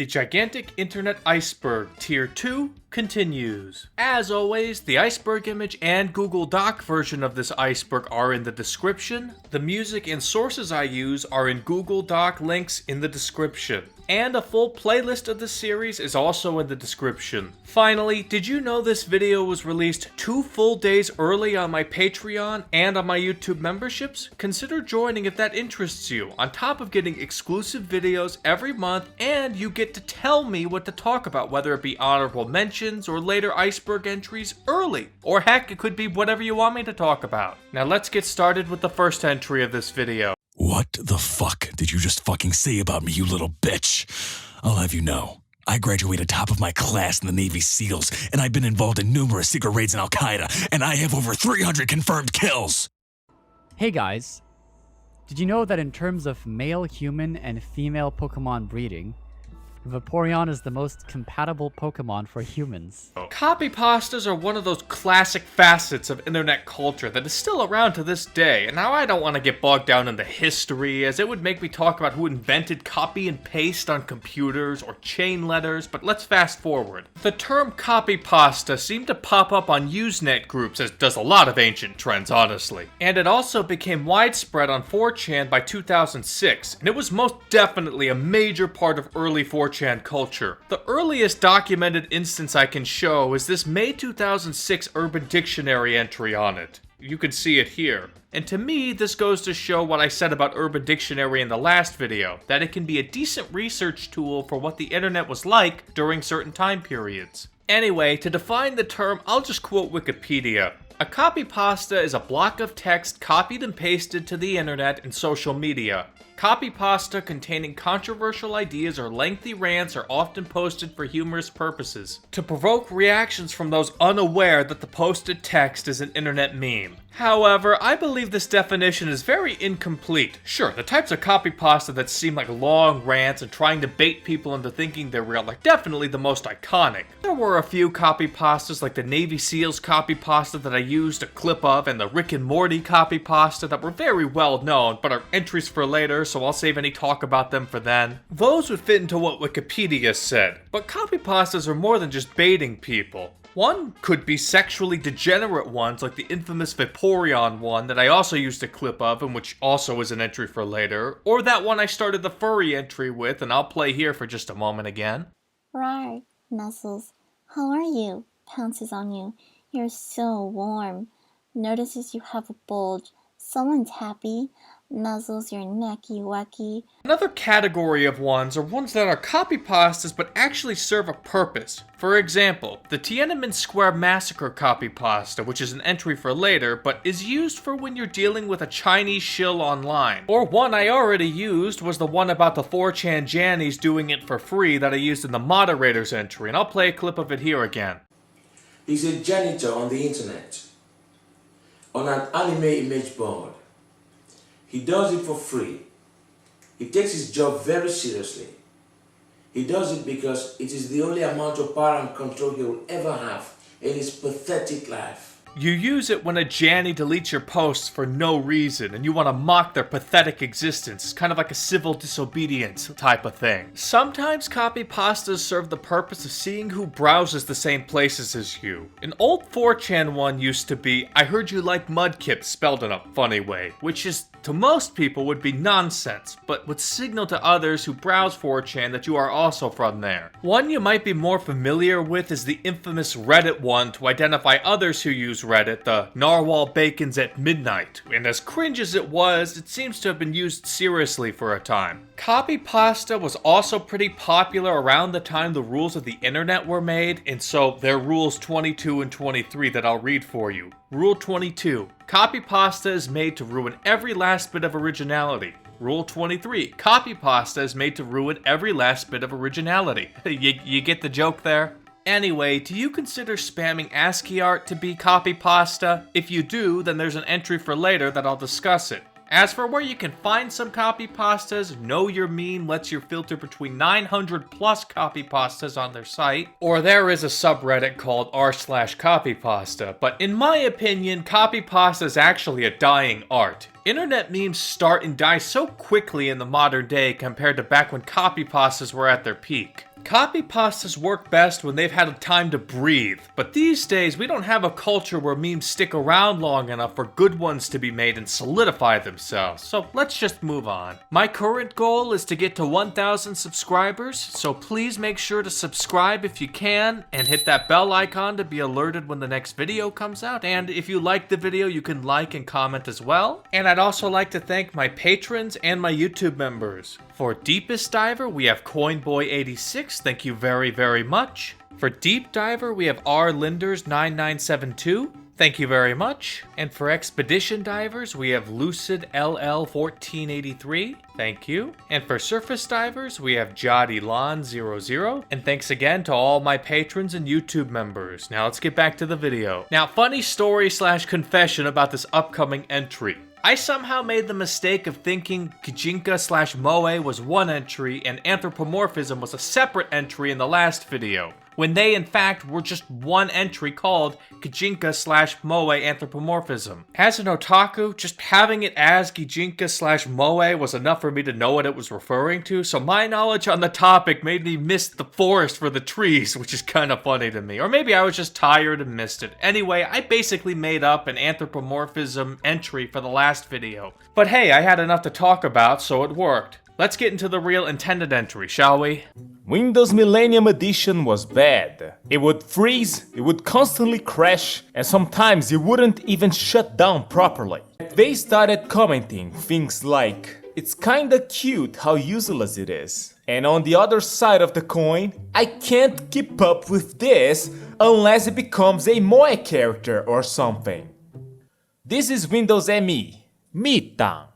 The gigantic Internet Iceberg Tier 2 continues. As always, the iceberg image and Google Doc version of this iceberg are in the description. The music and sources I use are in Google Doc links in the description. And a full playlist of the series is also in the description. Finally, did you know this video was released 2 full days early on my Patreon and on my YouTube memberships? Consider joining if that interests you, on top of getting exclusive videos every month, and you get to tell me what to talk about, whether it be honorable mentions or later iceberg entries early. Or heck, it could be whatever you want me to talk about. Now let's get started with the first entry of this video. What the fuck did you just fucking say about me, you little bitch? I'll have you know, I graduated top of my class in the Navy SEALs, and I've been involved in numerous secret raids in Al-Qaeda, and I have over 300 confirmed kills! Hey guys, did you know that in terms of male human and female Pokemon breeding, Vaporeon is the most compatible Pokemon for humans? Copypastas are one of those classic facets of internet culture that is still around to this day, and now I don't want to get bogged down into history, as it would make me talk about who invented copy and paste on computers or chain letters, but let's fast forward. The term copypasta seemed to pop up on Usenet groups, as does a lot of ancient trends, honestly. And it also became widespread on 4chan by 2006, and it was most definitely a major part of early 4chan culture. The earliest documented instance I can show is this May 2006 Urban Dictionary entry on it. You can see it here. And to me, this goes to show what I said about Urban Dictionary in the last video, that it can be a decent research tool for what the internet was like during certain time periods. Anyway, to define the term, I'll just quote Wikipedia. A copypasta is a block of text copied and pasted to the internet and social media. Copypasta containing controversial ideas or lengthy rants are often posted for humorous purposes, to provoke reactions from those unaware that the posted text is an internet meme. However, I believe this definition is very incomplete. Sure, the types of copypasta that seem like long rants and trying to bait people into thinking they're real are definitely the most iconic. There were a few copypastas like the Navy SEALs copypasta that I used a clip of, and the Rick and Morty copypasta that were very well known, but are entries for later, so I'll save any talk about them for then. Those would fit into what Wikipedia said, but copypastas are more than just baiting people. One could be sexually degenerate ones, like the infamous Vaporeon one that I also used a clip of, and which also is an entry for later, or that one I started the furry entry with, and I'll play here for just a moment again. Rawr, Nuzzles. How are you? Pounces on you. You're so warm. Notices you have a bulge. Someone's happy. Nuzzles your necky wacky. Another category of ones are ones that are copypastas but actually serve a purpose. For example, the Tiananmen Square Massacre copypasta, which is an entry for later, but is used for when you're dealing with a Chinese shill online. Or one I already used was the one about the 4chan Jannies doing it for free that I used in the moderators entry, and I'll play a clip of it here again. He's a janitor on the internet, on an anime image board. He does it for free. He takes his job very seriously. He does it because it is the only amount of power and control he will ever have in his pathetic life. You use it when a Janny deletes your posts for no reason and you want to mock their pathetic existence. It's kind of like a civil disobedience type of thing. Sometimes copypastas serve the purpose of seeing who browses the same places as you. An old 4chan one used to be, I heard you like Mudkip spelled in a funny way, which is to most people would be nonsense, but would signal to others who browse 4chan that you are also from there. One you might be more familiar with is the infamous Reddit one to identify others who use Reddit, the Narwhal Bacons at Midnight, and as cringe as it was, it seems to have been used seriously for a time. Copypasta was also pretty popular around the time the rules of the internet were made, and so they're rules 22 and 23 that I'll read for you. Rule 22. Copypasta is made to ruin every last bit of originality. Rule 23. Copypasta is made to ruin every last bit of originality. You get the joke there? Anyway, do you consider spamming ASCII art to be copypasta? If you do, then there's an entry for later that I'll discuss it. As for where you can find some copypastas, Know Your Meme lets you filter between 900 plus copypastas on their site, or there is a subreddit called r/copypasta, but in my opinion, copypasta is actually a dying art. Internet memes start and die so quickly in the modern day compared to back when copypastas were at their peak. Copypastas work best when they've had a time to breathe, but these days we don't have a culture where memes stick around long enough for good ones to be made and solidify themselves, so let's just move on. My current goal is to get to 1,000 subscribers, so please make sure to subscribe if you can, and hit that bell icon to be alerted when the next video comes out, and if you like the video you can like and comment as well. And I'd also like to thank my patrons and my YouTube members. For Deepest Diver, we have CoinBoy86, thank you very, very much. For Deep Diver, we have RLinders9972, thank you very much. And for Expedition Divers, we have LucidLL1483, thank you. And for Surface Divers, we have JodiLon00, and thanks again to all my patrons and YouTube members. Now let's get back to the video. Now, funny story / confession about this upcoming entry. I somehow made the mistake of thinking Gijinka / Moe was one entry and Anthropomorphism was a separate entry in the last video, when they in fact were just one entry called Gijinka / Moe Anthropomorphism. As an otaku, just having it as Gijinka / Moe was enough for me to know what it was referring to, so my knowledge on the topic made me miss the forest for the trees, which is kind of funny to me. Or maybe I was just tired and missed it. Anyway, I basically made up an Anthropomorphism entry for the last video. But hey, I had enough to talk about, so it worked. Let's get into the real intended entry, shall we? Windows Millennium Edition was bad. It would freeze, it would constantly crash, and sometimes it wouldn't even shut down properly. They started commenting things like, "It's kinda cute how useless it is." And on the other side of the coin, "I can't keep up with this unless it becomes a Moe character or something." This is Windows ME, Mita.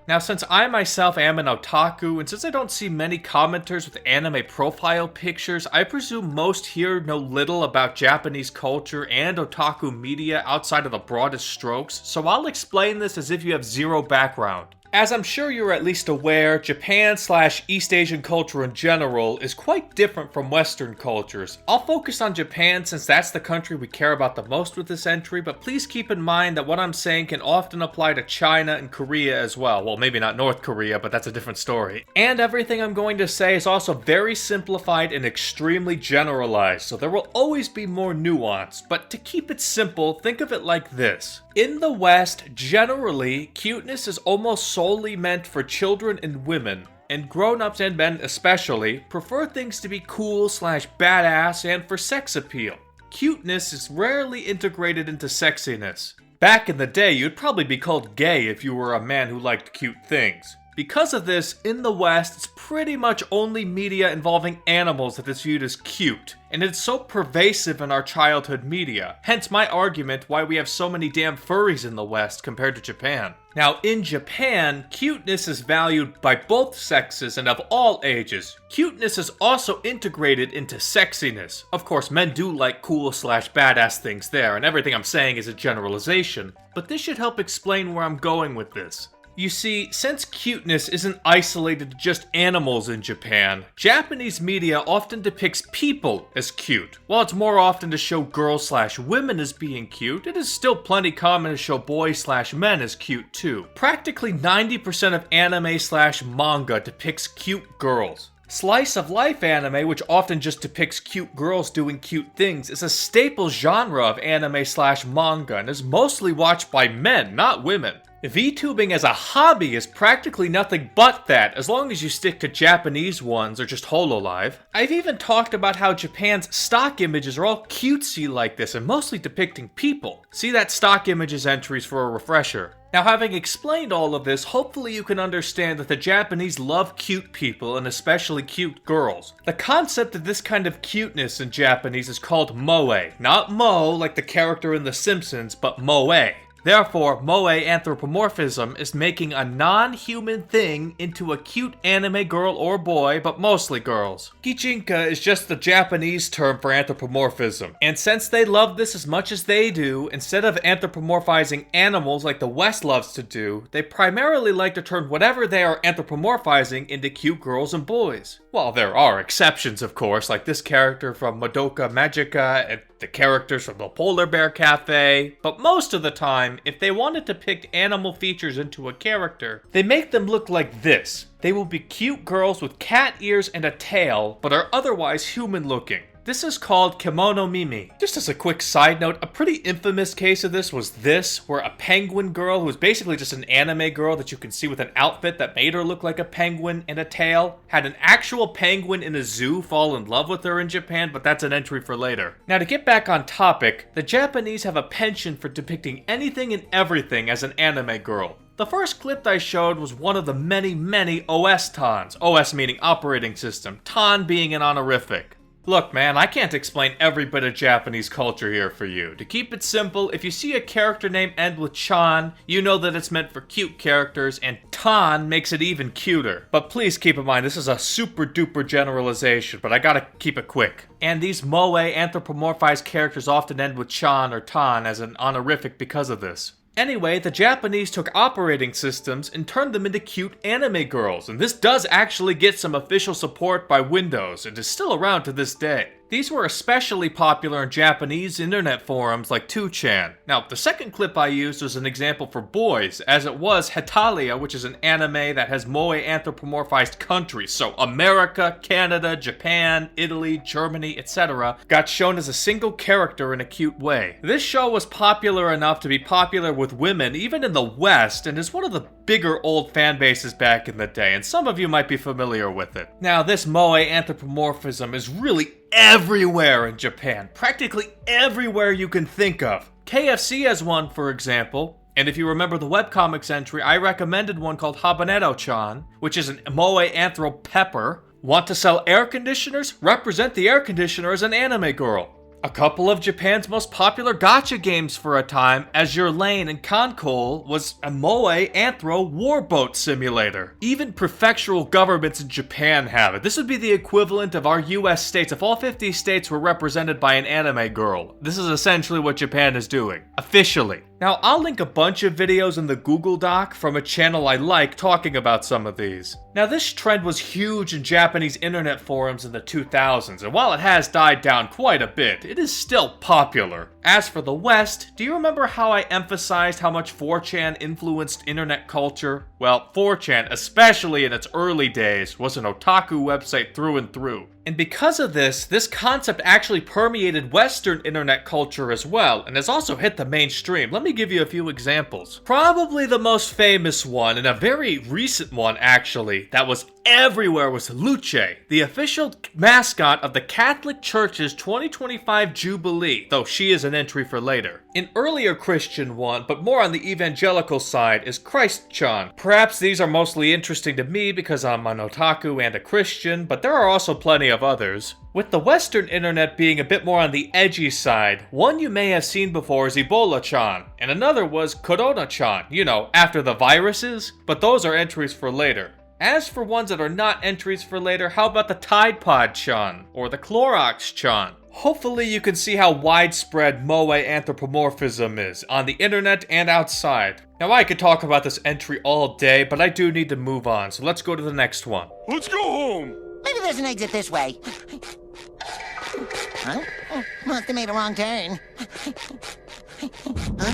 Now, since I myself am an otaku, and since I don't see many commenters with anime profile pictures, I presume most here know little about Japanese culture and otaku media outside of the broadest strokes, so I'll explain this as if you have zero background. As I'm sure you're at least aware, Japan / East Asian culture in general is quite different from Western cultures. I'll focus on Japan since that's the country we care about the most with this entry, but please keep in mind that what I'm saying can often apply to China and Korea as well. Well, maybe not North Korea, but that's a different story. And everything I'm going to say is also very simplified and extremely generalized, so there will always be more nuance. But to keep it simple, think of it like this. In the West, generally, cuteness is almost solely meant for children and women, and grown-ups and men especially prefer things to be cool / badass and for sex appeal. Cuteness is rarely integrated into sexiness. Back in the day, you'd probably be called gay if you were a man who liked cute things. Because of this, in the West, it's pretty much only media involving animals that is viewed as cute, and it's so pervasive in our childhood media, hence my argument why we have so many damn furries in the West compared to Japan. Now, in Japan, cuteness is valued by both sexes and of all ages. Cuteness is also integrated into sexiness. Of course, men do like cool / badass things there, and everything I'm saying is a generalization, but this should help explain where I'm going with this. You see, since cuteness isn't isolated to just animals in Japan, Japanese media often depicts people as cute. While it's more often to show girls / women as being cute, it is still plenty common to show boys / men as cute too. Practically 90% of anime / manga depicts cute girls. Slice of life anime, which often just depicts cute girls doing cute things, is a staple genre of anime / manga and is mostly watched by men, not women. VTubing as a hobby is practically nothing but that, as long as you stick to Japanese ones or just Hololive. I've even talked about how Japan's stock images are all cutesy like this and mostly depicting people. See that stock images entries for a refresher. Now, having explained all of this, hopefully you can understand that the Japanese love cute people and especially cute girls. The concept of this kind of cuteness in Japanese is called moe. Not Moe like the character in The Simpsons, but moe. Therefore, Moe Anthropomorphism is making a non-human thing into a cute anime girl or boy, but mostly girls. Gijinka is just the Japanese term for anthropomorphism, and since they love this as much as they do, instead of anthropomorphizing animals like the West loves to do, they primarily like to turn whatever they are anthropomorphizing into cute girls and boys. Well, there are exceptions, of course, like this character from Madoka Magica and the characters from the Polar Bear Cafe, but most of the time, time, if they wanted to pick animal features into a character, they make them look like this. They will be cute girls with cat ears and a tail, but are otherwise human looking. This is called kimono mimi. Just as a quick side note, a pretty infamous case of this was this, where a penguin girl, who was basically just an anime girl that you can see with an outfit that made her look like a penguin and a tail, had an actual penguin in a zoo fall in love with her in Japan, but that's an entry for later. Now to get back on topic, the Japanese have a penchant for depicting anything and everything as an anime girl. The first clip I showed was one of the many OS tons, OS meaning operating system, ton being an honorific. Look man, I can't explain every bit of Japanese culture here for you. To keep it simple, if you see a character name end with chan, you know that it's meant for cute characters, and tan makes it even cuter. But please keep in mind, this is a super duper generalization, but I gotta keep it quick. And these moe anthropomorphized characters often end with chan or tan as an honorific because of this. Anyway, the Japanese took operating systems and turned them into cute anime girls, and this does actually get some official support by Windows, and is still around to this day. These were especially popular in Japanese internet forums like 2chan. Now, the second clip I used was an example for boys, as it was Hetalia, which is an anime that has moe anthropomorphized countries, so America, Canada, Japan, Italy, Germany, etc., got shown as a single character in a cute way. This show was popular enough to be popular with women, even in the West, and is one of the bigger old fan bases back in the day, and some of you might be familiar with it. Now, this moe anthropomorphism is really everywhere in Japan, practically everywhere you can think of. KFC has one, for example, and if you remember the webcomics entry, I recommended one called Habanero-chan, which is an moe anthro pepper. Want to sell air conditioners? Represent the air conditioner as an anime girl. A couple of Japan's most popular gacha games for a time, Azure Lane and Konkol, was a moe anthro warboat simulator. Even prefectural governments in Japan have it. This would be the equivalent of our US states if all 50 states were represented by an anime girl. This is essentially what Japan is doing. Officially. Now, I'll link a bunch of videos in the Google Doc from a channel I like talking about some of these. Now, this trend was huge in Japanese internet forums in the 2000s, and while it has died down quite a bit, it is still popular. As for the West, do you remember how I emphasized how much 4chan influenced internet culture? Well, 4chan, especially in its early days, was an otaku website through and through. And because of this concept actually permeated Western internet culture as well, and has also hit the mainstream. Let me give you a few examples. Probably the most famous one, and a very recent one actually, that was everywhere, was Luce, the official mascot of the Catholic Church's 2025 Jubilee, though she is an entry for later. An earlier Christian one, but more on the evangelical side, is Christ-chan. Perhaps these are mostly interesting to me because I'm an otaku and a Christian, but there are also plenty of others. With the Western internet being a bit more on the edgy side, one you may have seen before is Ebola-chan, and another was Corona-chan, you know, after the viruses, but those are entries for later. As for ones that are not entries for later, how about the Tide Pod-chan, or the Clorox-chan? Hopefully you can see how widespread moe anthropomorphism is, on the internet and outside. Now I could talk about this entry all day, but I do need to move on, so let's go to the next one. Let's go home! Maybe there's an exit this way. Huh? Oh, must have made a wrong turn. Huh?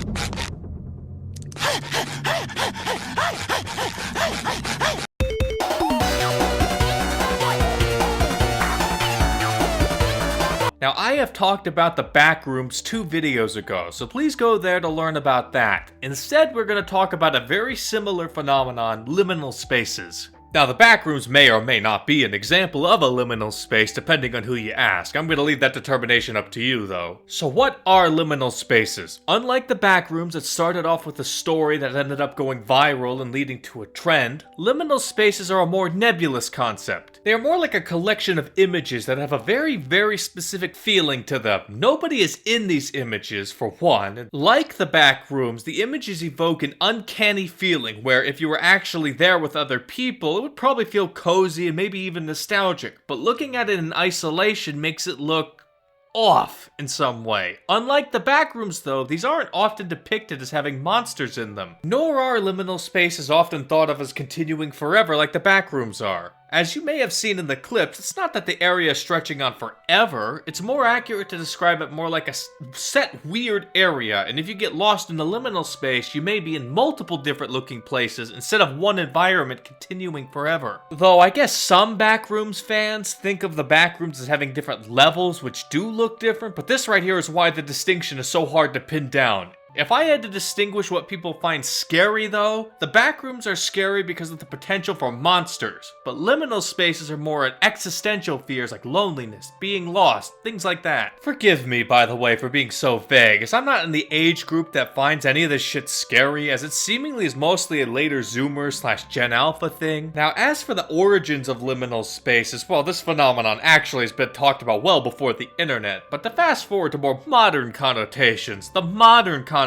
Now, I have talked about the backrooms 2 videos ago, so please go there to learn about that. Instead, we're going to talk about a very similar phenomenon, liminal spaces. Now, the backrooms may or may not be an example of a liminal space, depending on who you ask. I'm going to leave that determination up to you, though. So what are liminal spaces? Unlike the backrooms that started off with a story that ended up going viral and leading to a trend, liminal spaces are a more nebulous concept. They are more like a collection of images that have a very specific feeling to them. Nobody is in these images, for one. And like the backrooms, the images evoke an uncanny feeling where if you were actually there with other people, would probably feel cozy and maybe even nostalgic, but looking at it in isolation makes it look off in some way. Unlike the backrooms though, these aren't often depicted as having monsters in them, nor are liminal spaces often thought of as continuing forever like the backrooms are. As you may have seen in the clips, it's not that the area is stretching on forever, it's more accurate to describe it more like a set weird area, and if you get lost in the liminal space, you may be in multiple different looking places instead of one environment continuing forever. Though I guess some Backrooms fans think of the Backrooms as having different levels which do look different, but this right here is why the distinction is so hard to pin down. If I had to distinguish what people find scary though, the Backrooms are scary because of the potential for monsters, but liminal spaces are more at existential fears like loneliness, being lost, things like that. Forgive me, by the way, for being so vague, as I'm not in the age group that finds any of this shit scary, as it seemingly is mostly a later Zoomer/Gen Alpha thing. Now, as for the origins of liminal spaces, well, this phenomenon actually has been talked about well before the internet, but to fast forward to more modern connotations, the modern connotation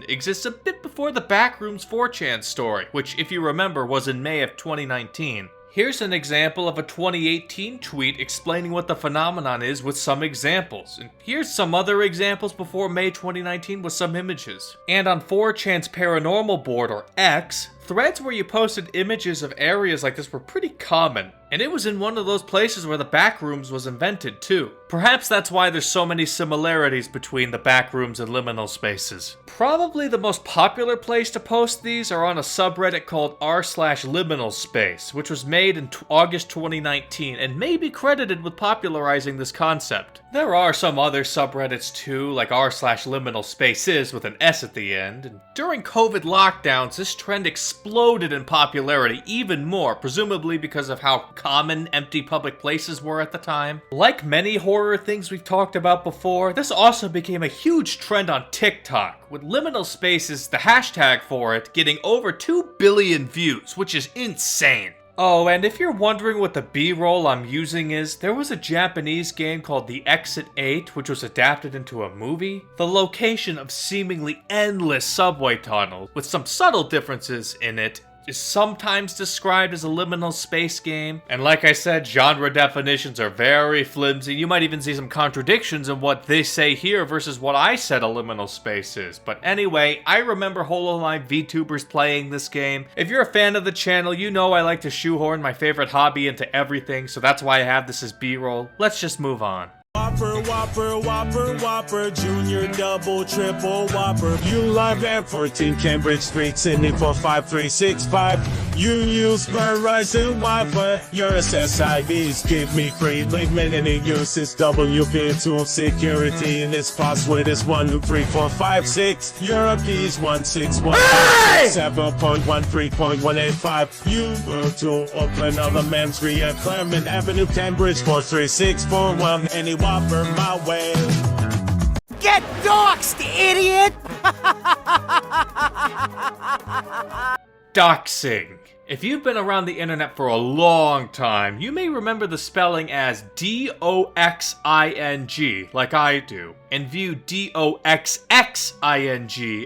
exists a bit before the Backrooms 4chan story, which, if you remember, was in May of 2019. Here's an example of a 2018 tweet explaining what the phenomenon is with some examples, and here's some other examples before May 2019 with some images. And on 4chan's paranormal board, or X, threads where you posted images of areas like this were pretty common, and it was in one of those places where the Backrooms was invented too. Perhaps that's why there's so many similarities between the Backrooms and liminal spaces. Probably the most popular place to post these are on a subreddit called r/liminal space, which was made in August 2019 and may be credited with popularizing this concept. There are some other subreddits too, like r/liminal spaces with an S at the end, and during COVID lockdowns this trend exploded in popularity even more, presumably because of how common empty public places were at the time. Like many horror things we've talked about before, this also became a huge trend on TikTok, with liminal spaces, the hashtag for it, getting over 2 billion views, which is insane. Oh, and if you're wondering what the B-roll I'm using is, there was a Japanese game called The Exit 8, which was adapted into a movie. The location of seemingly endless subway tunnels, with some subtle differences in it, is sometimes described as a liminal space game, and like I said, genre definitions are very flimsy. You might even see some contradictions in what they say here versus what I said a liminal space is. But anyway, I remember HoloLine VTubers playing this game. If you're a fan of the channel, you know I like to shoehorn my favorite hobby into everything, so that's why I have this as B-roll. Let's just move on. Whopper, Whopper, Whopper, Whopper, Junior, Double, Triple, Whopper. You live at 14 Cambridge Street, Sydney 45365. You use Verizon Wi-Fi. Your SSIDs give me free limit and it uses WP2 security and its password is 123456. Your key is 161.7.13.185. You will to open other man's Clement Avenue, Cambridge 43641. Any Whopper my way. Get doxxed, idiot! Doxxing. If you've been around the internet for a long time, you may remember the spelling as D-O-X-I-N-G, like I do, and view D-O-X-X-I-N-G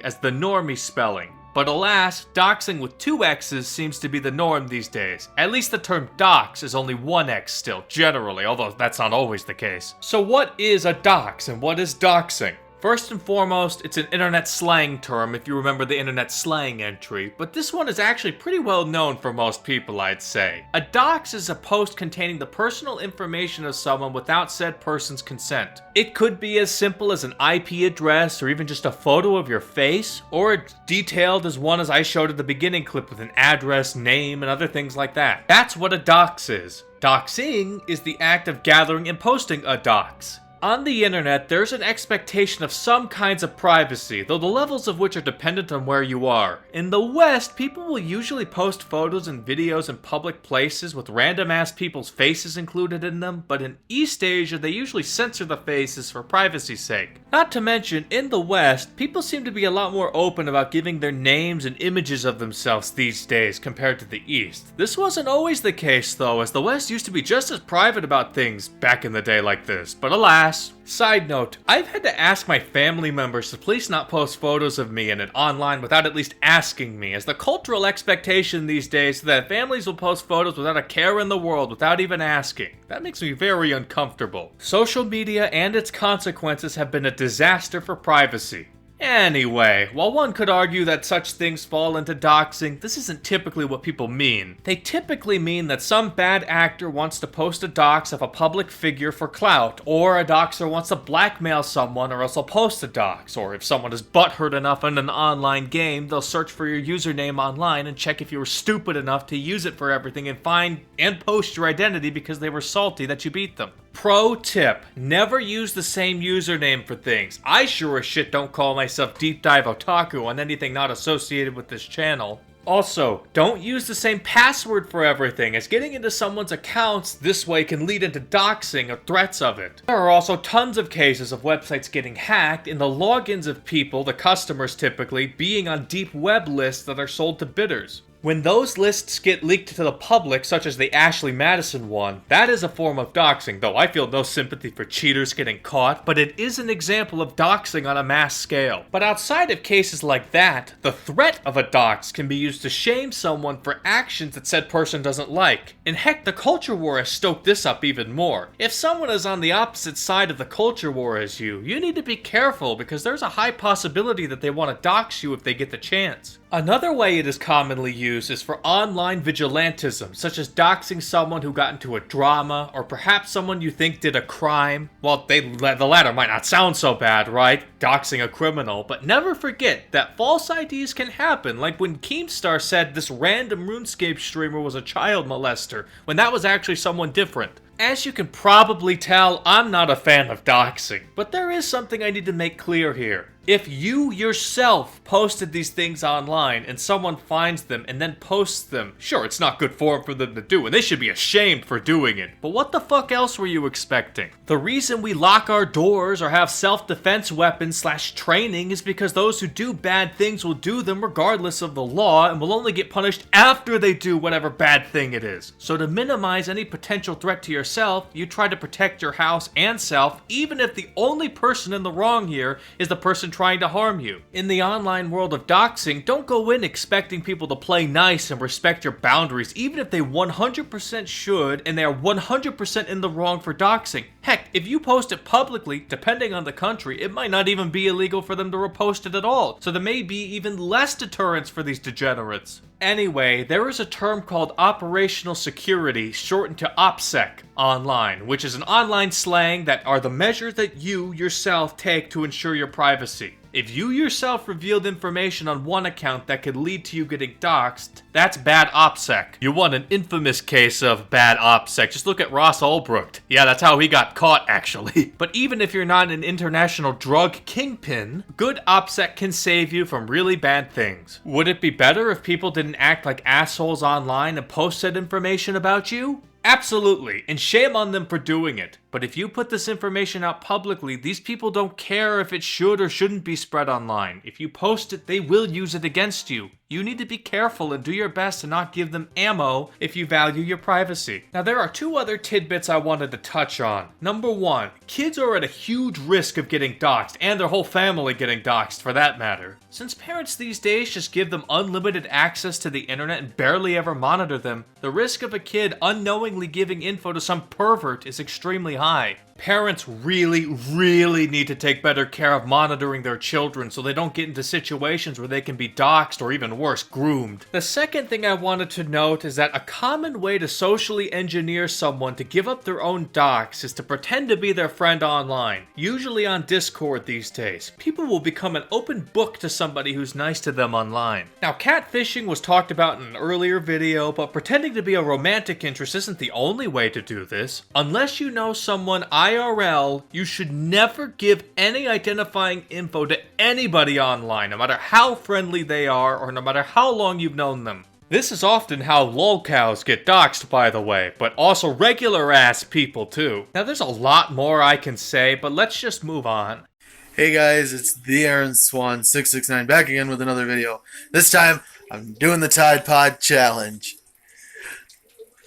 as the normie spelling. But alas, doxing with 2 X's seems to be the norm these days. At least the term dox is only 1 X still, generally, although that's not always the case. So what is a dox and what is doxing? First and foremost, it's an internet slang term if you remember the internet slang entry, but this one is actually pretty well known for most people, I'd say. A dox is a post containing the personal information of someone without said person's consent. It could be as simple as an IP address or even just a photo of your face, or detailed as one as I showed at the beginning clip with an address, name, and other things like that. That's what a dox is. Doxing is the act of gathering and posting a dox. On the internet, there's an expectation of some kinds of privacy, though the levels of which are dependent on where you are. In the West, people will usually post photos and videos in public places with random-ass people's faces included in them, but in East Asia, they usually censor the faces for privacy's sake. Not to mention, in the West, people seem to be a lot more open about giving their names and images of themselves these days compared to the East. This wasn't always the case, though, as the West used to be just as private about things back in the day like this, but alas. Side note, I've had to ask my family members to please not post photos of me in it online without at least asking me, as the cultural expectation these days is that families will post photos without a care in the world without even asking. That makes me very uncomfortable. Social media and its consequences have been a disaster for privacy. Anyway, while one could argue that such things fall into doxing, this isn't typically what people mean. They typically mean that some bad actor wants to post a dox of a public figure for clout, or a doxer wants to blackmail someone or else they'll post a dox, or if someone is butthurt enough in an online game, they'll search for your username online and check if you were stupid enough to use it for everything and find and post your identity because they were salty that you beat them. Pro tip, never use the same username for things. I sure as shit don't call myself Deep Dive Otaku on anything not associated with this channel. Also, don't use the same password for everything, as getting into someone's accounts this way can lead into doxing or threats of it. There are also tons of cases of websites getting hacked and the logins of people, the customers typically, being on deep web lists that are sold to bidders. When those lists get leaked to the public, such as the Ashley Madison one, that is a form of doxing, though I feel no sympathy for cheaters getting caught, but it is an example of doxing on a mass scale. But outside of cases like that, the threat of a dox can be used to shame someone for actions that said person doesn't like. And heck, the culture war has stoked this up even more. If someone is on the opposite side of the culture war as you need to be careful because there's a high possibility that they want to dox you if they get the chance. Another way it is commonly used is for online vigilantism, such as doxing someone who got into a drama, or perhaps someone you think did a crime. Well, the latter might not sound so bad, right? Doxing a criminal, but never forget that false IDs can happen, like when Keemstar said this random RuneScape streamer was a child molester, when that was actually someone different. As you can probably tell, I'm not a fan of doxing, but there is something I need to make clear here. If you yourself posted these things online and someone finds them and then posts them, sure, it's not good form for them to do, and they should be ashamed for doing it, but what the fuck else were you expecting? The reason we lock our doors or have self-defense weapons / training is because those who do bad things will do them regardless of the law and will only get punished after they do whatever bad thing it is. So to minimize any potential threat to yourself, you try to protect your house and self, even if the only person in the wrong here is the person trying to harm you. In the online world of doxing, don't go in expecting people to play nice and respect your boundaries, even if they 100% should and they are 100% in the wrong for doxing. Heck, if you post it publicly, depending on the country, it might not even be illegal for them to repost it at all, so there may be even less deterrence for these degenerates. Anyway, there is a term called operational security, shortened to OPSEC, online, which is an online slang that are the measures that you yourself take to ensure your privacy. If you yourself revealed information on one account that could lead to you getting doxed, that's bad OPSEC. You want an infamous case of bad OPSEC, just look at Ross Ulbricht. Yeah, that's how he got caught, actually. But even if you're not an international drug kingpin, good OPSEC can save you from really bad things. Would it be better if people didn't act like assholes online and post said information about you? Absolutely, and shame on them for doing it. But if you put this information out publicly, these people don't care if it should or shouldn't be spread online. If you post it, they will use it against you. You need to be careful and do your best to not give them ammo if you value your privacy. Now, there are two other tidbits I wanted to touch on. Number one, kids are at a huge risk of getting doxed, and their whole family getting doxed for that matter. Since parents these days just give them unlimited access to the internet and barely ever monitor them, the risk of a kid unknowingly giving info to some pervert is extremely high. Parents really need to take better care of monitoring their children so they don't get into situations where they can be doxed or even worse, groomed. The second thing I wanted to note is that a common way to socially engineer someone to give up their own dox is to pretend to be their friend online, usually on Discord these days. People will become an open book to somebody who's nice to them online. Now, catfishing was talked about in an earlier video, but pretending to be a romantic interest isn't the only way to do this. Unless you know someone IRL, you should never give any identifying info to anybody online, no matter how friendly they are or no matter how long you've known them. This is often how lolcows get doxed, by the way, but also regular ass people too. Now there's a lot more I can say, but let's just move on. Hey guys, it's the Aaron Swan 669 back again with another video. This time, I'm doing the Tide Pod Challenge.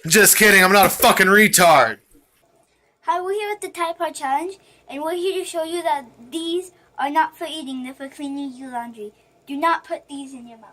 Just kidding, I'm not a fucking retard. Hi, we're here with the Tide Pod Challenge, and we're here to show you that these are not for eating, they're for cleaning your laundry. Do not put these in your mouth.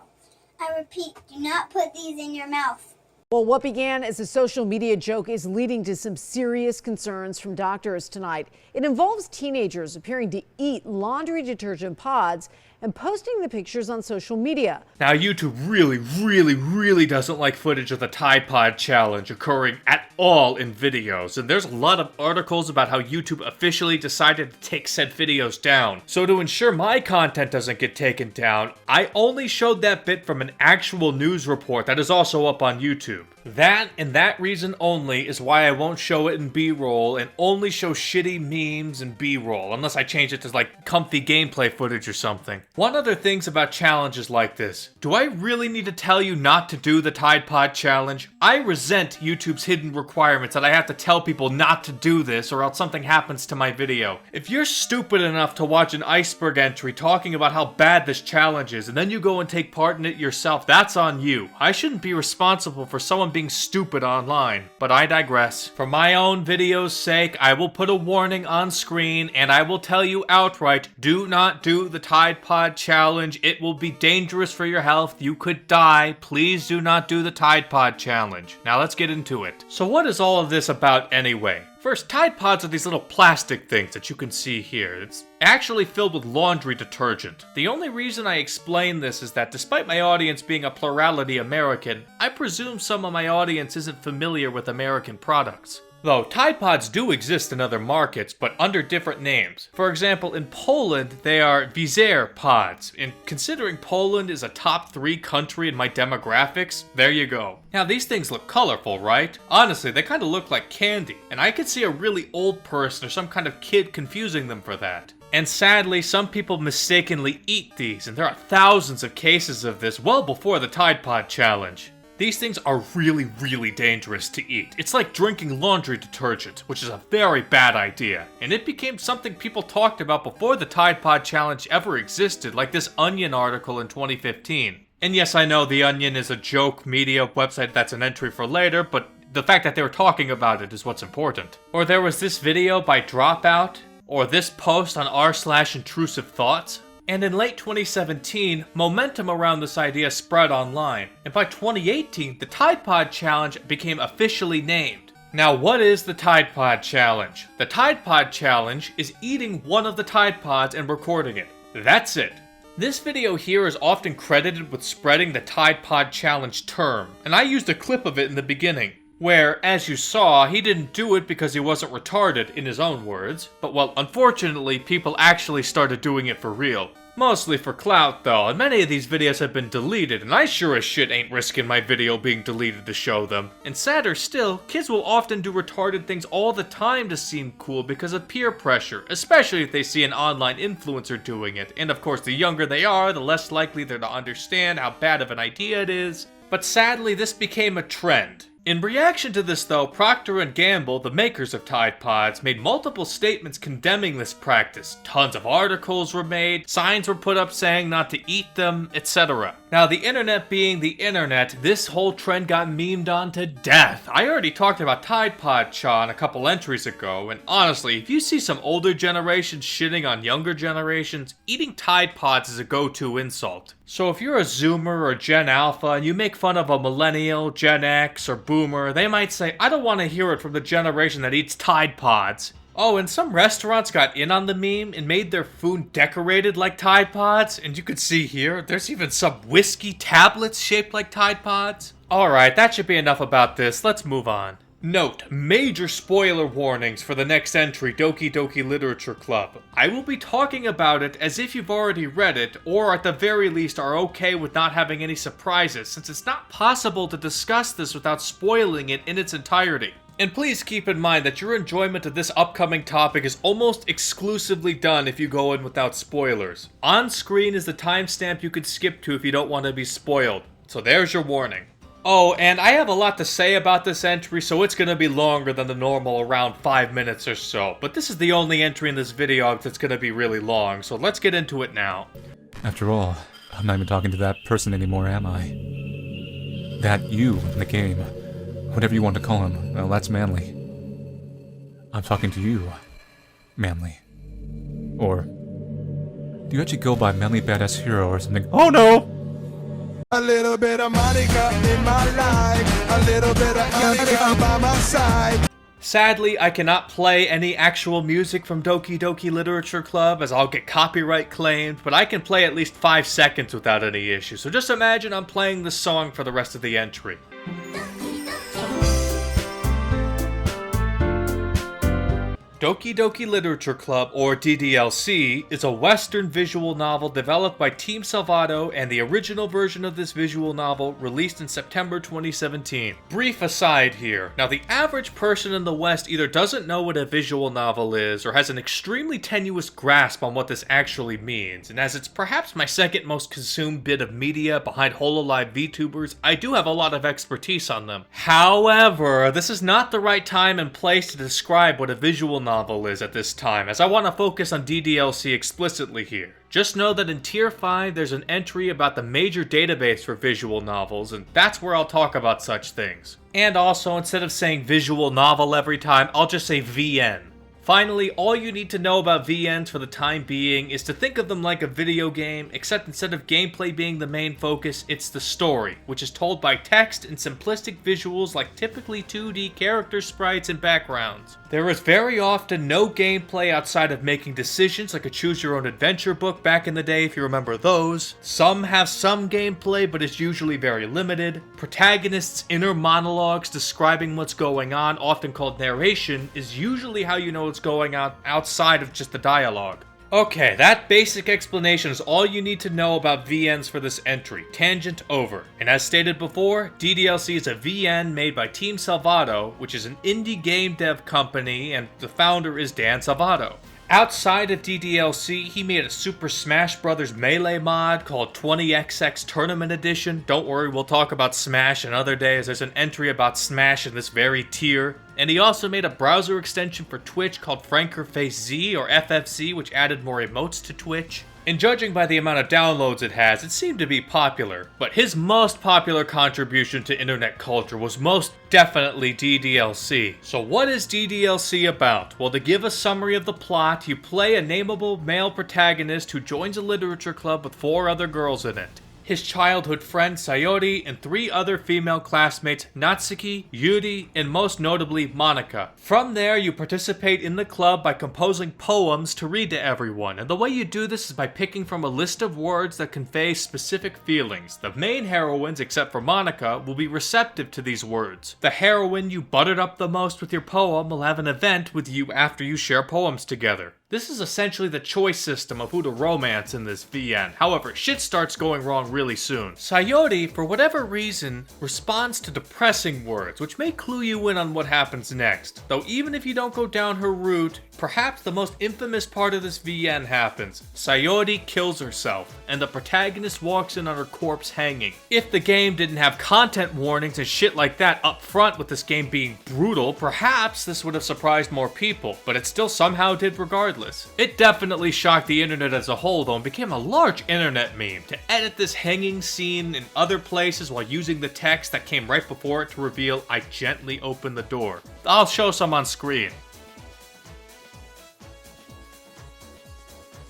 I repeat, do not put these in your mouth. Well, what began as a social media joke is leading to some serious concerns from doctors tonight. It involves teenagers appearing to eat laundry detergent pods and posting the pictures on social media. Now, YouTube really doesn't like footage of the Tide Pod Challenge occurring at all in videos, and there's a lot of articles about how YouTube officially decided to take said videos down. So to ensure my content doesn't get taken down, I only showed that bit from an actual news report that is also up on YouTube. That, and that reason only, is why I won't show it in B-roll and only show shitty memes and B-roll, unless I change it to like comfy gameplay footage or something. One other thing about challenges like this. Do I really need to tell you not to do the Tide Pod Challenge? I resent YouTube's hidden requirements that I have to tell people not to do this or else something happens to my video. If you're stupid enough to watch an Iceberg entry talking about how bad this challenge is and then you go and take part in it yourself, that's on you. I shouldn't be responsible for someone being stupid online, but I digress. For my own video's sake, I will put a warning on screen and I will tell you outright, do not do the Tide Pod Challenge. It will be dangerous for your health. You could die. Please do not do the Tide Pod Challenge. Now let's get into it. So what is all of this about anyway? First, Tide Pods are these little plastic things that you can see here. It's actually filled with laundry detergent. The only reason I explain this is that despite my audience being a plurality American, I presume some of my audience isn't familiar with American products. Though Tide Pods do exist in other markets, but under different names. For example, in Poland, they are Vizer Pods, and considering Poland is a top 3 country in my demographics, there you go. Now these things look colorful, right? Honestly, they kind of look like candy, and I could see a really old person or some kind of kid confusing them for that. And sadly, some people mistakenly eat these, and there are thousands of cases of this well before the Tide Pod Challenge. These things are really dangerous to eat. It's like drinking laundry detergent, which is a very bad idea. And it became something people talked about before the Tide Pod Challenge ever existed, like this Onion article in 2015. And yes, I know The Onion is a joke media website that's an entry for later, but the fact that they were talking about it is what's important. Or there was this video by Dropout, or this post on r/intrusive thoughts. And in late 2017, momentum around this idea spread online, and by 2018, the Tide Pod Challenge became officially named. Now, what is the Tide Pod Challenge? The Tide Pod Challenge is eating one of the Tide Pods and recording it. That's it. This video here is often credited with spreading the Tide Pod Challenge term, and I used a clip of it in the beginning. Where, as you saw, he didn't do it because he wasn't retarded, in his own words, but well, unfortunately, people actually started doing it for real. Mostly for clout though, and many of these videos have been deleted, and I sure as shit ain't risking my video being deleted to show them. And sadder still, kids will often do retarded things all the time to seem cool because of peer pressure, especially if they see an online influencer doing it, and of course the younger they are, the less likely they're to understand how bad of an idea it is. But sadly, this became a trend. In reaction to this though, Procter & Gamble, the makers of Tide Pods, made multiple statements condemning this practice. Tons of articles were made, signs were put up saying not to eat them, etc. Now the internet being the internet, this whole trend got memed on to death. I already talked about Tide Pod Cha a couple entries ago, and honestly, if you see some older generations shitting on younger generations, eating Tide Pods is a go-to insult. So if you're a Zoomer or Gen Alpha and you make fun of a Millennial, Gen X, or Boomer, they might say, I don't want to hear it from the generation that eats Tide Pods. Oh, and some restaurants got in on the meme and made their food decorated like Tide Pods, and you can see here, there's even some whiskey tablets shaped like Tide Pods. Alright, that should be enough about this, let's move on. Note, major spoiler warnings for the next entry, Doki Doki Literature Club. I will be talking about it as if you've already read it, or at the very least are okay with not having any surprises, since it's not possible to discuss this without spoiling it in its entirety. And please keep in mind that your enjoyment of this upcoming topic is almost exclusively done if you go in without spoilers. On screen is the timestamp you could skip to if you don't want to be spoiled, so there's your warning. Oh, and I have a lot to say about this entry, so it's gonna be longer than the normal around 5 minutes or so. But this is the only entry in this video that's gonna be really long, so let's get into it now. After all, I'm not even talking to that person anymore, am I? That you in the game. Whatever you want to call him, well, that's Manly. I'm talking to you, Manly. Or, do you actually go by Manly Badass Hero or something? Oh no! A little bit of Monica in my life, a little bit of Monica by my side. Sadly, I cannot play any actual music from Doki Doki Literature Club as I'll get copyright claimed, but I can play at least 5 seconds without any issue, so just imagine I'm playing this song for the rest of the entry. Doki Doki Literature Club, or DDLC, is a Western visual novel developed by Team Salvato and the original version of this visual novel released in September 2017. Brief aside here. Now, the average person in the West either doesn't know what a visual novel is or has an extremely tenuous grasp on what this actually means, and as it's perhaps my second most consumed bit of media behind HoloLive VTubers, I do have a lot of expertise on them. However, this is not the right time and place to describe what a visual novel is at this time, as I want to focus on DDLC explicitly here. Just know that in Tier 5 there's an entry about the major database for visual novels, and that's where I'll talk about such things. And also, instead of saying visual novel every time, I'll just say VN. Finally, all you need to know about VNs for the time being is to think of them like a video game, except instead of gameplay being the main focus, it's the story, which is told by text and simplistic visuals like typically 2D character sprites and backgrounds. There is very often no gameplay outside of making decisions like a choose-your-own-adventure book back in the day, if you remember those. Some have some gameplay, but it's usually very limited. Protagonists' inner monologues describing what's going on, often called narration, is usually how you know what's going on outside of just the dialogue. Okay, that basic explanation is all you need to know about VNs for this entry. Tangent over. And as stated before, DDLC is a VN made by Team Salvato, which is an indie game dev company, and the founder is Dan Salvato. Outside of DDLC, he made a Super Smash Bros. Melee mod called 20XX Tournament Edition. Don't worry, we'll talk about Smash in other days. There's an entry about Smash in this very tier. And he also made a browser extension for Twitch called Frankerface Z, or FFZ, which added more emotes to Twitch. And judging by the amount of downloads it has, it seemed to be popular. But his most popular contribution to internet culture was most definitely DDLC. So what is DDLC about? Well, to give a summary of the plot, you play a nameable male protagonist who joins a literature club with 4 other girls in it. His childhood friend Sayori, and 3 other female classmates, Natsuki, Yuri, and most notably Monika. From there, you participate in the club by composing poems to read to everyone, and the way you do this is by picking from a list of words that convey specific feelings. The main heroines, except for Monika, will be receptive to these words. The heroine you buttered up the most with your poem will have an event with you after you share poems together. This is essentially the choice system of who to romance in this VN. However, shit starts going wrong really soon. Sayori, for whatever reason, responds to depressing words, which may clue you in on what happens next. Though even if you don't go down her route, perhaps the most infamous part of this VN happens. Sayori kills herself, and the protagonist walks in on her corpse hanging. If the game didn't have content warnings and shit like that up front with this game being brutal, perhaps this would have surprised more people, but it still somehow did regardless. It definitely shocked the internet as a whole though and became a large internet meme to edit this hanging scene in other places while using the text that came right before it to reveal "I gently opened the door." I'll show some on screen.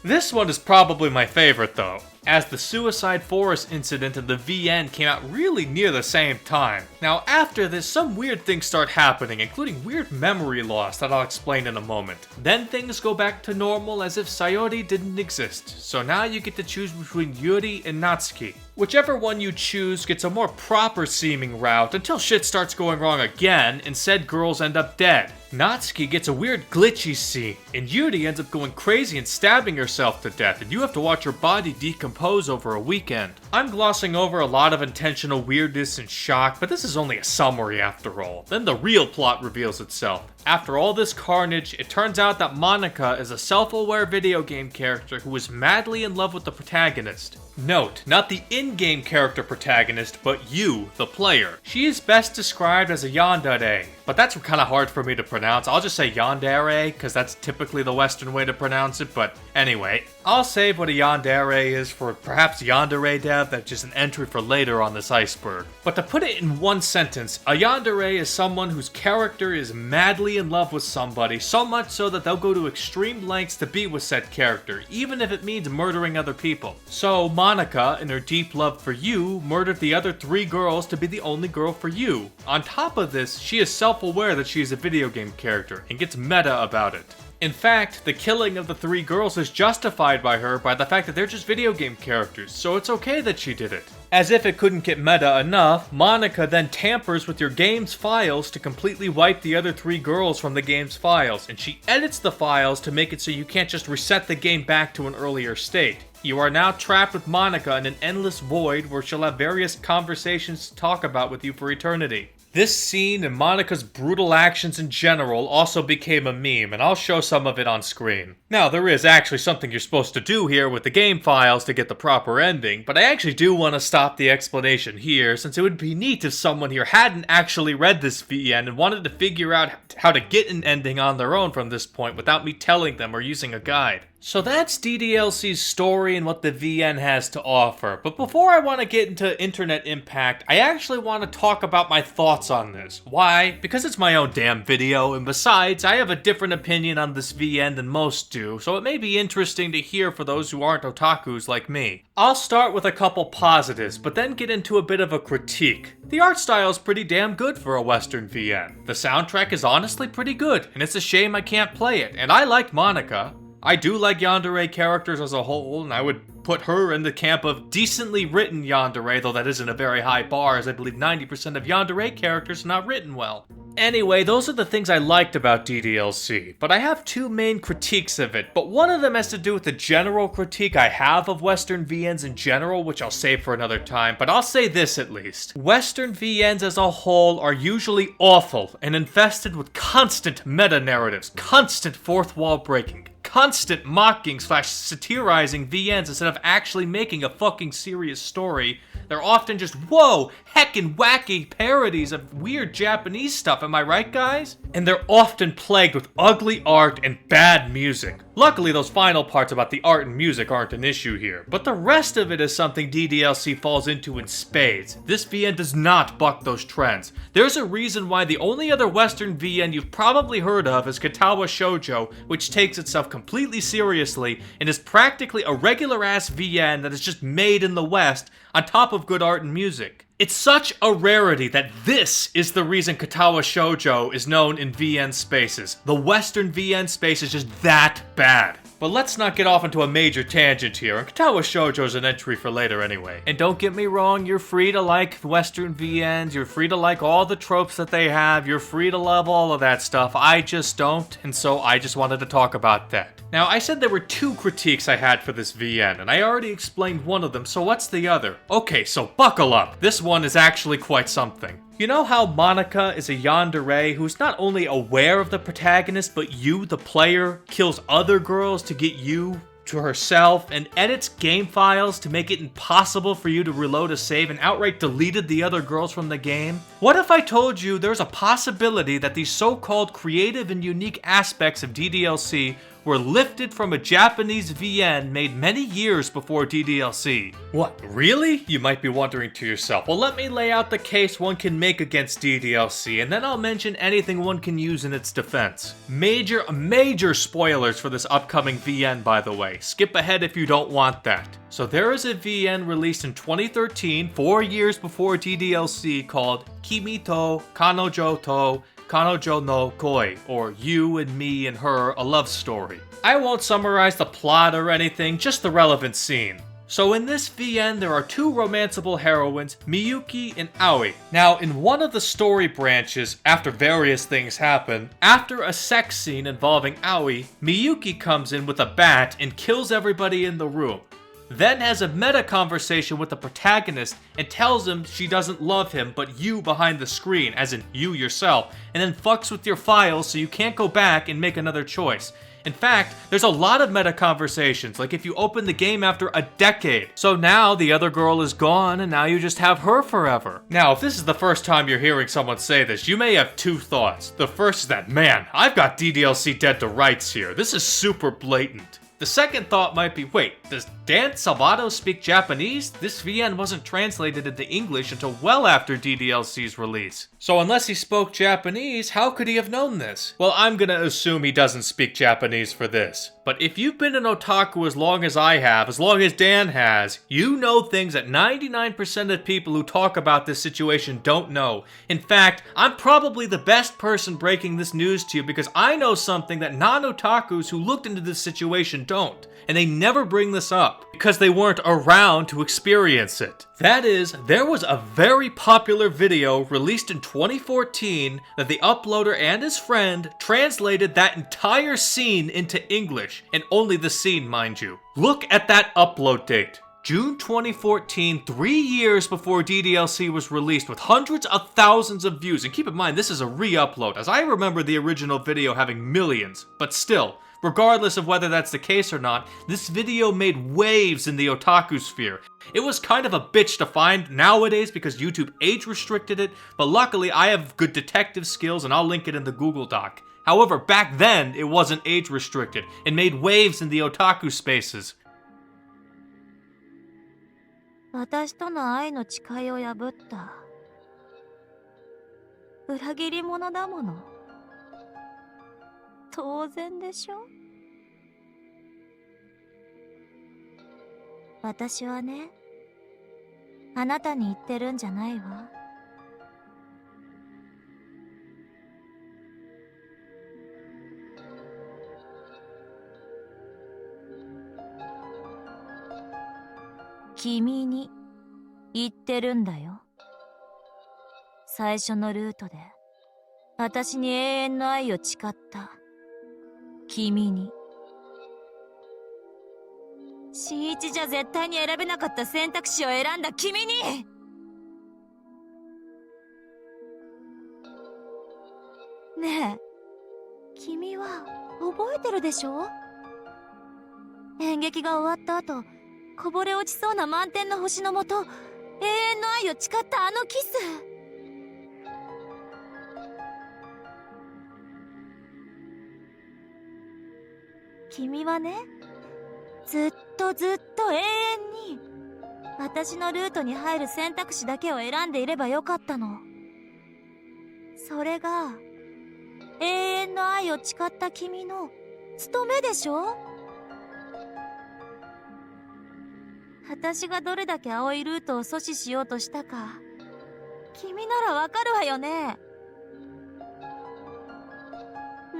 This one is probably my favorite though, as the Suicide Forest incident and the VN came out really near the same time. Now after this, some weird things start happening, including weird memory loss that I'll explain in a moment. Then things go back to normal as if Sayori didn't exist, so now you get to choose between Yuri and Natsuki. Whichever one you choose gets a more proper seeming route until shit starts going wrong again and said girls end up dead. Natsuki gets a weird glitchy scene, and Yuri ends up going crazy and stabbing herself to death, and you have to watch her body decompose over a weekend. I'm glossing over a lot of intentional weirdness and shock, but this is only a summary after all. Then the real plot reveals itself. After all this carnage, it turns out that Monika is a self-aware video game character who is madly in love with the protagonist. Note, not the in-game character protagonist, but you, the player. She is best described as a yandere, but that's kind of hard for me to pronounce. I'll just say yandere, because that's typically the Western way to pronounce it, but anyway. I'll save what a yandere is for perhaps yandere dev, that's just an entry for later on this iceberg. But to put it in one sentence, a yandere is someone whose character is madly in love with somebody, so much so that they'll go to extreme lengths to be with said character, even if it means murdering other people. So Monika, in her deep love for you, murdered the other 3 girls to be the only girl for you. On top of this, she is self-aware that she is a video game game character and gets meta about it. In fact, the killing of the 3 girls is justified by her by the fact that they're just video game characters, so it's okay that she did it. As if it couldn't get meta enough, Monica then tampers with your game's files to completely wipe the other 3 girls from the game's files, and she edits the files to make it so you can't just reset the game back to an earlier state. You are now trapped with Monica in an endless void where she'll have various conversations to talk about with you for eternity. This scene and Monica's brutal actions in general also became a meme, and I'll show some of it on screen. Now, there is actually something you're supposed to do here with the game files to get the proper ending, but I actually do want to stop the explanation here, since it would be neat if someone here hadn't actually read this VN and wanted to figure out how to get an ending on their own from this point without me telling them or using a guide. So that's DDLC's story and what the VN has to offer, but before I want to get into internet impact, I actually want to talk about my thoughts on this. Why? Because it's my own damn video, and besides, I have a different opinion on this VN than most do, so it may be interesting to hear for those who aren't otakus like me. I'll start with a couple positives, but then get into a bit of a critique. The art style is pretty damn good for a Western VN. The soundtrack is honestly pretty good, and it's a shame I can't play it, and I liked Monica. I do like yandere characters as a whole, and I would put her in the camp of decently written yandere, though that isn't a very high bar, as I believe 90% of yandere characters are not written well. Anyway, those are the things I liked about DDLC, but I have 2 main critiques of it, but one of them has to do with the general critique I have of Western VNs in general, which I'll save for another time, but I'll say this at least. Western VNs as a whole are usually awful and infested with constant meta-narratives, constant fourth wall breaking, constant mocking/satirizing VNs instead of actually making a fucking serious story. They're often just, whoa, heckin' wacky parodies of weird Japanese stuff, am I right, guys? And they're often plagued with ugly art and bad music. Luckily, those final parts about the art and music aren't an issue here, but the rest of it is something DDLC falls into in spades. This VN does not buck those trends. There's a reason why the only other Western VN you've probably heard of is Katawa Shoujo, which takes itself completely seriously and is practically a regular-ass VN that is just made in the West, on top of good art and music. It's such a rarity that this is the reason Katawa Shoujo is known in VN spaces. The Western VN space is just that bad. But let's not get off into a major tangent here, and Katawa Shoujo is an entry for later anyway. And don't get me wrong, you're free to like Western VNs, you're free to like all the tropes that they have, you're free to love all of that stuff. I just don't, and so I just wanted to talk about that. Now, I said there were 2 critiques I had for this VN, and I already explained one of them, so what's the other? Okay, so buckle up. This one is actually quite something. You know how Monica is a yandere who's not only aware of the protagonist, but you, the player, kills other girls to get you to herself and edits game files to make it impossible for you to reload a save and outright deleted the other girls from the game? What if I told you there's a possibility that these so-called creative and unique aspects of DDLC were lifted from a Japanese VN made many years before DDLC? What, really? You might be wondering to yourself. Well, let me lay out the case one can make against DDLC, and then I'll mention anything one can use in its defense. Major spoilers for this upcoming VN, by the way. Skip ahead if you don't want that. So there is a VN released in 2013, 4 years before DDLC, called Kimi to Kanojo to Kanojo no Koi, or You and Me and Her, a love story. I won't summarize the plot or anything, just the relevant scene. So in this VN, there are 2 romanceable heroines, Miyuki and Aoi. Now, in one of the story branches, after various things happen, after a sex scene involving Aoi, Miyuki comes in with a bat and kills everybody in the room. Then has a meta conversation with the protagonist and tells him she doesn't love him but you behind the screen, as in you yourself, and then fucks with your files so you can't go back and make another choice. In fact, there's a lot of meta conversations, like if you open the game after a decade. So now the other girl is gone and now you just have her forever. Now, if this is the first time you're hearing someone say this, you may have 2 thoughts. The first is that, man, I've got DDLC dead to rights here. This is super blatant. The second thought might be, wait, does Dan Salvato speak Japanese? This VN wasn't translated into English until well after DDLC's release. So unless he spoke Japanese, how could he have known this? Well, I'm gonna assume he doesn't speak Japanese for this. but if you've been an otaku as long as I have, as long as Dan has, you know things that 99% of people who talk about this situation don't know. In fact, I'm probably the best person breaking this news to you because I know something that non-otakus who looked into this situation don't. And they never bring this up because they weren't around to experience it. That is, there was a very popular video released in 2014 that the uploader and his friend translated that entire scene into English, and only the scene, mind you. Look at that upload date. June 2014, 3 years before DDLC was released with hundreds of thousands of views. And keep in mind, this is a re-upload, as I remember the original video having millions, but still. Regardless of whether that's the case or not, this video made waves in the otaku sphere. It was kind of a bitch to find nowadays because YouTube age restricted it, but luckily I have good detective skills and I'll link it in the Google Doc. However, back then it wasn't age restricted and made waves in the otaku spaces. 私との愛の誓いを破った。裏切り者だもの。当然でしょ？私はね、あなたに言ってるんじゃないわ。君に言ってるんだよ。最初のルートで私に永遠の愛を誓った君に。新一じゃ絶対に選べなかった選択肢を選んだ君に。ねえ、君は覚えてるでしょ？演劇が終わった後、こぼれ落ちそうな満天の星のもと、永遠の愛を誓ったあのキス。君はね、ずっとずっと永遠に私のルートに入る選択肢だけを選んでいればよかったの。それが永遠の愛を誓った君の務めでしょ？私がどれだけ青いルートを阻止しようとしたか、君ならわかるわよね。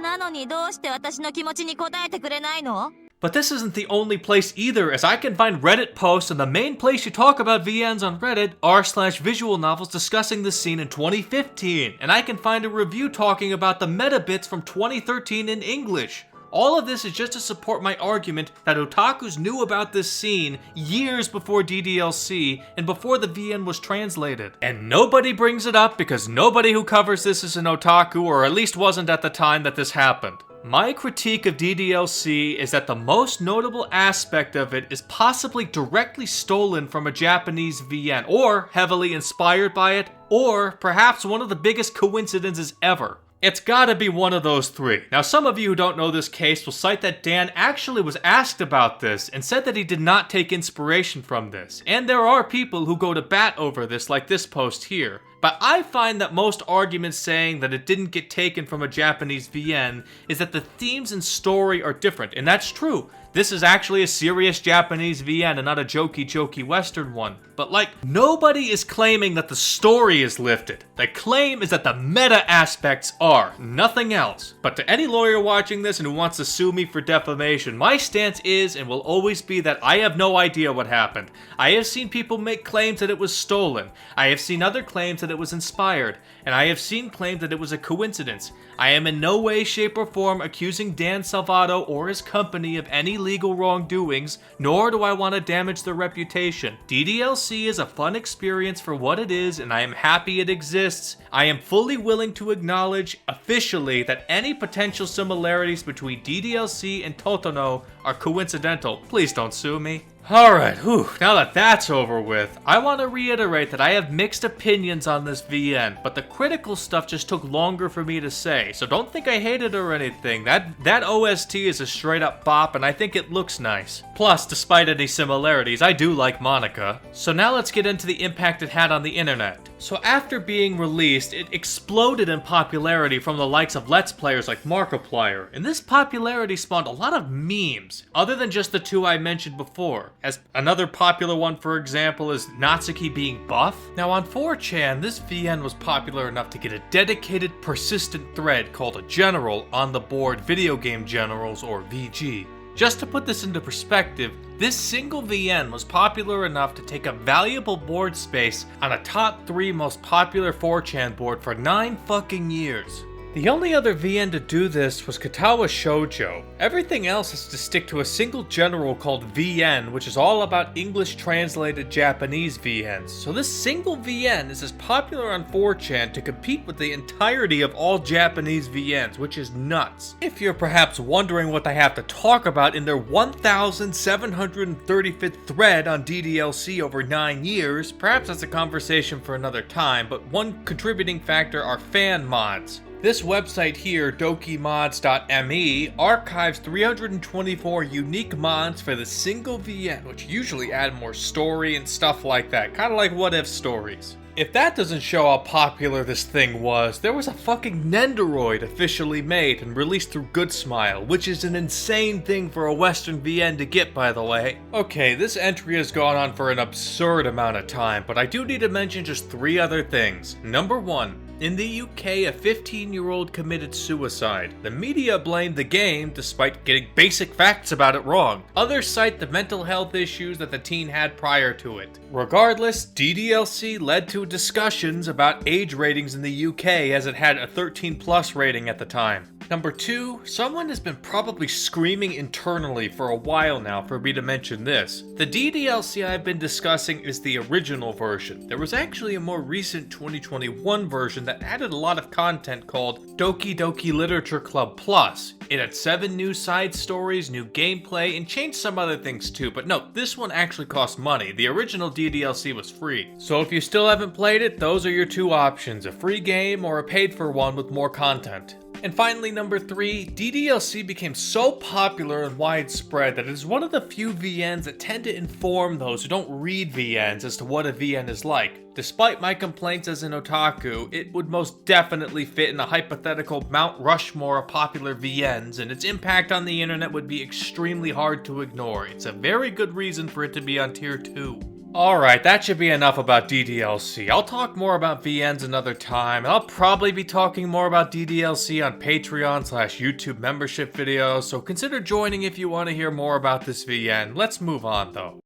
なのにどうして私の気持ちに応えてくれないの？ But this isn't the only place either, as I can find Reddit posts, and the main place you talk about VNs on Reddit r/visual novels discussing this scene in 2015, and I can find a review talking about the meta bits from 2013 in English. All of this is just to support my argument that otakus knew about this scene years before DDLC and before the VN was translated. And nobody brings it up because nobody who covers this is an otaku, or at least wasn't at the time that this happened. My critique of DDLC is that the most notable aspect of it is possibly directly stolen from a Japanese VN, or heavily inspired by it, or perhaps one of the biggest coincidences ever. It's gotta be one of those three. Now, some of you who don't know this case will cite that Dan actually was asked about this and said that he did not take inspiration from this. And there are people who go to bat over this, like this post here. But I find that most arguments saying that it didn't get taken from a Japanese VN is that the themes and story are different, and that's true. This is actually a serious Japanese VN and not a jokey Western one. But like, nobody is claiming that the story is lifted. The claim is that the meta aspects are, nothing else. But to any lawyer watching this and who wants to sue me for defamation, my stance is and will always be that I have no idea what happened. I have seen people make claims that it was stolen. I have seen other claims that it was inspired. And I have seen claims that it was a coincidence. I am in no way, shape, or form accusing Dan Salvato or his company of any legal wrongdoings, nor do I want to damage their reputation. DDLC is a fun experience for what it is, and I am happy it exists. I am fully willing to acknowledge, officially, that any potential similarities between DDLC and Totono are coincidental. Please don't sue me. Alright, now that that's over with, I want to reiterate that I have mixed opinions on this VN, but the critical stuff just took longer for me to say, so don't think I hate it or anything. That OST is a straight up bop and I think it looks nice. Plus, despite any similarities, I do like Monica. So now let's get into the impact it had on the internet. So after being released, it exploded in popularity from the likes of Let's Players like Markiplier, and this popularity spawned a lot of memes, other than just the two I mentioned before. As another popular one, for example, is Natsuki being buff. Now on 4chan, this VN was popular enough to get a dedicated, persistent thread called a general on the board Video Game Generals, or VG. Just to put this into perspective, this single VN was popular enough to take up valuable board space on a top 3 most popular 4chan board for 9 fucking years. The only other VN to do this was Katawa Shoujo. Everything else has to stick to a single general called VN, which is all about English translated Japanese VNs. So this single VN is as popular on 4chan to compete with the entirety of all Japanese VNs, which is nuts. If you're perhaps wondering what they have to talk about in their 1,735th thread on DDLC over 9 years, perhaps that's a conversation for another time, but one contributing factor are fan mods. This website here, dokimods.me, archives 324 unique mods for the single VN, which usually add more story and stuff like that, kinda like what if stories. If that doesn't show how popular this thing was, there was a fucking Nendoroid officially made and released through Good Smile, which is an insane thing for a Western VN to get, by the way. Okay, this entry has gone on for an absurd amount of time, but I do need to mention just 3 other things. Number 1. In the UK, a 15-year-old committed suicide. The media blamed the game, despite getting basic facts about it wrong. Others cite the mental health issues that the teen had prior to it. Regardless, DDLC led to discussions about age ratings in the UK, as it had a 13+ rating at the time. Number 2, someone has been probably screaming internally for a while now for me to mention this. The DDLC I've been discussing is the original version. There was actually a more recent 2021 version that added a lot of content called Doki Doki Literature Club Plus. It had 7 new side stories, new gameplay, and changed some other things too, but no, this one actually cost money. The original DDLC was free. So if you still haven't played it, those are your 2 options, a free game or a paid for one with more content. And finally, number 3, DDLC became so popular and widespread that it is one of the few VNs that tend to inform those who don't read VNs as to what a VN is like. Despite my complaints as an otaku, it would most definitely fit in a hypothetical Mount Rushmore of popular VNs, and its impact on the internet would be extremely hard to ignore. It's a very good reason for it to be on tier 2. Alright, that should be enough about DDLC. I'll talk more about VNs another time, and I'll probably be talking more about DDLC on Patreon/YouTube membership videos, so consider joining if you want to hear more about this VN. Let's move on though.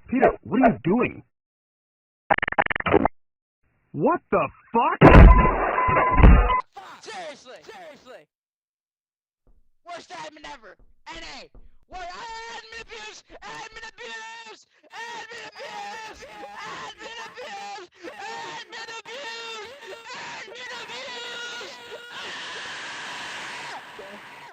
Peter, what are you doing? What the fuck? Seriously! Worst admin ever! NA! What? Admin abuse! Admin abuse! Admin abuse! Admin abuse! Admin abuse! Admin abuse!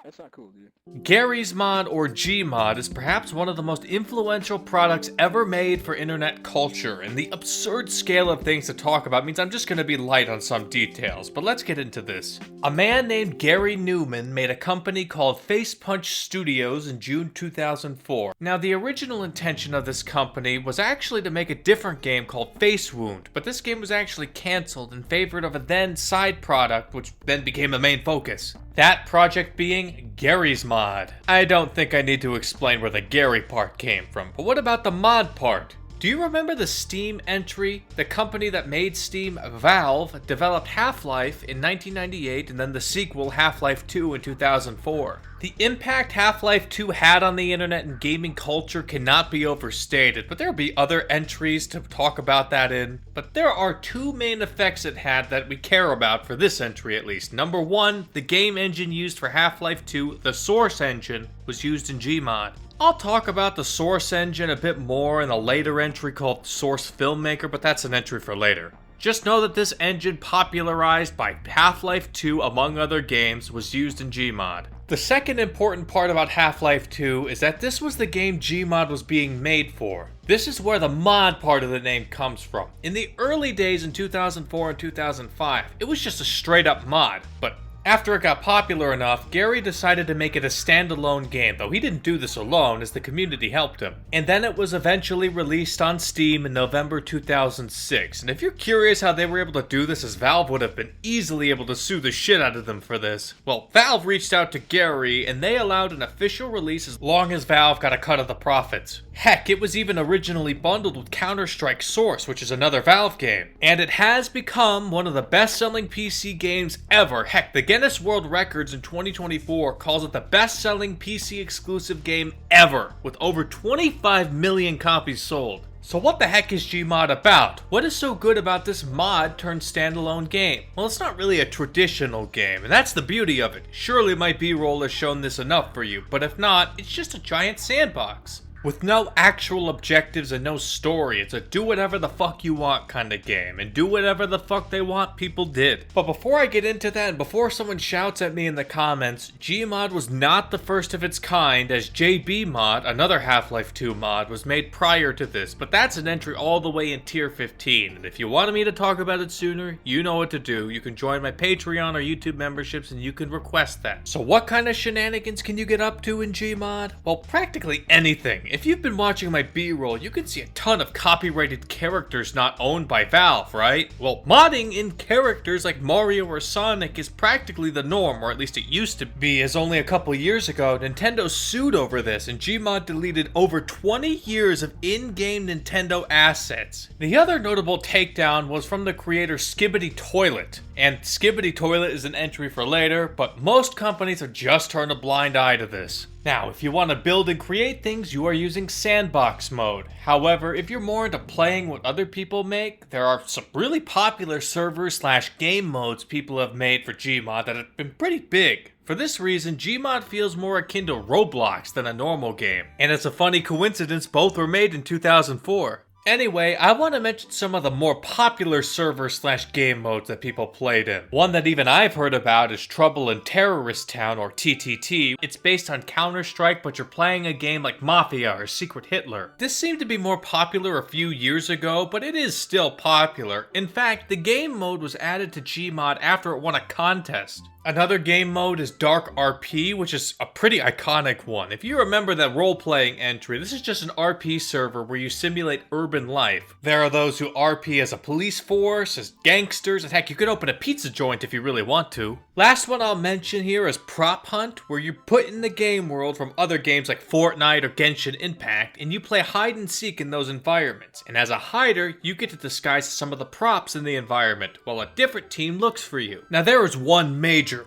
That's not cool, dude. Garry's Mod, or Gmod, is perhaps one of the most influential products ever made for internet culture, and the absurd scale of things to talk about means I'm just going to be light on some details, but let's get into this. A man named Garry Newman made a company called Face Punch Studios in June 2004. Now, the original intention of this company was actually to make a different game called Face Wound, but this game was actually cancelled in favor of a then side product, which then became the main focus. That project being Garry's Mod. I don't think I need to explain where the Garry part came from, but what about the mod part? Do you remember the Steam entry? The company that made Steam, Valve, developed Half-Life in 1998 and then the sequel Half-Life 2 in 2004. The impact Half-Life 2 had on the internet and gaming culture cannot be overstated, but there'll be other entries to talk about that in. But there are 2 main effects it had that we care about for this entry at least. Number 1, the game engine used for Half-Life 2, the Source engine, was used in Gmod. I'll talk about the Source engine a bit more in a later entry called Source Filmmaker, but that's an entry for later. Just know that this engine, popularized by Half-Life 2 among other games, was used in Gmod. The second important part about Half-Life 2 is that this was the game Gmod was being made for. This is where the mod part of the name comes from. In the early days in 2004 and 2005, it was just a straight up mod, but After it got popular enough, Garry decided to make it a standalone game, though he didn't do this alone as the community helped him. And then it was eventually released on Steam in November 2006. And if you're curious how they were able to do this, as Valve would have been easily able to sue the shit out of them for this, well, Valve reached out to Garry and they allowed an official release as long as Valve got a cut of the profits. Heck, it was even originally bundled with Counter-Strike Source, which is another Valve game. And it has become one of the best-selling PC games ever. Heck, the Guinness World Records in 2024 calls it the best-selling PC exclusive game ever, with over 25 million copies sold. So what the heck is Gmod about? What is so good about this mod turned standalone game? Well, it's not really a traditional game, and that's the beauty of it. Surely my B-roll has shown this enough for you, but if not, it's just a giant sandbox. With no actual objectives and no story, it's a do whatever the fuck you want kind of game, and do whatever the fuck they want people did. But before I get into that, and before someone shouts at me in the comments, Gmod was not the first of its kind, as JB Mod, another Half-Life 2 mod, was made prior to this, but that's an entry all the way in tier 15, and if you wanted me to talk about it sooner, you know what to do. You can join my Patreon or YouTube memberships and you can request that. So what kind of shenanigans can you get up to in Gmod? Well, practically anything. If you've been watching my B-roll, you can see a ton of copyrighted characters not owned by Valve, right? Well, modding in characters like Mario or Sonic is practically the norm, or at least it used to be, as only a couple years ago, Nintendo sued over this, and Gmod deleted over 20 years of in-game Nintendo assets. The other notable takedown was from the creator Skibidi Toilet, and Skibidi Toilet is an entry for later, but most companies have just turned a blind eye to this. Now, if you want to build and create things, you are using sandbox mode. However, if you're more into playing what other people make, there are some really popular server/game modes people have made for Gmod that have been pretty big. For this reason, Gmod feels more akin to Roblox than a normal game. And it's a funny coincidence both were made in 2004. Anyway, I want to mention some of the more popular server/game modes that people played in. One that even I've heard about is Trouble in Terrorist Town, or TTT. It's based on Counter-Strike, but you're playing a game like Mafia or Secret Hitler. This seemed to be more popular a few years ago, but it is still popular. In fact, the game mode was added to Gmod after it won a contest. Another game mode is Dark RP, which is a pretty iconic one. If you remember that role-playing entry, this is just an RP server where you simulate urban life. There are those who RP as a police force, as gangsters, and heck, you could open a pizza joint if you really want to. Last one I'll mention here is Prop Hunt, where you're put in the game world from other games like Fortnite or Genshin Impact, and you play hide and seek in those environments. And as a hider, you get to disguise some of the props in the environment, while a different team looks for you. Now there is one major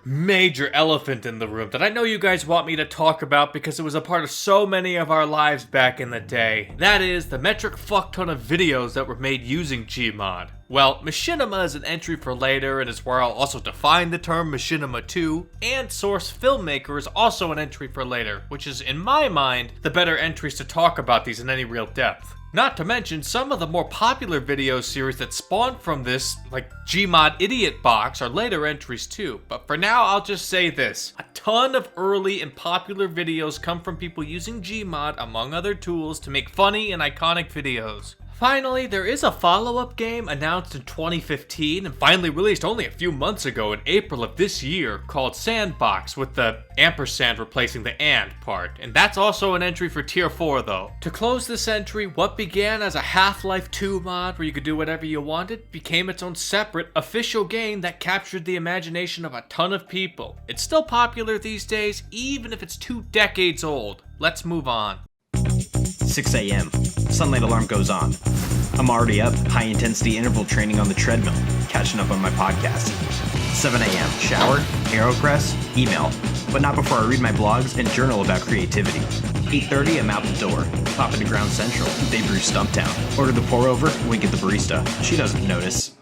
elephant in the room that I know you guys want me to talk about because it was a part of so many of our lives back in the day. That is the metric fuck ton of videos that were made using Gmod. Well, machinima is an entry for later, and is where I'll also define the term machinima too, and source filmmaker is also an entry for later, which is, in my mind, the better entries to talk about these in any real depth. Not to mention, some of the more popular video series that spawned from this, like Gmod Idiot Box, are later entries too. But for now, I'll just say this. A ton of early and popular videos come from people using Gmod, among other tools, to make funny and iconic videos. Finally, there is a follow-up game announced in 2015 and finally released only a few months ago in April of this year called Sandbox, with the ampersand replacing the and part, and that's also an entry for tier 4 though. To close this entry, what began as a Half-Life 2 mod where you could do whatever you wanted became its own separate official game that captured the imagination of a ton of people. It's still popular these days, even if it's 2 decades old. Let's move on. 6 a.m. Sunlight alarm goes on. I'm already up, high intensity interval training on the treadmill, catching up on my podcast. 7 a.m. Shower, AeroPress, email, but not before I read my blogs and journal about creativity. 8:30, I'm out the door. Pop into Ground Central, they brew Stumptown. Order the pour over, wink at the barista. She doesn't notice.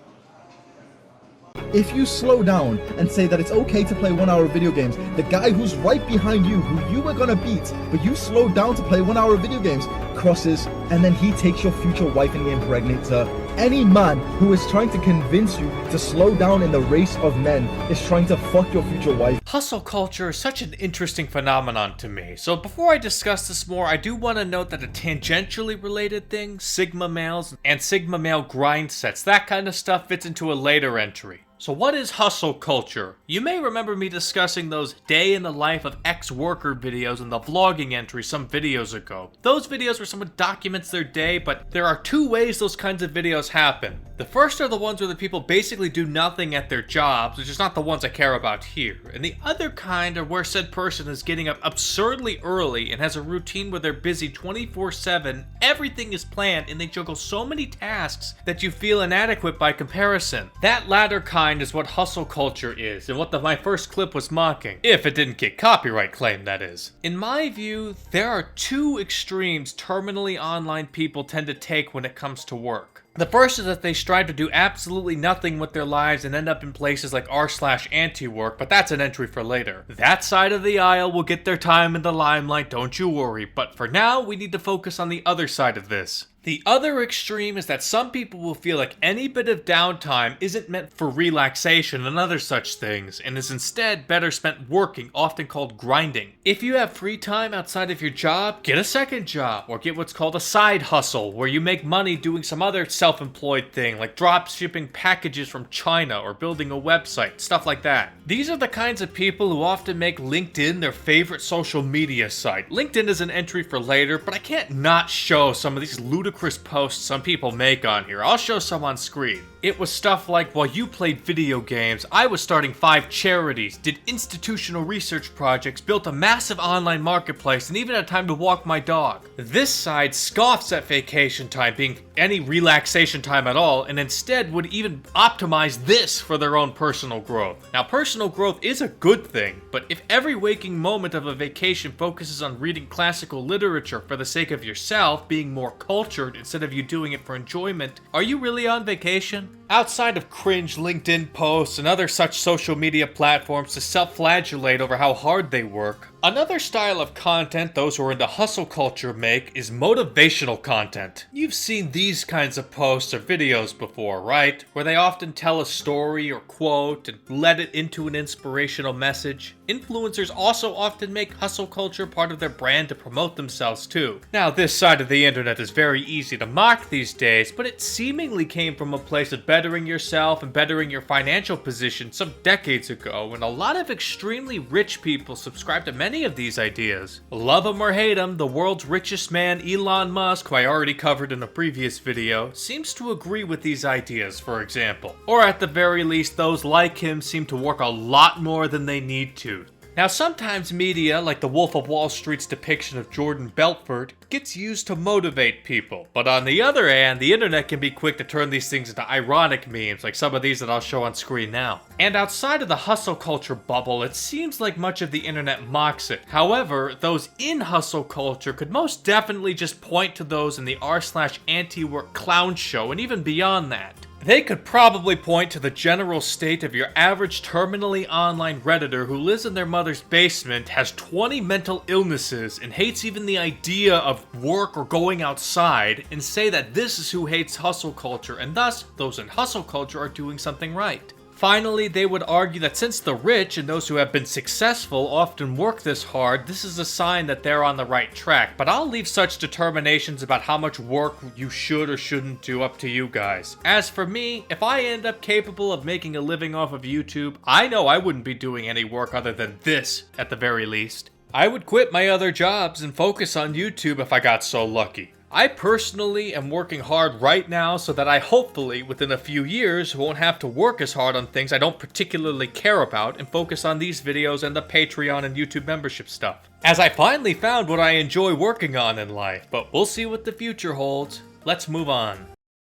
If you slow down and say that it's okay to play 1 hour video games, the guy who's right behind you, who you were gonna beat, but you slowed down to play 1 hour video games, crosses, and then he takes your future wife and impregnates her. Any man who is trying to convince you to slow down in the race of men is trying to fuck your future wife. Hustle culture is such an interesting phenomenon to me, so before I discuss this more, I do want to note that a tangentially related thing, Sigma males and Sigma male grind sets, that kind of stuff fits into a later entry. So what is hustle culture? You may remember me discussing those day in the life of ex-worker videos in the vlogging entry some videos ago. Those videos where someone documents their day, but there are two ways those kinds of videos happen. The first are the ones where the people basically do nothing at their jobs, which is not the ones I care about here. And the other kind are where said person is getting up absurdly early and has a routine where they're busy 24/7, everything is planned, and they juggle so many tasks that you feel inadequate by comparison. That latter kind is what hustle culture is, and what my first clip was mocking. If it didn't get copyright claim, that is. In my view, there are two extremes terminally online people tend to take when it comes to work. The first is that they strive to do absolutely nothing with their lives and end up in places like r/anti-work, but that's an entry for later. That side of the aisle will get their time in the limelight, don't you worry, but for now, we need to focus on the other side of this. The other extreme is that some people will feel like any bit of downtime isn't meant for relaxation and other such things, and is instead better spent working, often called grinding. If you have free time outside of your job, get a second job, or get what's called a side hustle, where you make money doing some other self-employed thing, like drop shipping packages from China or building a website, stuff like that. These are the kinds of people who often make LinkedIn their favorite social media site. LinkedIn is an entry for later, but I can't not show some of these ludicrous posts some people make on here. I'll show some on screen. It was stuff like, while you played video games, I was starting 5 charities, did institutional research projects, built a massive online marketplace, and even had time to walk my dog. This side scoffs at vacation time being any relaxation time at all, and instead would even optimize this for their own personal growth. Now, personal growth is a good thing, but if every waking moment of a vacation focuses on reading classical literature for the sake of yourself, being more cultured instead of you doing it for enjoyment, are you really on vacation? Outside of cringe LinkedIn posts and other such social media platforms to self-flagellate over how hard they work, another style of content those who are into hustle culture make is motivational content. You've seen these kinds of posts or videos before, right? Where they often tell a story or quote and let it into an inspirational message. Influencers also often make hustle culture part of their brand to promote themselves too. Now, this side of the internet is very easy to mock these days, but it seemingly came from a place of bettering yourself and bettering your financial position some decades ago, when a lot of extremely rich people subscribe to many of these ideas. Love him or hate him, the world's richest man, Elon Musk, who I already covered in a previous video, seems to agree with these ideas, for example. Or at the very least, those like him seem to work a lot more than they need to. Now, sometimes media, like the Wolf of Wall Street's depiction of Jordan Belfort, gets used to motivate people. But on the other hand, the internet can be quick to turn these things into ironic memes, like some of these that I'll show on screen now. And outside of the hustle culture bubble, it seems like much of the internet mocks it. However, those in hustle culture could most definitely just point to those in the r/anti-work clown show, and even beyond that. They could probably point to the general state of your average terminally online Redditor who lives in their mother's basement, has 20 mental illnesses, and hates even the idea of work or going outside, and say that this is who hates hustle culture, and thus, those in hustle culture are doing something right. Finally, they would argue that since the rich and those who have been successful often work this hard, this is a sign that they're on the right track. But I'll leave such determinations about how much work you should or shouldn't do up to you guys. As for me, if I end up capable of making a living off of YouTube, I know I wouldn't be doing any work other than this, at the very least. I would quit my other jobs and focus on YouTube if I got so lucky. I personally am working hard right now so that I hopefully, within a few years, won't have to work as hard on things I don't particularly care about and focus on these videos and the Patreon and YouTube membership stuff. As I finally found what I enjoy working on in life, but we'll see what the future holds. Let's move on.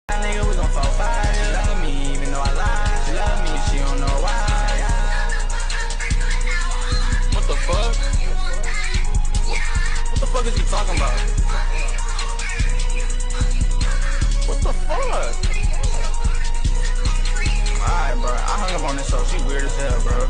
What the fuck? What the fuck is he talking about? What the fuck? Alright, bro. I hung up on this show. She weird as hell, bro.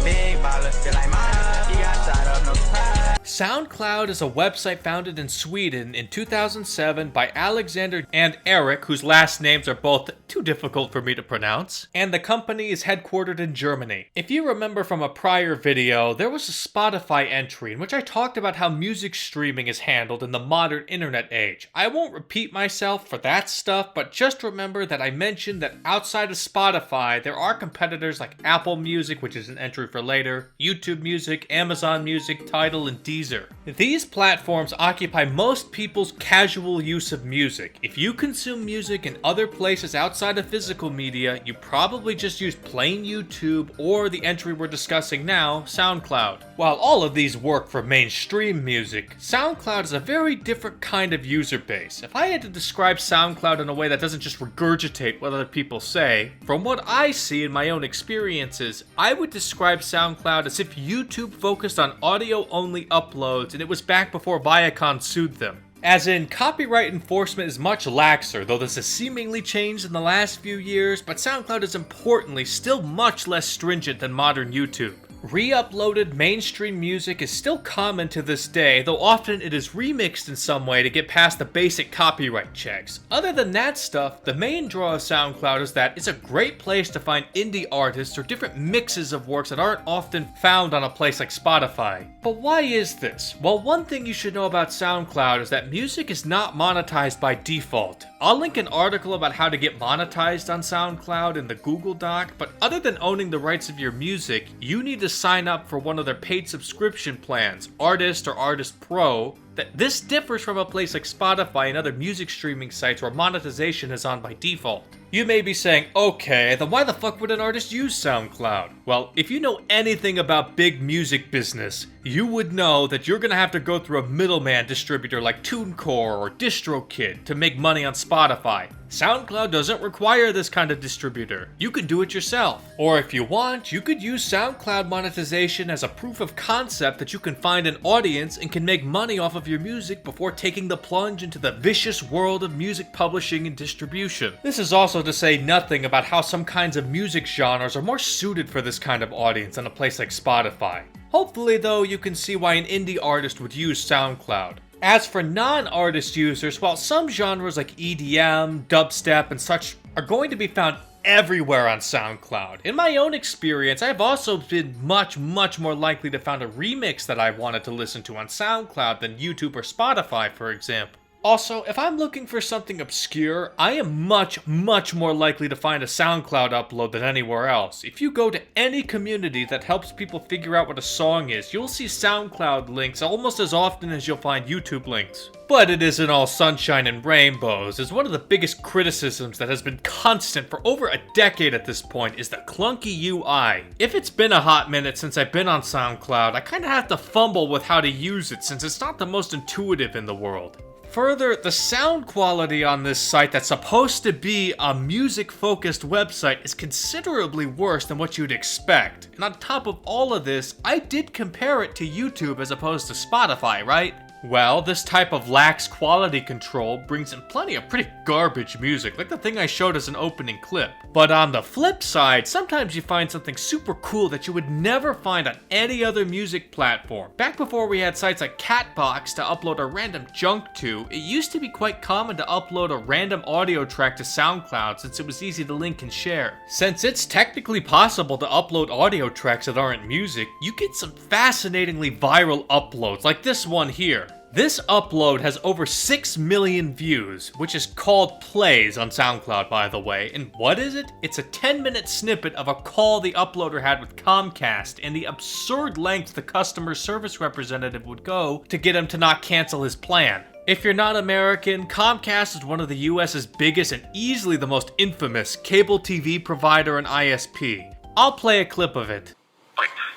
Big baller, feel like mine. He got shot up, no surprise. SoundCloud is a website founded in Sweden in 2007 by Alexander and Eric, whose last names are both too difficult for me to pronounce, and the company is headquartered in Germany. If you remember from a prior video, there was a Spotify entry in which I talked about how music streaming is handled in the modern internet age. I won't repeat myself for that stuff, but just remember that I mentioned that outside of Spotify, there are competitors like Apple Music, which is an entry for later, YouTube Music, Amazon Music, Tidal, and Deezer. These platforms occupy most people's casual use of music. If you consume music in other places outside of physical media, you probably just use plain YouTube or the entry we're discussing now, SoundCloud. While all of these work for mainstream music, SoundCloud is a very different kind of user base. If I had to describe SoundCloud in a way that doesn't just regurgitate what other people say, from what I see in my own experiences, I would describe SoundCloud as if YouTube focused on audio-only uploads and it was back before Viacom sued them. As in, copyright enforcement is much laxer, though this has seemingly changed in the last few years, but SoundCloud is importantly still much less stringent than modern YouTube. Re-uploaded mainstream music is still common to this day, though often it is remixed in some way to get past the basic copyright checks. Other than that stuff, the main draw of SoundCloud is that it's a great place to find indie artists or different mixes of works that aren't often found on a place like Spotify. But why is this? Well, one thing you should know about SoundCloud is that music is not monetized by default. I'll link an article about how to get monetized on SoundCloud in the Google Doc, but other than owning the rights of your music, you need to sign up for one of their paid subscription plans, Artist or Artist Pro. This differs from a place like Spotify and other music streaming sites where monetization is on by default. You may be saying, okay, then why the fuck would an artist use SoundCloud? Well, if you know anything about big music business, you would know that you're gonna have to go through a middleman distributor like TuneCore or DistroKid to make money on Spotify. SoundCloud doesn't require this kind of distributor. You can do it yourself. Or if you want, you could use SoundCloud monetization as a proof of concept that you can find an audience and can make money off of your music before taking the plunge into the vicious world of music publishing and distribution. This is also to say nothing about how some kinds of music genres are more suited for this kind of audience than a place like Spotify. Hopefully though, you can see why an indie artist would use SoundCloud. As for non-artist users, while some genres like EDM, dubstep, and such are going to be found everywhere on SoundCloud, in my own experience, I've also been much more likely to find a remix that I wanted to listen to on SoundCloud than YouTube or Spotify, for example. Also, if I'm looking for something obscure, I am much more likely to find a SoundCloud upload than anywhere else. If you go to any community that helps people figure out what a song is, you'll see SoundCloud links almost as often as you'll find YouTube links. But it isn't all sunshine and rainbows, as one of the biggest criticisms that has been constant for over a decade at this point is the clunky UI. If it's been a hot minute since I've been on SoundCloud, I kinda have to fumble with how to use it since it's not the most intuitive in the world. Further, the sound quality on this site that's supposed to be a music-focused website is considerably worse than what you'd expect. And on top of all of this, I did compare it to YouTube as opposed to Spotify, right? Well, this type of lax quality control brings in plenty of pretty garbage music, like the thing I showed as an opening clip. But on the flip side, sometimes you find something super cool that you would never find on any other music platform. Back before we had sites like Catbox to upload a random junk to, it used to be quite common to upload a random audio track to SoundCloud since it was easy to link and share. Since it's technically possible to upload audio tracks that aren't music, you get some fascinatingly viral uploads, like this one here. This upload has over 6 million views, which is called plays on SoundCloud, by the way. And what is it? It's a 10-minute snippet of a call the uploader had with Comcast and the absurd lengths the customer service representative would go to get him to not cancel his plan. If you're not American, Comcast is one of the US's biggest and easily the most infamous cable TV provider and ISP. I'll play a clip of it.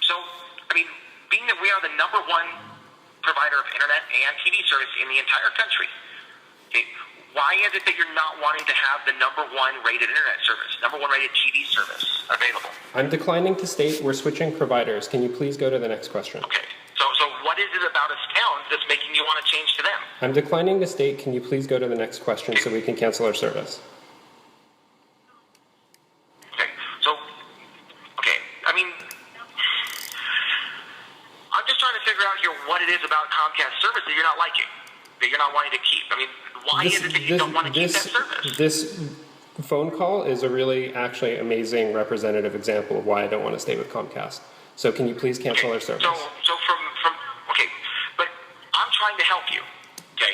So, I mean, being that we are the number one provider of internet and TV service in the entire country, okay, why is it that you're not wanting to have the number one rated internet service, number one rated TV service available? I'm declining to state we're switching providers. Can you please go to the next question? Okay, so what is it about us towns that's making you want to change to them? I'm declining to state, can you please go to the next question so we can cancel our service? Okay, so, okay, I mean, I'm just trying to figure out here what it is about Comcast service that you're not liking, that you're not wanting to keep? I mean, why is it that you don't want to keep that service? This phone call is a really actually amazing representative example of why I don't want to stay with Comcast. So can you please cancel our service? So from okay, but I'm trying to help you.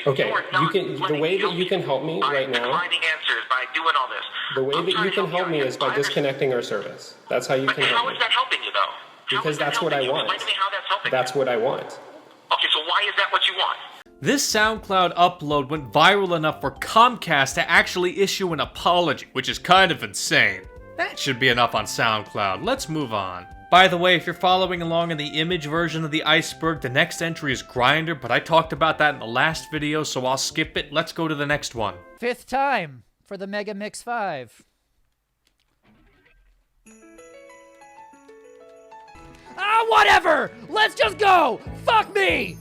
Okay, you can. The way that you can help me right now. Finding answers by doing all this. The way that you can help me is by disconnecting our service. That's how you can help me. How is that helping you though? Because that's what I want. Explain to me how that's helping. That's what I want. Okay, so why is that what you want? This SoundCloud upload went viral enough for Comcast to actually issue an apology, which is kind of insane. That should be enough on SoundCloud. Let's move on. By the way, if you're following along in the image version of the iceberg, the next entry is Grinder, but I talked about that in the last video, so I'll skip it. Let's go to the next one. 5th time for the Mega Mix 5. Ah, whatever! Let's just go! Fuck me!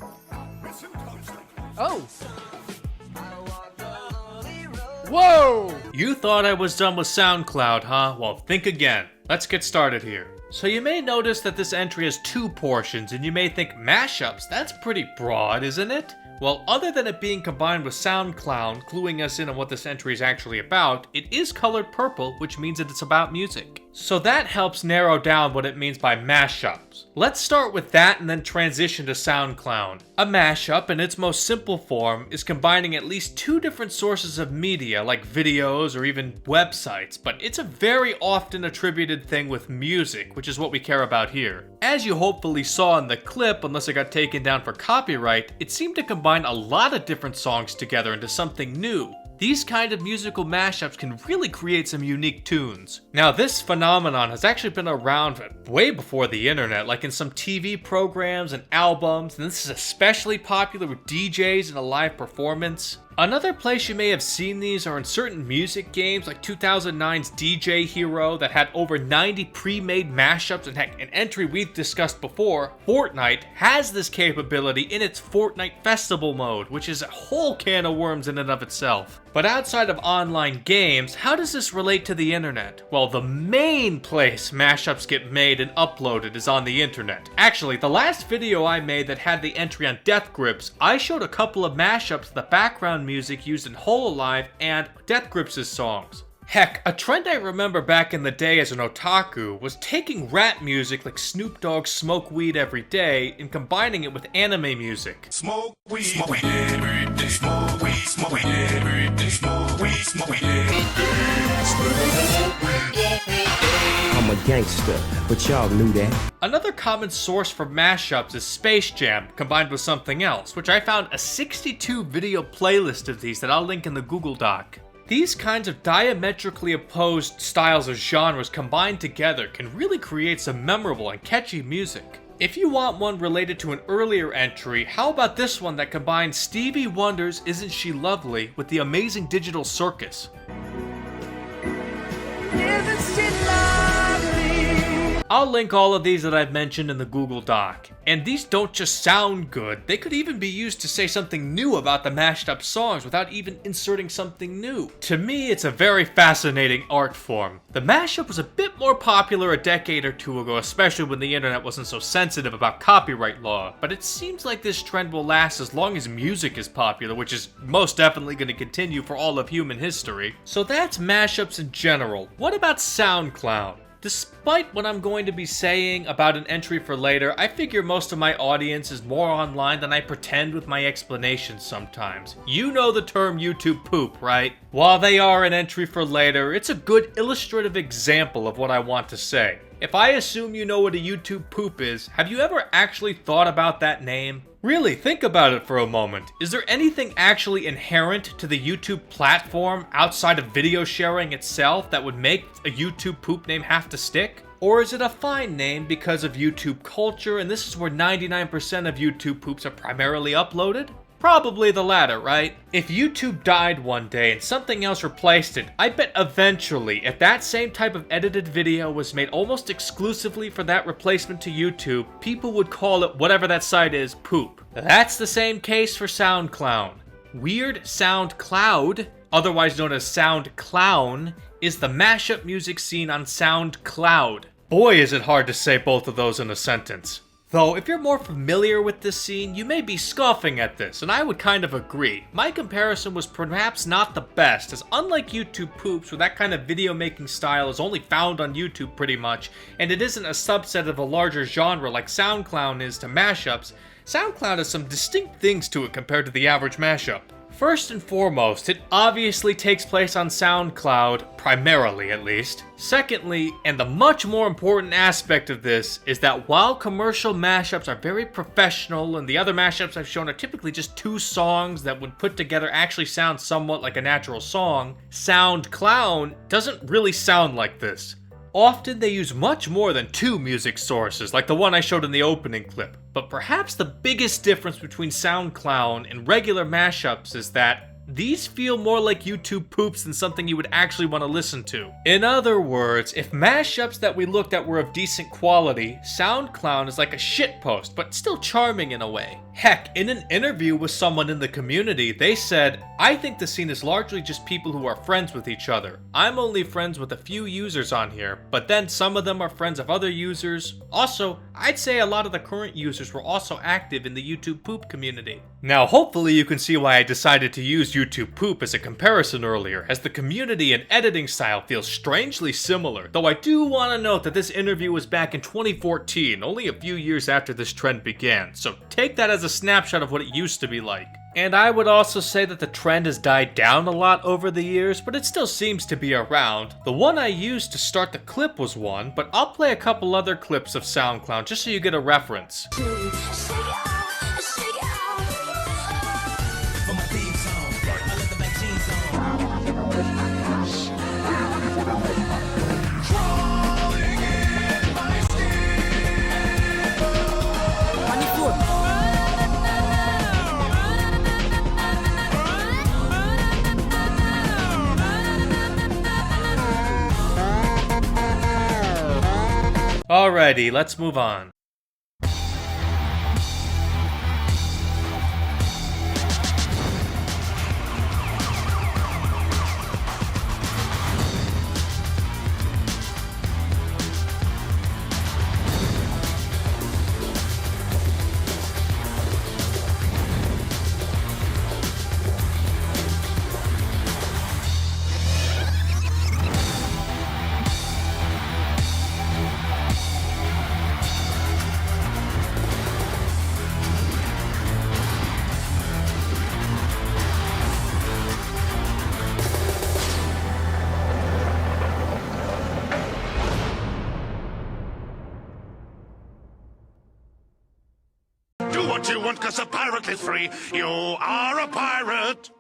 Oh. Whoa! You thought I was done with SoundCloud, huh? Well, think again. Let's get started here. So you may notice that this entry has 2 portions, and you may think, Mashups, that's pretty broad, isn't it? Well, other than it being combined with SoundClown, cluing us in on what this entry is actually about, it is colored purple, which means that it's about music. So that helps narrow down what it means by mashups. Let's start with that and then transition to SoundClown. A mashup, in its most simple form, is combining at least 2 different sources of media, like videos or even websites, but it's a very often attributed thing with music, which is what we care about here. As you hopefully saw in the clip, unless it got taken down for copyright, it seemed to combine a lot of different songs together into something new. These kind of musical mashups can really create some unique tunes. Now, this phenomenon has actually been around way before the internet, like in some TV programs and albums, and this is especially popular with DJs in a live performance. Another place you may have seen these are in certain music games like 2009's DJ Hero that had over 90 pre-made mashups, and heck, an entry we've discussed before, Fortnite, has this capability in its Fortnite Festival mode, which is a whole can of worms in and of itself. But outside of online games, how does this relate to the internet? Well, the main place mashups get made and uploaded is on the internet. Actually, the last video I made that had the entry on Death Grips, I showed a couple of mashups of the background music used in Hololive and Death Grips' songs. Heck, a trend I remember back in the day as an otaku was taking rap music like Snoop Dogg's Smoke Weed Every Day and combining it with anime music. Smoke weed every day, smoke weed every day, smoke weed I'm a gangster, but y'all knew that. Another common source for mashups is Space Jam combined with something else, which I found a 62 video playlist of these that I'll link in the Google Doc. These kinds of diametrically opposed styles or genres combined together can really create some memorable and catchy music. If you want one related to an earlier entry, how about this one that combines Stevie Wonder's Isn't She Lovely with the amazing Digital Circus? Isn't she lovely? I'll link all of these that I've mentioned in the Google Doc. And these don't just sound good, they could even be used to say something new about the mashed up songs without even inserting something new. To me, it's a very fascinating art form. The mashup was a bit more popular a decade or 2 ago, especially when the internet wasn't so sensitive about copyright law, but it seems like this trend will last as long as music is popular, which is most definitely going to continue for all of human history. So that's mashups in general. What about SoundCloud? Despite what I'm going to be saying about an entry for later, I figure most of my audience is more online than I pretend with my explanations sometimes. You know the term YouTube poop, right? While they are an entry for later, it's a good illustrative example of what I want to say. If I assume you know what a YouTube poop is, have you ever actually thought about that name? Really, think about it for a moment. Is there anything actually inherent to the YouTube platform outside of video sharing itself that would make a YouTube poop name have to stick? Or is it a fine name because of YouTube culture and this is where 99% of YouTube poops are primarily uploaded? Probably the latter, right? If YouTube died one day and something else replaced it, I bet eventually, if that same type of edited video was made almost exclusively for that replacement to YouTube, people would call it whatever that site is, poop. That's the same case for SoundClown. Weird SoundCloud, otherwise known as SoundClown, is the mashup music scene on SoundCloud. Boy, is it hard to say both of those in a sentence. Though, if you're more familiar with this scene, you may be scoffing at this, and I would kind of agree. My comparison was perhaps not the best, as unlike YouTube Poops, where that kind of video making style is only found on YouTube pretty much, and it isn't a subset of a larger genre like SoundClown is to Mashups, SoundCloud has some distinct things to it compared to the average mashup. First and foremost, it obviously takes place on SoundCloud, primarily at least. Secondly, and the much more important aspect of this, is that while commercial mashups are very professional and the other mashups I've shown are typically just two songs that would put together actually sound somewhat like a natural song, SoundClown doesn't really sound like this. Often they use much more than two music sources, like the one I showed in the opening clip. But perhaps the biggest difference between SoundClown and regular mashups is that these feel more like YouTube Poops than something you would actually want to listen to. In other words, if mashups that we looked at were of decent quality, SoundClown is like a shitpost, but still charming in a way. Heck, in an interview with someone in the community, they said, "I think the scene is largely just people who are friends with each other. I'm only friends with a few users on here, but then some of them are friends of other users. Also, I'd say a lot of the current users were also active in the YouTube Poop community." Now, hopefully you can see why I decided to use YouTube Poop as a comparison earlier, as the community and editing style feels strangely similar, though I do want to note that this interview was back in 2014, only a few years after this trend began, so take that as a snapshot of what it used to be like. And I would also say that the trend has died down a lot over the years, but it still seems to be around. The one I used to start the clip was one, but I'll play a couple other clips of SoundClown just so you get a reference. Alrighty, let's move on. what you want, cause a pirate is free. You are a pirate.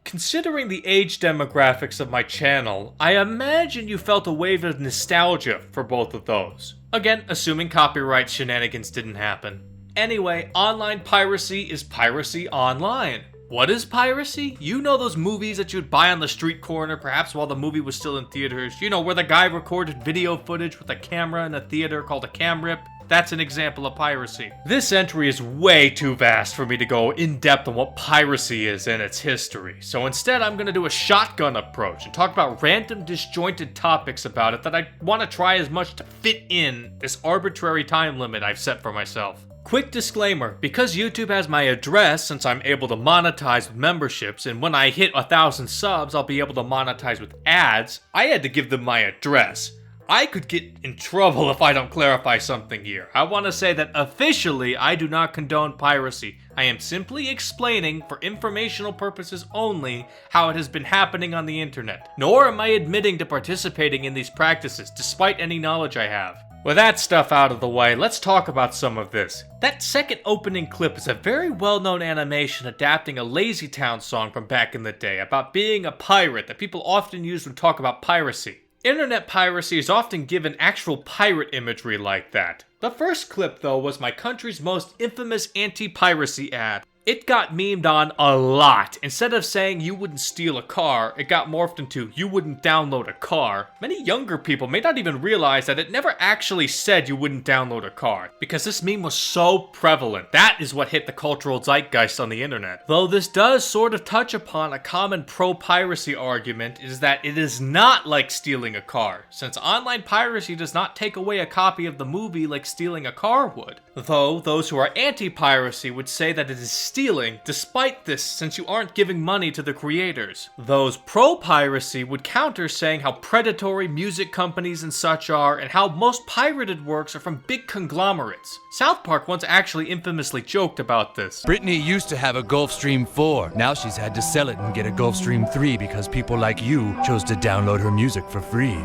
Considering the age demographics of my channel, I imagine you felt a wave of nostalgia for both of those. Again, assuming copyright shenanigans didn't happen. Anyway, online piracy is piracy online. What is piracy? You know those movies that you'd buy on the street corner, perhaps while the movie was still in theaters? You know, where the guy recorded video footage with a camera in a theater called a cam rip? That's an example of piracy. This entry is way too vast for me to go in depth on what piracy is and its history, so instead I'm gonna do a shotgun approach and talk about random disjointed topics about it that I want to try as much to fit in this arbitrary time limit I've set for myself. Quick disclaimer, because YouTube has my address since I'm able to monetize with memberships, and when I hit 1,000 subs I'll be able to monetize with ads, I had to give them my address. I could get in trouble if I don't clarify something here. I want to say that officially I do not condone piracy. I am simply explaining, for informational purposes only, how it has been happening on the internet. Nor am I admitting to participating in these practices, despite any knowledge I have. With that stuff out of the way, let's talk about some of this. That second opening clip is a very well-known animation adapting a Lazy Town song from back in the day about being a pirate that people often use when talk about piracy. Internet piracy is often given actual pirate imagery like that. The first clip, though, was my country's most infamous anti-piracy ad. It got memed on a lot. Instead of saying you wouldn't steal a car, it got morphed into you wouldn't download a car. Many younger people may not even realize that it never actually said you wouldn't download a car, because this meme was so prevalent. That is what hit the cultural zeitgeist on the internet. Though this does sort of touch upon a common pro-piracy argument, is that it is not like stealing a car, since online piracy does not take away a copy of the movie like stealing a car would. Though those who are anti-piracy would say that it is stealing despite this, since you aren't giving money to the creators. Those pro-piracy would counter, saying how predatory music companies and such are, and how most pirated works are from big conglomerates. South Park once actually infamously joked about this. Britney used to have a Gulfstream 4. Now she's had to sell it and get a Gulfstream 3 because people like you chose to download her music for free.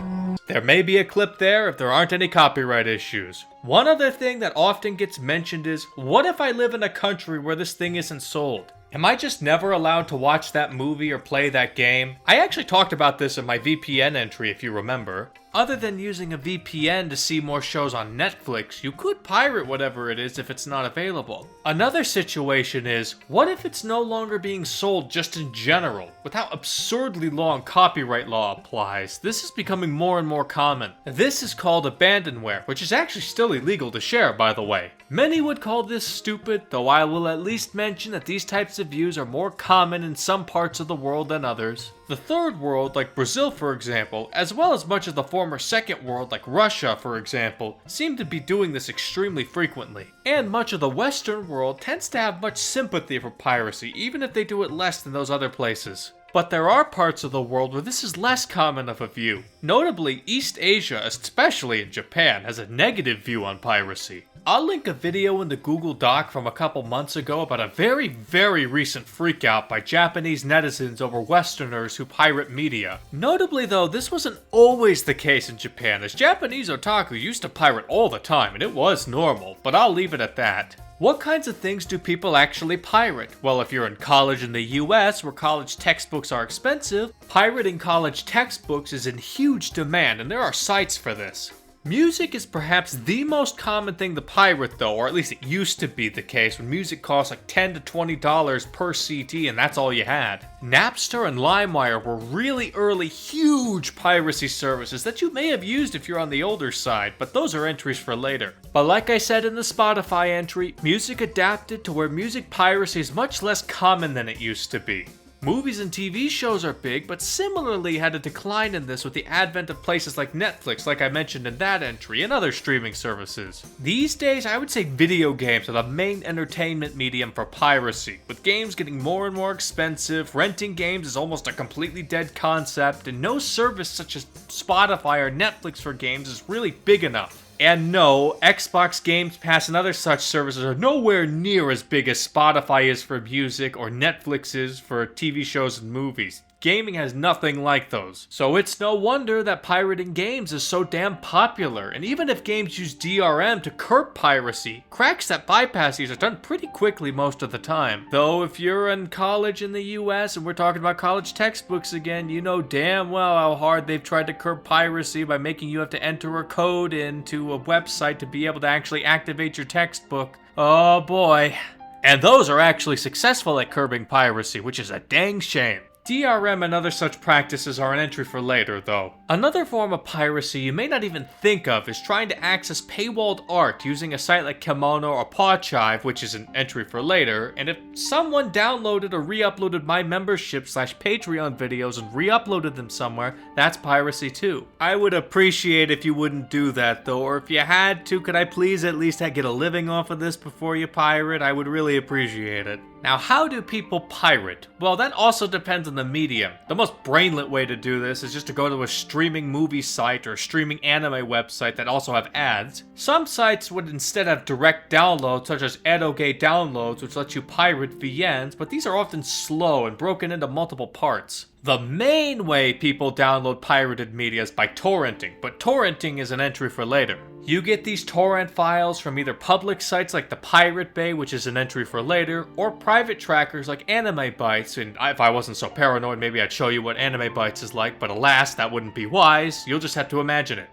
There may be a clip there if there aren't any copyright issues. One other thing that often gets mentioned is, what if I live in a country where this thing isn't sold? Am I just never allowed to watch that movie or play that game? I actually talked about this in my VPN entry, if you remember. Other than using a VPN to see more shows on Netflix, you could pirate whatever it is if it's not available. Another situation is, what if it's no longer being sold just in general? With how absurdly long copyright law applies, this is becoming more and more common. This is called abandonware, which is actually still illegal to share, by the way. Many would call this stupid, though I will at least mention that these types of views are more common in some parts of the world than others. The third world, like Brazil for example, as well as much of the former second world like Russia for example, seem to be doing this extremely frequently. And much of the Western world tends to have much sympathy for piracy, even if they do it less than those other places. But there are parts of the world where this is less common of a view. Notably, East Asia, especially in Japan, has a negative view on piracy. I'll link a video in the Google Doc from a couple months ago about a very, very recent freakout by Japanese netizens over Westerners who pirate media. Notably though, this wasn't always the case in Japan, as Japanese otaku used to pirate all the time, and it was normal, but I'll leave it at that. What kinds of things do people actually pirate? Well, if you're in college in the US, where college textbooks are expensive, pirating college textbooks is in huge demand, and there are sites for this. Music is perhaps the most common thing to pirate though, or at least it used to be the case when music cost like $10 to $20 per CD and that's all you had. Napster and LimeWire were really early, huge piracy services that you may have used if you're on the older side, but those are entries for later. But like I said in the Spotify entry, music adapted to where music piracy is much less common than it used to be. Movies and TV shows are big, but similarly had a decline in this with the advent of places like Netflix, like I mentioned in that entry, and other streaming services. These days, I would say video games are the main entertainment medium for piracy, with games getting more and more expensive, renting games is almost a completely dead concept, and no service such as Spotify or Netflix for games is really big enough. And no, Xbox Games Pass and other such services are nowhere near as big as Spotify is for music or Netflix is for TV shows and movies. Gaming has nothing like those. So it's no wonder that pirating games is so damn popular. And even if games use DRM to curb piracy, cracks that bypass these are done pretty quickly most of the time. Though if you're in college in the US, and we're talking about college textbooks again, you know damn well how hard they've tried to curb piracy by making you have to enter a code into a website to be able to actually activate your textbook. Oh boy. And those are actually successful at curbing piracy, which is a dang shame. DRM and other such practices are an entry for later, though. Another form of piracy you may not even think of is trying to access paywalled art using a site like Kimono or Pawchive, which is an entry for later, and if someone downloaded or re-uploaded my membership/Patreon videos and re-uploaded them somewhere, that's piracy too. I would appreciate if you wouldn't do that though, or if you had to, could I please at least get a living off of this before you pirate? I would really appreciate it. Now, how do people pirate? Well, that also depends on the medium. The most brainlet way to do this is just to go to a streaming movie site or a streaming anime website that also have ads. Some sites would instead have direct downloads, such as Edoge Downloads, which lets you pirate VNs, but these are often slow and broken into multiple parts. The main way people download pirated media is by torrenting, but torrenting is an entry for later. You get these torrent files from either public sites like the Pirate Bay, which is an entry for later, or private trackers like Anime Bytes, and if I wasn't so paranoid maybe I'd show you what Anime Bytes is like, but alas, that wouldn't be wise, you'll just have to imagine it.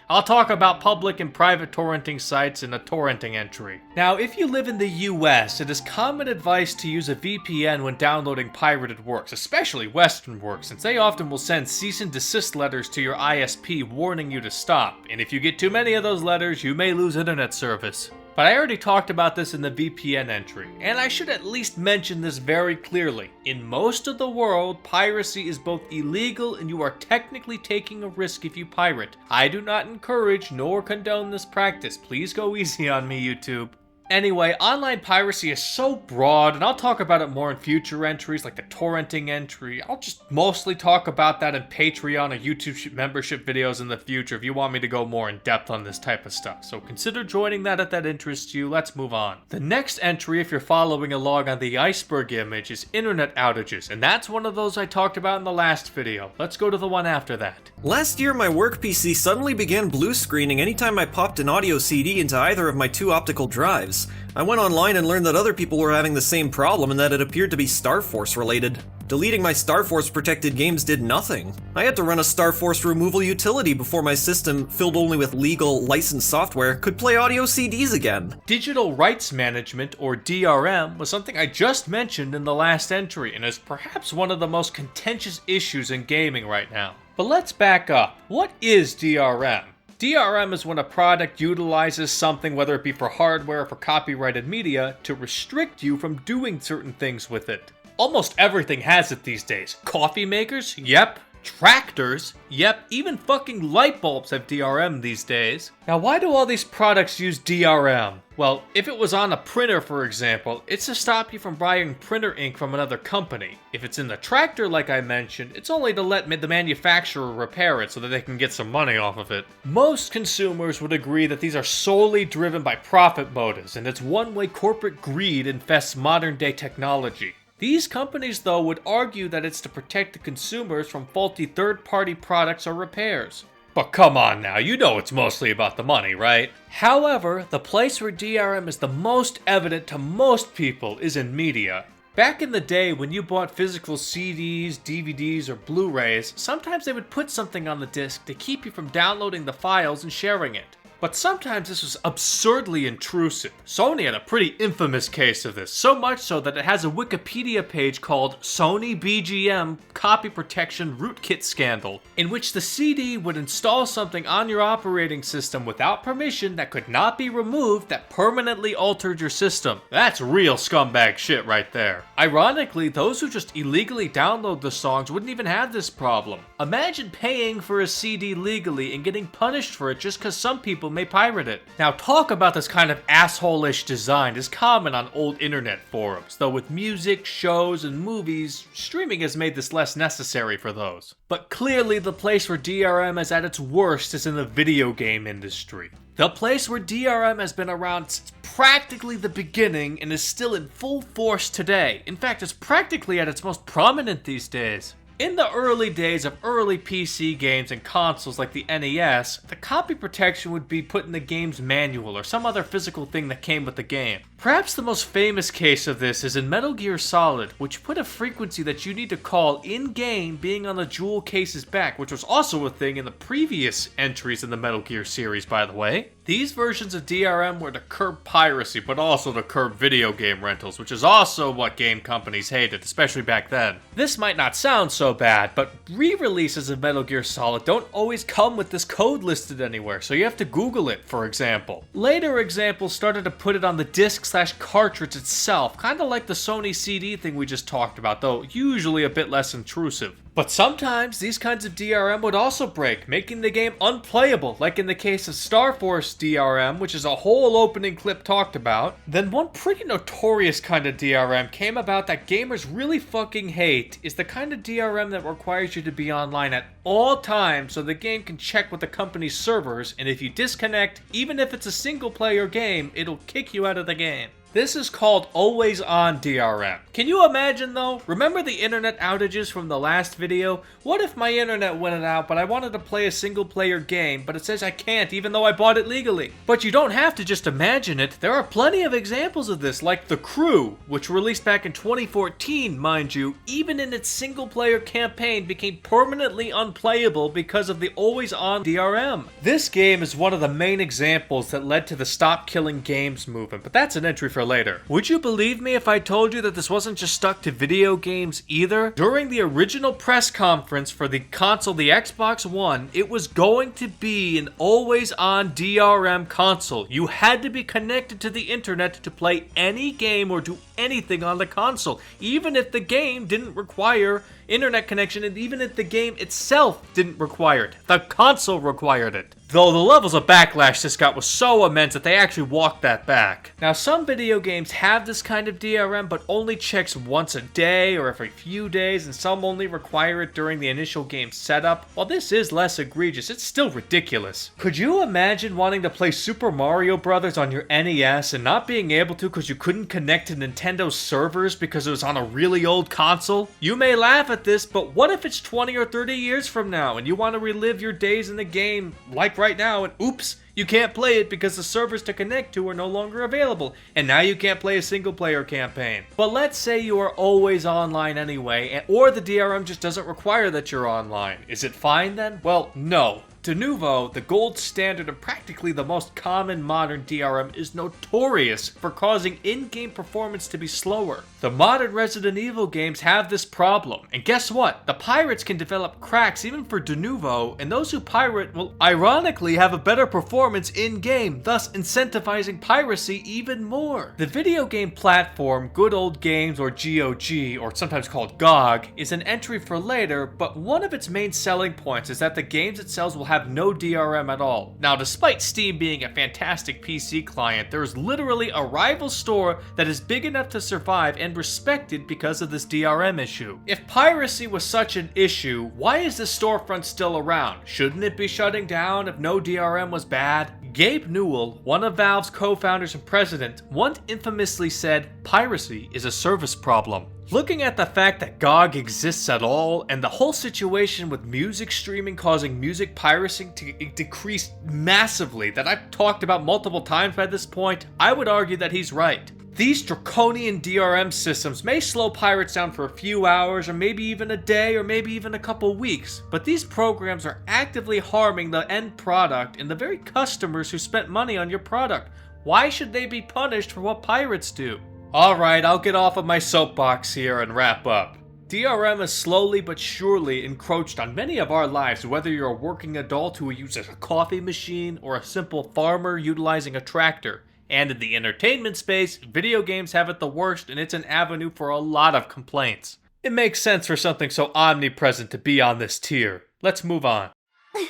I'll talk about public and private torrenting sites in a torrenting entry. Now, if you live in the US, it is common advice to use a VPN when downloading pirated works, especially Western works, since they often will send cease and desist letters to your ISP warning you to stop, and if you get too many of those letters, you may lose internet service. But I already talked about this in the VPN entry, and I should at least mention this very clearly. In most of the world, piracy is both illegal and you are technically taking a risk if you pirate. I do not encourage nor condone this practice. Please go easy on me, YouTube. Anyway, online piracy is so broad, and I'll talk about it more in future entries, like the torrenting entry. I'll just mostly talk about that in Patreon or YouTube membership videos in the future if you want me to go more in depth on this type of stuff. So consider joining that if that interests you. Let's move on. The next entry, if you're following along on the iceberg image, is internet outages, and that's one of those I talked about in the last video. Let's go to the one after that. Last year, my work PC suddenly began blue screening anytime I popped an audio CD into either of my two optical drives. I went online and learned that other people were having the same problem and that it appeared to be Starforce related. Deleting my Starforce protected games did nothing. I had to run a Starforce removal utility before my system, filled only with legal, licensed software, could play audio CDs again. Digital rights management, or DRM, was something I just mentioned in the last entry and is perhaps one of the most contentious issues in gaming right now. But let's back up. What is DRM? DRM is when a product utilizes something, whether it be for hardware or for copyrighted media, to restrict you from doing certain things with it. Almost everything has it these days. Coffee makers? Yep. Tractors? Yep. Even fucking light bulbs have DRM these days. Now, why do all these products use DRM? Well, if it was on a printer, for example, it's to stop you from buying printer ink from another company. If it's in the tractor, like I mentioned, it's only to let the manufacturer repair it so that they can get some money off of it. Most consumers would agree that these are solely driven by profit motives, and it's one way corporate greed infests modern-day technology. These companies, though, would argue that it's to protect the consumers from faulty third-party products or repairs. But come on now, you know it's mostly about the money, right? However, the place where DRM is the most evident to most people is in media. Back in the day when you bought physical CDs, DVDs, or Blu-rays, sometimes they would put something on the disc to keep you from downloading the files and sharing it. But sometimes this was absurdly intrusive. Sony had a pretty infamous case of this, so much so that it has a Wikipedia page called Sony BGM Copy Protection Rootkit Scandal, in which the CD would install something on your operating system without permission that could not be removed that permanently altered your system. That's real scumbag shit right there. Ironically, those who just illegally download the songs wouldn't even have this problem. Imagine paying for a CD legally and getting punished for it just because some people may pirate it. Now, talk about this kind of asshole-ish design is common on old internet forums, though with music, shows, and movies, streaming has made this less necessary for those. But clearly the place where DRM is at its worst is in the video game industry. The place where DRM has been around since practically the beginning and is still in full force today. In fact, it's practically at its most prominent these days. In the early days of early PC games and consoles like the NES, the copy protection would be put in the game's manual or some other physical thing that came with the game. Perhaps the most famous case of this is in Metal Gear Solid, which put a frequency that you need to call in-game being on the jewel case's back, which was also a thing in the previous entries in the Metal Gear series, by the way. These versions of DRM were to curb piracy, but also to curb video game rentals, which is also what game companies hated, especially back then. This might not sound so bad, but re-releases of Metal Gear Solid don't always come with this code listed anywhere, so you have to Google it, for example. Later examples started to put it on the disc/cartridge itself, kinda like the Sony CD thing we just talked about, though usually a bit less intrusive. But sometimes these kinds of DRM would also break, making the game unplayable, like in the case of Starforce DRM, which is a whole opening clip talked about. Then one pretty notorious kind of DRM came about that gamers really fucking hate, is the kind of DRM that requires you to be online at all times so the game can check with the company's servers, and if you disconnect, even if it's a single player game, it'll kick you out of the game. This is called always on DRM. Can you imagine though? Remember the internet outages from the last video? What if my internet went out but I wanted to play a single player game, but it says I can't even though I bought it legally? But you don't have to just imagine it. There are plenty of examples of this, like The Crew, which released back in 2014, mind you, even in its single player campaign became permanently unplayable because of the always on DRM. This game is one of the main examples that led to the Stop Killing Games movement, but that's an entry for later. Would you believe me if I told you that this wasn't just stuck to video games either? During the original press conference for the console, the Xbox One, it was going to be an always on DRM console. You had to be connected to the internet to play any game or do anything on the console, even if the game didn't require internet connection, and even if the game itself didn't require it. The console required it. Though the levels of backlash this got was so immense that they actually walked that back. Now, some video games have this kind of DRM, but only checks once a day or every few days, and some only require it during the initial game setup. While this is less egregious, it's still ridiculous. Could you imagine wanting to play Super Mario Bros. On your NES and not being able to because you couldn't connect to Nintendo's servers because it was on a really old console? You may laugh at this, but what if it's 20 or 30 years from now and you want to relive your days in the game like right now, and oops, you can't play it because the servers to connect to are no longer available, and now you can't play a single player campaign. But let's say you are always online anyway, or the DRM just doesn't require that you're online. Is it fine then? Well, no. De novo, the gold standard and practically the most common modern DRM is notorious for causing in-game performance to be slower. The modern Resident Evil games have this problem, and guess what? The pirates can develop cracks even for de novo, and those who pirate will ironically have a better performance in-game, thus incentivizing piracy even more. The video game platform Good Old Games, or GOG, or sometimes called GOG, is an entry for later, but one of its main selling points is that the games itself will have no DRM at all. Now, despite Steam being a fantastic PC client, there is literally a rival store that is big enough to survive and respected because of this DRM issue. If piracy was such an issue, why is this storefront still around? Shouldn't it be shutting down if no DRM was bad? Gabe Newell, one of Valve's co-founders and president, once infamously said, "Piracy is a service problem." Looking at the fact that GOG exists at all, and the whole situation with music streaming causing music piracy to decrease massively that I've talked about multiple times by this point, I would argue that he's right. These draconian DRM systems may slow pirates down for a few hours, or maybe even a day, or maybe even a couple weeks, but these programs are actively harming the end product and the very customers who spent money on your product. Why should they be punished for what pirates do? Alright, I'll get off of my soapbox here and wrap up. DRM has slowly but surely encroached on many of our lives, whether you're a working adult who uses a coffee machine or a simple farmer utilizing a tractor. And in the entertainment space, video games have it the worst, and it's an avenue for a lot of complaints. It makes sense for something so omnipresent to be on this tier. Let's move on. Papa,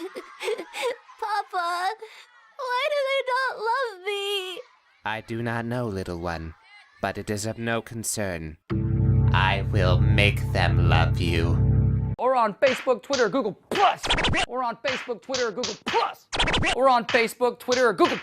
why do they not love me? I do not know, little one, but it is of no concern. I will make them love you. Or on Facebook, Twitter, or Google+. Or on Facebook, Twitter, or Google+. Or on Facebook, Twitter, or Google+.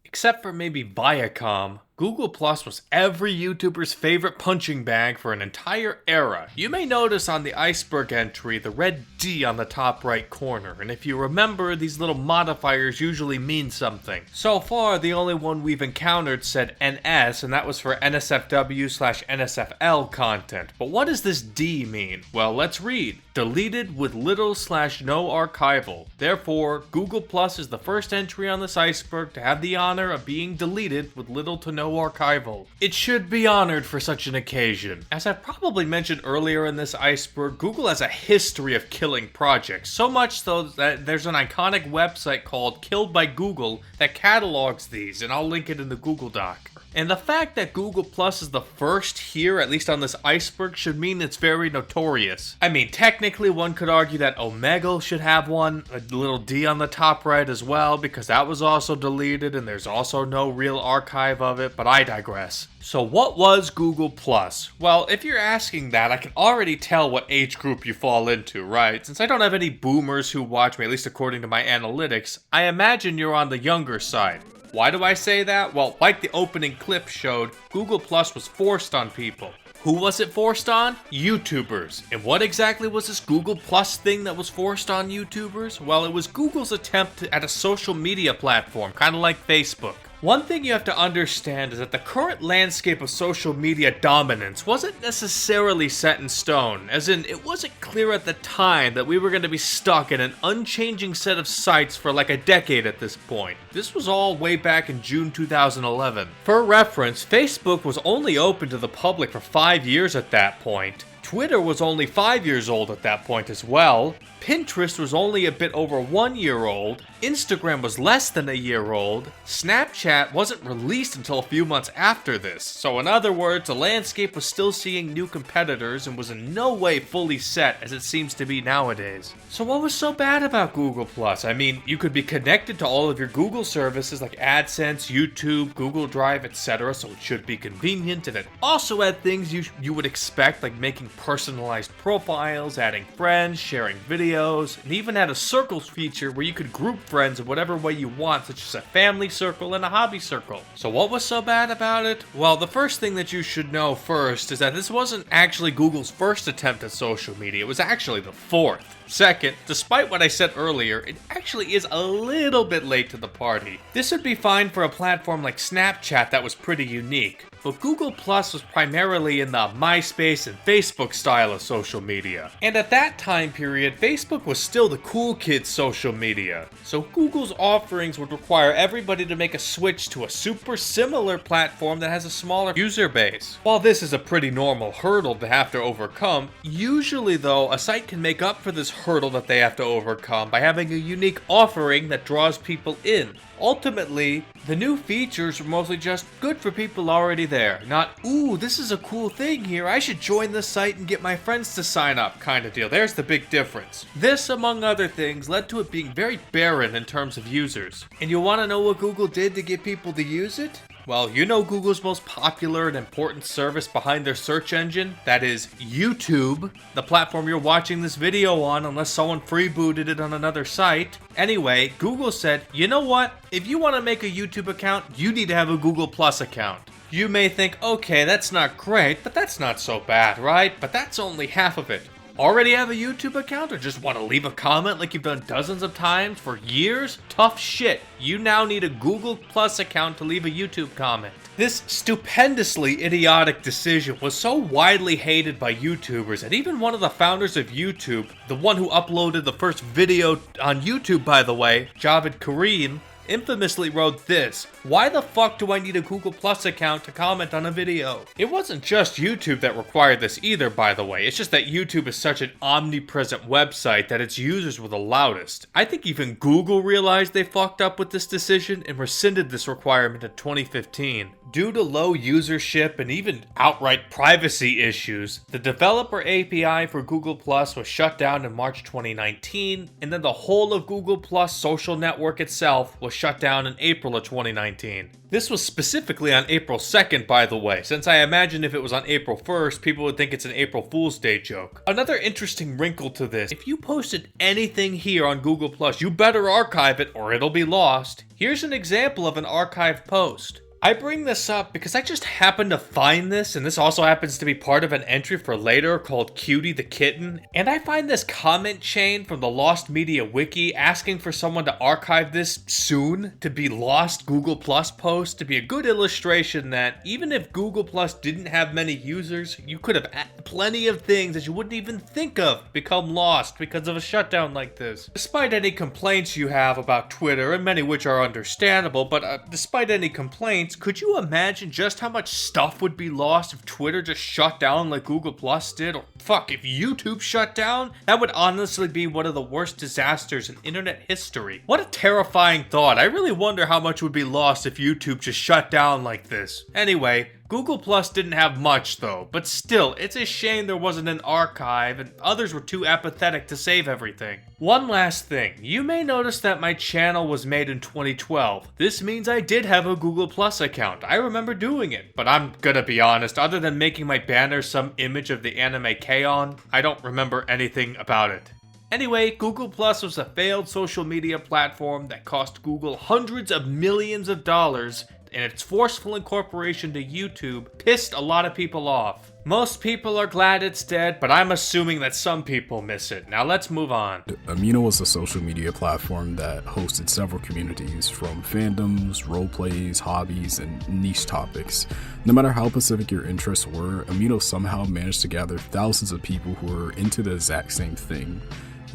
Except for maybe Viacom, Google Plus was every YouTuber's favorite punching bag for an entire era. You may notice on the iceberg entry the red D on the top right corner, and if you remember, these little modifiers usually mean something. So far, the only one we've encountered said NS, and that was for NSFW/NSFL content. But what does this D mean? Well, let's read. Deleted with little/no archival. Therefore, Google Plus is the first entry on this iceberg to have the honor of being deleted with little to no archival. It should be honored for such an occasion. As I probably mentioned earlier in this iceberg, Google has a history of killing projects, so much so that there's an iconic website called Killed by Google that catalogs these, and I'll link it in the Google Doc. And the fact that Google Plus is the first here, at least on this iceberg, should mean it's very notorious. I mean, technically one could argue that Omegle should have one, a little D on the top right as well, because that was also deleted and there's also no real archive of it, but I digress. So what was Google Plus? Well, if you're asking that, I can already tell what age group you fall into, right? Since I don't have any boomers who watch me, at least according to my analytics, I imagine you're on the younger side. Why do I say that? Well, like the opening clip showed, Google Plus was forced on people. Who was it forced on? YouTubers. And what exactly was this Google Plus thing that was forced on YouTubers? Well, it was Google's attempt at a social media platform, kind of like Facebook. One thing you have to understand is that the current landscape of social media dominance wasn't necessarily set in stone, as in, it wasn't clear at the time that we were going to be stuck in an unchanging set of sites for like a decade at this point. This was all way back in June 2011. For reference, Facebook was only open to the public for 5 years at that point. Twitter was only 5 years old at that point as well. Pinterest was only a bit over 1 year old. Instagram was less than a year old. Snapchat wasn't released until a few months after this. So in other words, the landscape was still seeing new competitors and was in no way fully set as it seems to be nowadays. So what was so bad about Google Plus? I mean, you could be connected to all of your Google services like AdSense, YouTube, Google Drive, etc. So it should be convenient, and it also had things you would expect, like making personalized profiles, adding friends, sharing videos, and even had a circles feature where you could group friends in whatever way you want, such as a family circle and a hobby circle. So what was so bad about it? Well, the first thing that you should know first is that this wasn't actually Google's first attempt at social media, it was actually the fourth. Second, despite what I said earlier, it actually is a little bit late to the party. This would be fine for a platform like Snapchat that was pretty unique, but Google Plus was primarily in the MySpace and Facebook style of social media. And at that time period, Facebook was still the cool kids' social media. So Google's offerings would require everybody to make a switch to a super similar platform that has a smaller user base. While this is a pretty normal hurdle to have to overcome, usually though, a site can make up for this hurdle that they have to overcome by having a unique offering that draws people in. Ultimately, the new features are mostly just good for people already there, not, ooh, this is a cool thing here, I should join this site and get my friends to sign up kind of deal. There's the big difference. This, among other things, led to it being very barren in terms of users. And you want to know what Google did to get people to use it? Well, you know Google's most popular and important service behind their search engine? That is YouTube, the platform you're watching this video on unless someone freebooted it on another site. Anyway, Google said, you know what? If you want to make a YouTube account, you need to have a Google Plus account. You may think, okay, that's not great, but that's not so bad, right? But that's only half of it. Already have a YouTube account or just want to leave a comment like you've done dozens of times for years? Tough shit. You now need a Google Plus account to leave a YouTube comment. This stupendously idiotic decision was so widely hated by YouTubers that even one of the founders of YouTube, the one who uploaded the first video on YouTube by the way, Javed Karim, infamously wrote this: why the fuck do I need a Google Plus account to comment on a video? It wasn't just YouTube that required this either, by the way. It's just that YouTube is such an omnipresent website that its users were the loudest. I think even Google realized they fucked up with this decision and rescinded this requirement in 2015. Due to low usership and even outright privacy issues, the developer API for Google Plus was shut down in March 2019, and then the whole of Google Plus social network itself was shut down in April of 2019. This was specifically on April 2nd, by the way, since I imagine if it was on April 1st, people would think it's an April Fool's Day joke. Another interesting wrinkle to this: if you posted anything here on Google Plus, you better archive it or it'll be lost. Here's an example of an archived post. I bring this up because I just happened to find this, and this also happens to be part of an entry for later called Cutie the Kitten, and I find this comment chain from the Lost Media Wiki asking for someone to archive this soon to be lost Google Plus post to be a good illustration that even if Google Plus didn't have many users, you could have plenty of things that you wouldn't even think of become lost because of a shutdown like this. Despite any complaints you have about Twitter, and many which are understandable, but despite any complaints, could you imagine just how much stuff would be lost if Twitter just shut down like Google Plus did? Or fuck, if YouTube shut down? That would honestly be one of the worst disasters in internet history. What a terrifying thought. I really wonder how much would be lost if YouTube just shut down like this. Anyway, Google Plus didn't have much though, but still, it's a shame there wasn't an archive and others were too apathetic to save everything. One last thing, you may notice that my channel was made in 2012. This means I did have a Google Plus account. I remember doing it, but I'm gonna be honest, other than making my banner some image of the anime K-On!, I don't remember anything about it. Anyway, Google Plus was a failed social media platform that cost Google hundreds of millions of dollars, and its forceful incorporation to YouTube pissed a lot of people off. Most people are glad it's dead, but I'm assuming that some people miss it. Now let's move on. Amino was a social media platform that hosted several communities, from fandoms, roleplays, hobbies, and niche topics. No matter how specific your interests were, Amino somehow managed to gather thousands of people who were into the exact same thing.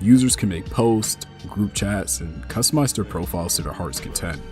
Users can make posts, group chats, and customize their profiles to their heart's content.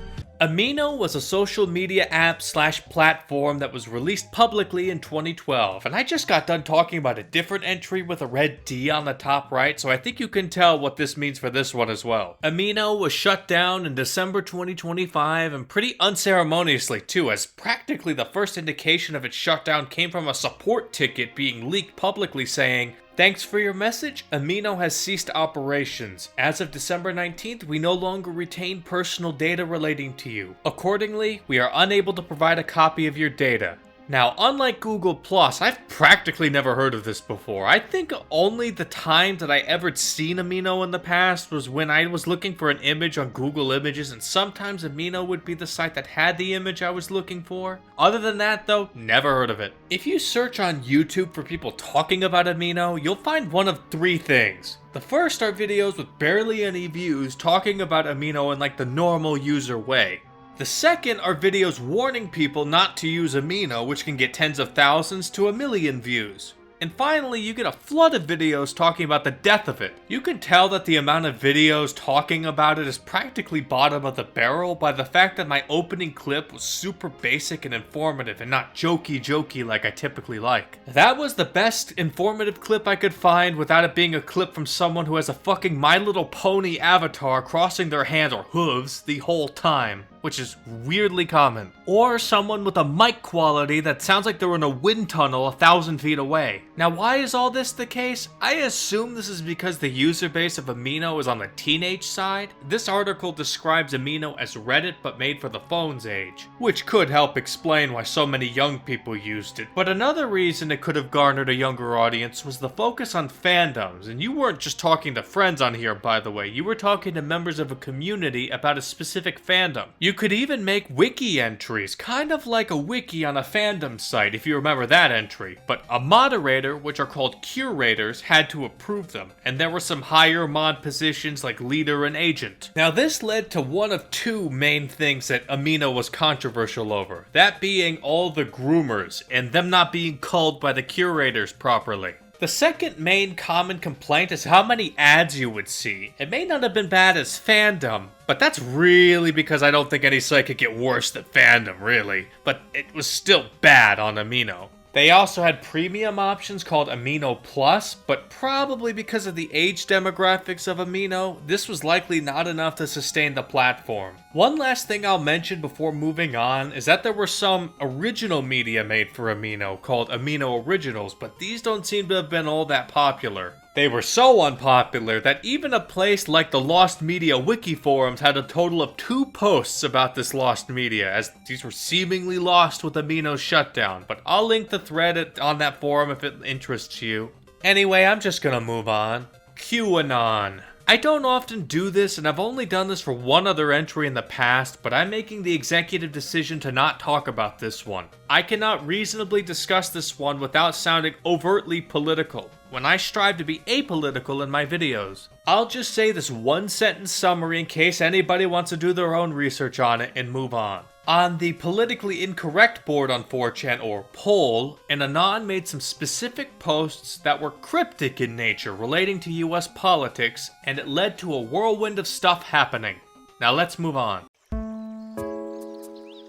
Amino was a social media app/platform that was released publicly in 2012, and I just got done talking about a different entry with a red D on the top right, so I think you can tell what this means for this one as well. Amino was shut down in December 2025, and pretty unceremoniously too, as practically the first indication of its shutdown came from a support ticket being leaked publicly saying, "Thanks for your message. Amino has ceased operations. As of December 19th, we no longer retain personal data relating to you. Accordingly, we are unable to provide a copy of your data." Now, unlike Google+, I've practically never heard of this before. I think only the time that I ever seen Amino in the past was when I was looking for an image on Google Images, and sometimes Amino would be the site that had the image I was looking for. Other than that though, never heard of it. If you search on YouTube for people talking about Amino, you'll find one of three things. The first are videos with barely any views talking about Amino in like the normal user way. The second are videos warning people not to use Amino, which can get tens of thousands to 1 million views. And finally, you get a flood of videos talking about the death of it. You can tell that the amount of videos talking about it is practically bottom of the barrel by the fact that my opening clip was super basic and informative and not jokey like I typically like. That was the best informative clip I could find without it being a clip from someone who has a fucking My Little Pony avatar crossing their hands or hooves the whole time, which is weirdly common. Or someone with a mic quality that sounds like they're in a wind tunnel 1,000 feet away. Now, why is all this the case? I assume this is because the user base of Amino is on the teenage side. This article describes Amino as Reddit but made for the phone's age, which could help explain why so many young people used it. But another reason it could have garnered a younger audience was the focus on fandoms, and you weren't just talking to friends on here, by the way, you were talking to members of a community about a specific fandom. You could even make wiki entries, kind of like a wiki on a fandom site if you remember that entry, but a moderator, which are called curators, had to approve them, and there were some higher mod positions like leader and agent. Now this led to one of two main things that Amino was controversial over, that being all the groomers, and them not being culled by the curators properly. The second main common complaint is how many ads you would see. It may not have been bad as fandom, but that's really because I don't think any site could get worse than fandom, really. But it was still bad on Amino. They also had premium options called Amino Plus, but probably because of the age demographics of Amino, this was likely not enough to sustain the platform. One last thing I'll mention before moving on is that there were some original media made for Amino called Amino Originals, but these don't seem to have been all that popular. They were so unpopular that even a place like the Lost Media Wiki forums had a total of 2 posts about this lost media, as these were seemingly lost with Amino's shutdown, but I'll link the thread on that forum if it interests you. Anyway, I'm just gonna move on. QAnon. I don't often do this, and I've only done this for one other entry in the past, but I'm making the executive decision to not talk about this one. I cannot reasonably discuss this one without sounding overtly political, when I strive to be apolitical in my videos. I'll just say this one sentence summary in case anybody wants to do their own research on it and move on. On the politically incorrect board on 4chan, or poll, an Anon made some specific posts that were cryptic in nature relating to US politics, and it led to a whirlwind of stuff happening. Now let's move on.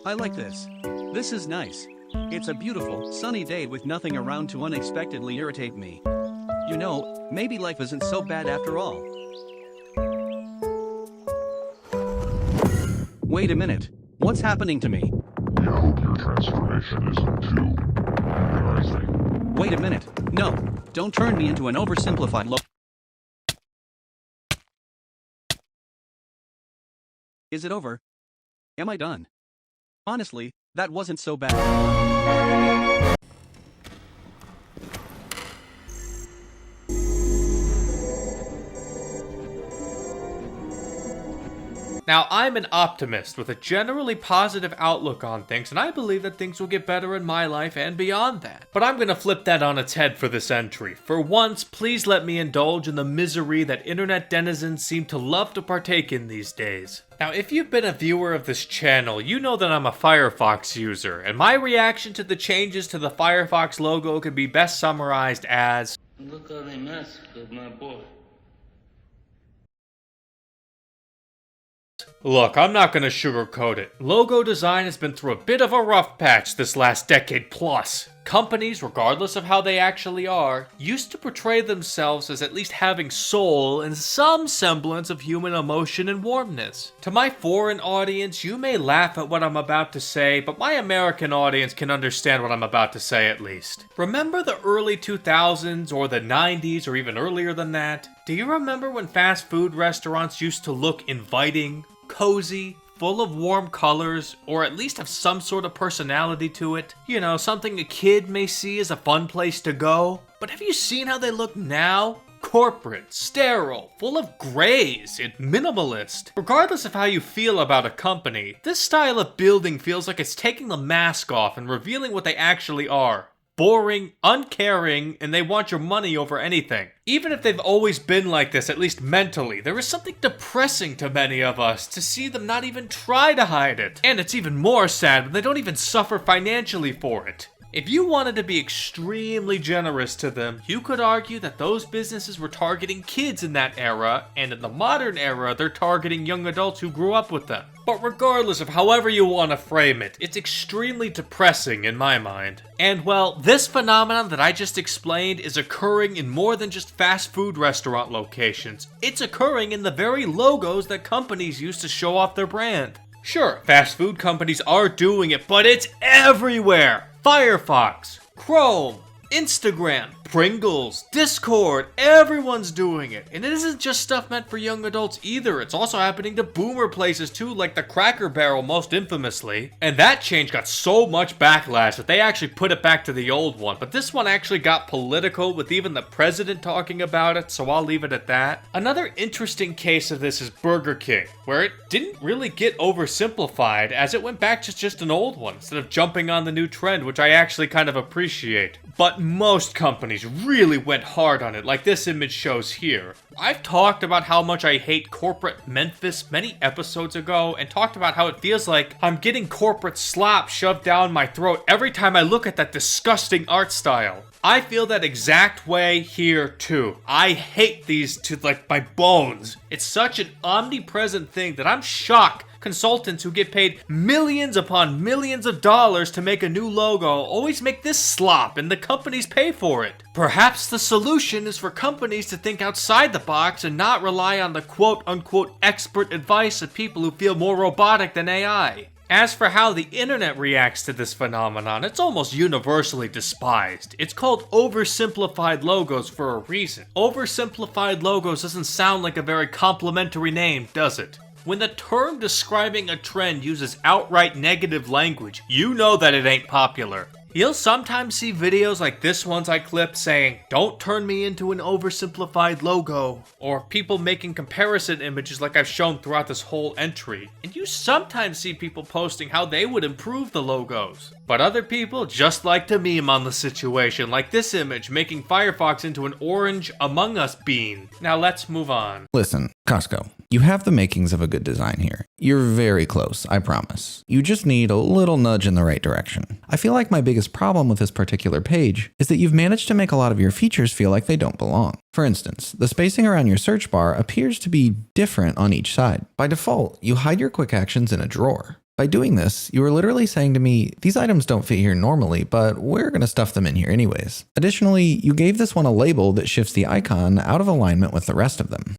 I like this. This is nice. It's a beautiful, sunny day with nothing around to unexpectedly irritate me. You know, maybe life isn't so bad after all. Wait a minute. What's happening to me? We hope your transformation isn't too agonizing. Wait a minute. No, don't turn me into an oversimplified logo. Is it over? Am I done? Honestly, that wasn't so bad. Now, I'm an optimist with a generally positive outlook on things, and I believe that things will get better in my life and beyond that. But I'm gonna flip that on its head for this entry. For once, please let me indulge in the misery that internet denizens seem to love to partake in these days. Now, if you've been a viewer of this channel, you know that I'm a Firefox user, and my reaction to the changes to the Firefox logo can be best summarized as, look how they massacred my boy. Look, I'm not gonna sugarcoat it. Logo design has been through a bit of a rough patch this last decade plus. Companies, regardless of how they actually are, used to portray themselves as at least having soul and some semblance of human emotion and warmness. To my foreign audience, you may laugh at what I'm about to say, but my American audience can understand what I'm about to say at least. Remember the early 2000s or the 90s or even earlier than that? Do you remember when fast food restaurants used to look inviting, cozy, full of warm colors, or at least have some sort of personality to it? You know, something a kid may see as a fun place to go. But have you seen how they look now? Corporate, sterile, full of grays, and minimalist. Regardless of how you feel about a company, this style of building feels like it's taking the mask off and revealing what they actually are. Boring, uncaring, and they want your money over anything. Even if they've always been like this, at least mentally, there is something depressing to many of us to see them not even try to hide it. And it's even more sad when they don't even suffer financially for it. If you wanted to be extremely generous to them, you could argue that those businesses were targeting kids in that era, and in the modern era, they're targeting young adults who grew up with them. But regardless of however you want to frame it, it's extremely depressing in my mind. And well, this phenomenon that I just explained is occurring in more than just fast food restaurant locations. It's occurring in the very logos that companies use to show off their brand. Sure, fast food companies are doing it, but it's everywhere! Firefox, Chrome, Instagram, Pringles, Discord, everyone's doing it. And it isn't just stuff meant for young adults either, it's also happening to boomer places too, like the Cracker Barrel most infamously. And that change got so much backlash that they actually put it back to the old one. But this one actually got political with even the president talking about it, so I'll leave it at that. Another interesting case of this is Burger King, where it didn't really get oversimplified as it went back to just an old one instead of jumping on the new trend, which I actually kind of appreciate. But most companies really went hard on it, like this image shows here. I've talked about how much I hate corporate Memphis many episodes ago, and talked about how it feels like I'm getting corporate slop shoved down my throat every time I look at that disgusting art style. I feel that exact way here too. I hate these to like my bones. It's such an omnipresent thing that I'm shocked consultants who get paid millions upon millions of dollars to make a new logo always make this slop and the companies pay for it. Perhaps the solution is for companies to think outside the box and not rely on the quote-unquote expert advice of people who feel more robotic than AI. As for how the internet reacts to this phenomenon, it's almost universally despised. It's called oversimplified logos for a reason. Oversimplified logos doesn't sound like a very complimentary name, does it? When the term describing a trend uses outright negative language, you know that it ain't popular. You'll sometimes see videos like this ones I clipped saying, "Don't turn me into an oversimplified logo," or people making comparison images like I've shown throughout this whole entry. And you sometimes see people posting how they would improve the logos. But other people just like to meme on the situation, like this image making Firefox into an orange Among Us bean. Now let's move on. Listen, Costco, you have the makings of a good design here. You're very close, I promise. You just need a little nudge in the right direction. I feel like my biggest problem with this particular page is that you've managed to make a lot of your features feel like they don't belong. For instance, the spacing around your search bar appears to be different on each side. By default, you hide your quick actions in a drawer. By doing this, you are literally saying to me, these items don't fit here normally, but we're going to stuff them in here anyways. Additionally, you gave this one a label that shifts the icon out of alignment with the rest of them.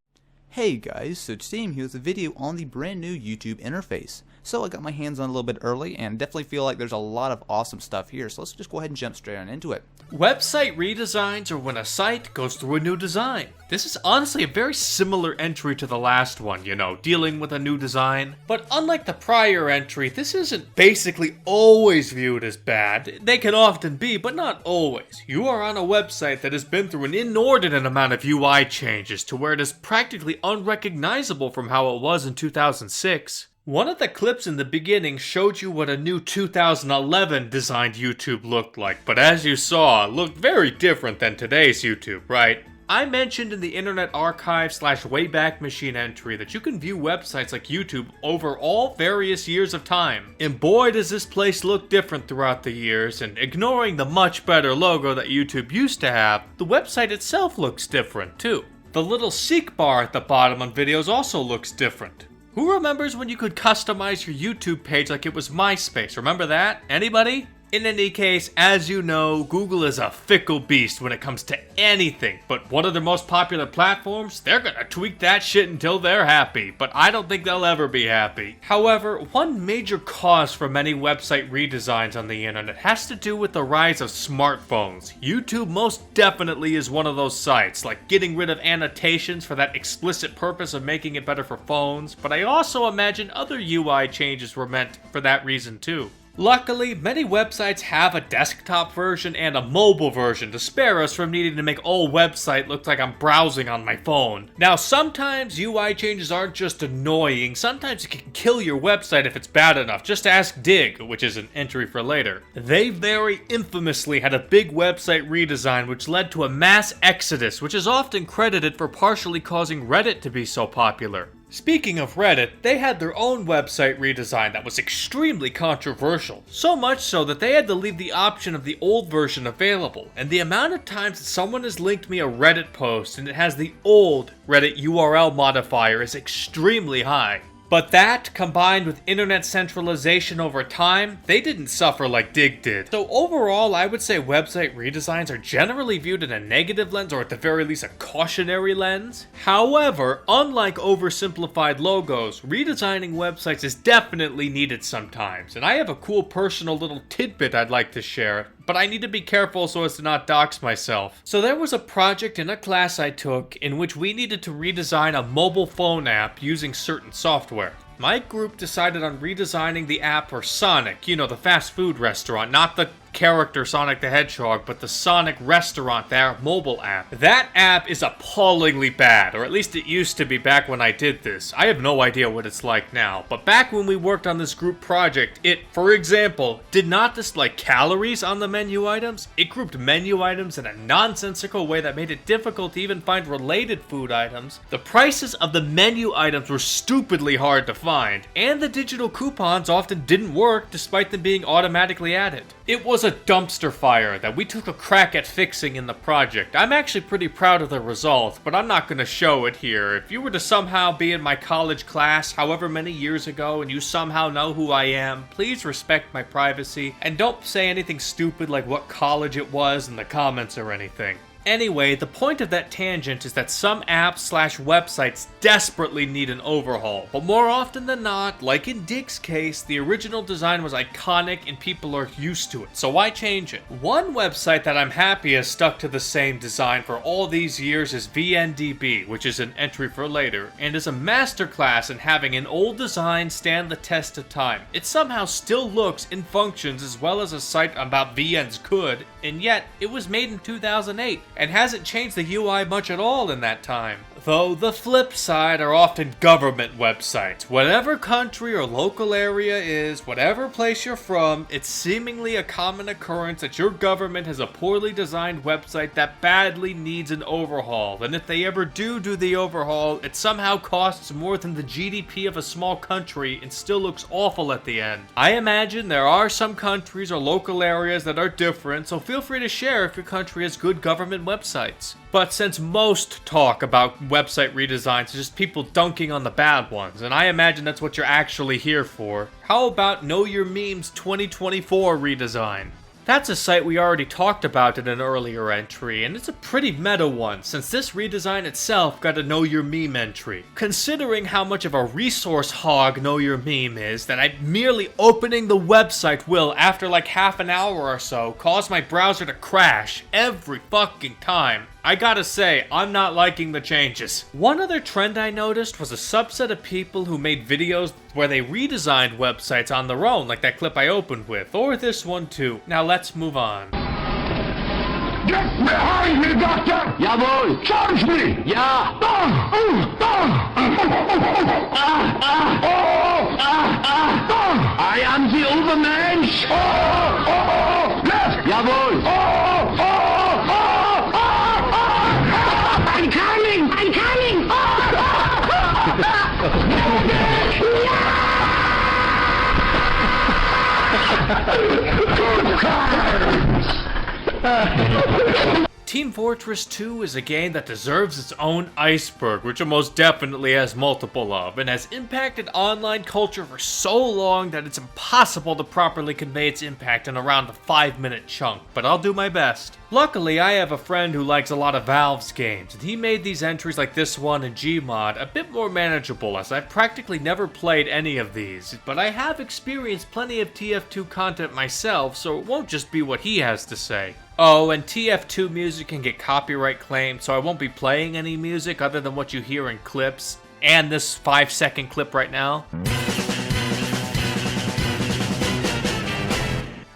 Hey guys, so today I'm here with a video on the brand new YouTube interface. So I got my hands on it a little bit early and definitely feel like there's a lot of awesome stuff here, so let's just go ahead and jump straight on into it. Website redesigns are when a site goes through a new design. This is honestly a very similar entry to the last one, you know, dealing with a new design. But unlike the prior entry, this isn't basically always viewed as bad. They can often be, but not always. You are on a website that has been through an inordinate amount of UI changes to where it is practically unrecognizable from how it was in 2006. One of the clips in the beginning showed you what a new 2011 designed YouTube looked like, but as you saw, it looked very different than today's YouTube, right? I mentioned in the Internet Archive / Wayback Machine entry that you can view websites like YouTube over all various years of time. And boy does this place look different throughout the years, and ignoring the much better logo that YouTube used to have, the website itself looks different too. The little seek bar at the bottom on videos also looks different. Who remembers when you could customize your YouTube page like it was MySpace? Remember that? Anybody? In any case, as you know, Google is a fickle beast when it comes to anything, but one of their most popular platforms, they're gonna tweak that shit until they're happy, but I don't think they'll ever be happy. However, one major cause for many website redesigns on the internet has to do with the rise of smartphones. YouTube most definitely is one of those sites, like getting rid of annotations for that explicit purpose of making it better for phones, but I also imagine other UI changes were meant for that reason too. Luckily, many websites have a desktop version and a mobile version to spare us from needing to make all website look like I'm browsing on my phone. Now, sometimes UI changes aren't just annoying, sometimes it can kill your website if it's bad enough. Just ask Dig, which is an entry for later. They very infamously had a big website redesign which led to a mass exodus, which is often credited for partially causing Reddit to be so popular. Speaking of Reddit, they had their own website redesign that was extremely controversial, so much so that they had to leave the option of the old version available, and the amount of times that someone has linked me a Reddit post and it has the old Reddit URL modifier is extremely high. But that, combined with internet centralization over time, they didn't suffer like Dig did. So overall, I would say website redesigns are generally viewed in a negative lens, or at the very least a cautionary lens. However, unlike oversimplified logos, redesigning websites is definitely needed sometimes, and I have a cool personal little tidbit I'd like to share, but I need to be careful so as to not dox myself. So there was a project in a class I took in which we needed to redesign a mobile phone app using certain software. My group decided on redesigning the app for Sonic, you know, the fast food restaurant, not the character Sonic the Hedgehog, but the Sonic restaurant, their mobile app. That app is appallingly bad, or at least it used to be back when I did this. I have no idea what it's like now, but back when we worked on this group project, it, for example, did not display calories on the menu items. It grouped menu items in a nonsensical way that made it difficult to even find related food items. The prices of the menu items were stupidly hard to find, and the digital coupons often didn't work despite them being automatically added. It was a dumpster fire that we took a crack at fixing in the project. I'm actually pretty proud of the results, but I'm not going to show it here. If you were to somehow be in my college class however many years ago and you somehow know who I am, please respect my privacy and don't say anything stupid like what college it was in the comments or anything. Anyway, the point of that tangent is that some apps / websites desperately need an overhaul, but more often than not, like in Dig's case, the original design was iconic and people are used to it, so why change it? One website that I'm happy has stuck to the same design for all these years is VNDB, which is an entry for later, and is a masterclass in having an old design stand the test of time. It somehow still looks and functions as well as a site about VNs could, and yet it was made in 2008. And hasn't changed the UI much at all in that time. Though the flip side are often government websites. Whatever country or local area is, whatever place you're from, it's seemingly a common occurrence that your government has a poorly designed website that badly needs an overhaul. And if they ever do the overhaul, it somehow costs more than the GDP of a small country and still looks awful at the end. I imagine there are some countries or local areas that are different, so feel free to share if your country has good government websites. But since most talk about website redesigns is just people dunking on the bad ones, and I imagine that's what you're actually here for, how about Know Your Memes 2024 redesign? That's a site we already talked about in an earlier entry, and it's a pretty meta one, since this redesign itself got a Know Your Meme entry. Considering how much of a resource hog Know Your Meme is, that merely opening the website will, after like half an hour or so, cause my browser to crash every fucking time. I gotta say, I'm not liking the changes. One other trend I noticed was a subset of people who made videos where they redesigned websites on their own, like that clip I opened with, or this one too. Now let's move on. Get behind me, Doctor! Jawohl! Charge me! Ja! I am the Overmensch! Left! Jawohl! I'm coming! I'm coming! Good times! Team Fortress 2 is a game that deserves its own iceberg, which it most definitely has multiple of, and has impacted online culture for so long that it's impossible to properly convey its impact in around the 5-minute chunk, but I'll do my best. Luckily, I have a friend who likes a lot of Valve's games, and he made these entries like this one in Gmod a bit more manageable, as I've practically never played any of these, but I have experienced plenty of TF2 content myself, so it won't just be what he has to say. Oh, and TF2 music can get copyright claimed, so I won't be playing any music other than what you hear in clips, and this 5-second clip right now.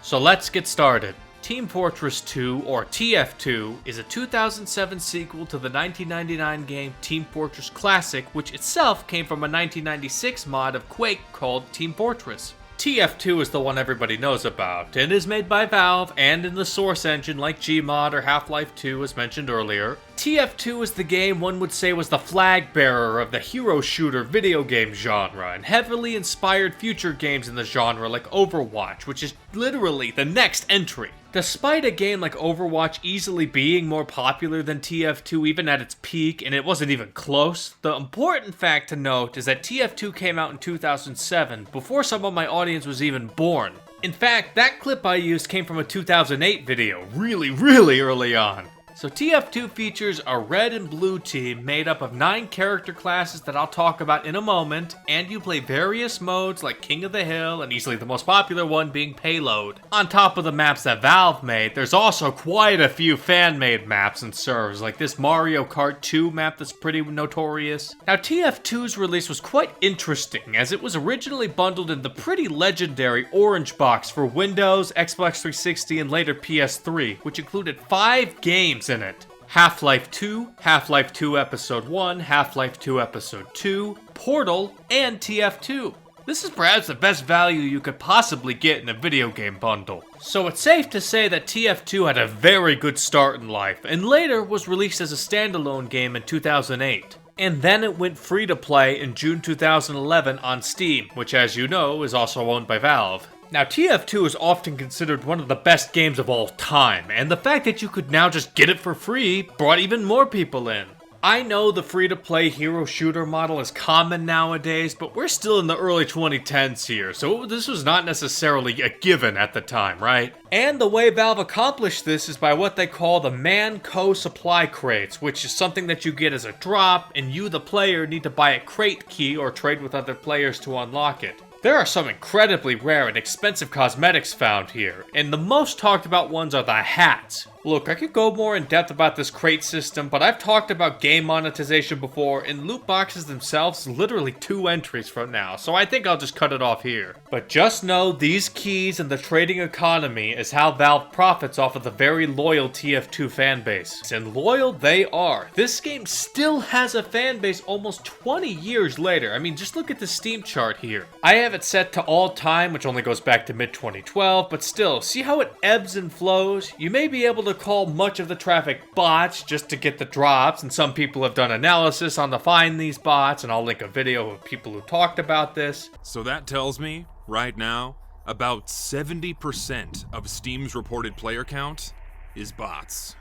So let's get started. Team Fortress 2, or TF2, is a 2007 sequel to the 1999 game Team Fortress Classic, which itself came from a 1996 mod of Quake called Team Fortress. TF2 is the one everybody knows about, and is made by Valve and in the source engine like Gmod or Half-Life 2 as mentioned earlier. TF2 is the game one would say was the flag bearer of the hero shooter video game genre, and heavily inspired future games in the genre like Overwatch, which is literally the next entry. Despite a game like Overwatch easily being more popular than TF2 even at its peak, and it wasn't even close, the important fact to note is that TF2 came out in 2007, before some of my audience was even born. In fact, that clip I used came from a 2008 video, really early on. So TF2 features a red and blue team made up of 9 character classes that I'll talk about in a moment, and you play various modes like King of the Hill, and easily the most popular one being Payload. On top of the maps that Valve made, there's also quite a few fan-made maps and servers, like this Mario Kart 2 map that's pretty notorious. Now TF2's release was quite interesting, as it was originally bundled in the pretty legendary Orange Box for Windows, Xbox 360, and later PS3, which included 5 games in it. Half-Life 2, Half-Life 2 Episode 1, Half-Life 2 Episode 2, Portal, and TF2. This is perhaps the best value you could possibly get in a video game bundle. So it's safe to say that TF2 had a very good start in life, and later was released as a standalone game in 2008. And then it went free to play in June 2011 on Steam, which as you know is also owned by Valve. Now TF2 is often considered one of the best games of all time, and the fact that you could now just get it for free brought even more people in. I know the free-to-play hero shooter model is common nowadays, but we're still in the early 2010s here, so this was not necessarily a given at the time, right? And the way Valve accomplished this is by what they call the Man-Co supply crates, which is something that you get as a drop, and you, the player, need to buy a crate key or trade with other players to unlock it. There are some incredibly rare and expensive cosmetics found here, and the most talked about ones are the hats. Look, I could go more in depth about this crate system, but I've talked about game monetization before, and loot boxes themselves is literally 2 entries from now, so I think I'll just cut it off here. But just know these keys and the trading economy is how Valve profits off of the very loyal TF2 fanbase. And loyal they are. This game still has a fanbase almost 20 years later. I mean, just look at the Steam chart here. I have it set to all time, which only goes back to mid-2012, but still, see how it ebbs and flows? You may be able to call much of the traffic bots just to get the drops, and some people have done analysis on to find these bots, and I'll link a video of people who talked about this. So that tells me, right now, about 70% of Steam's reported player count is bots.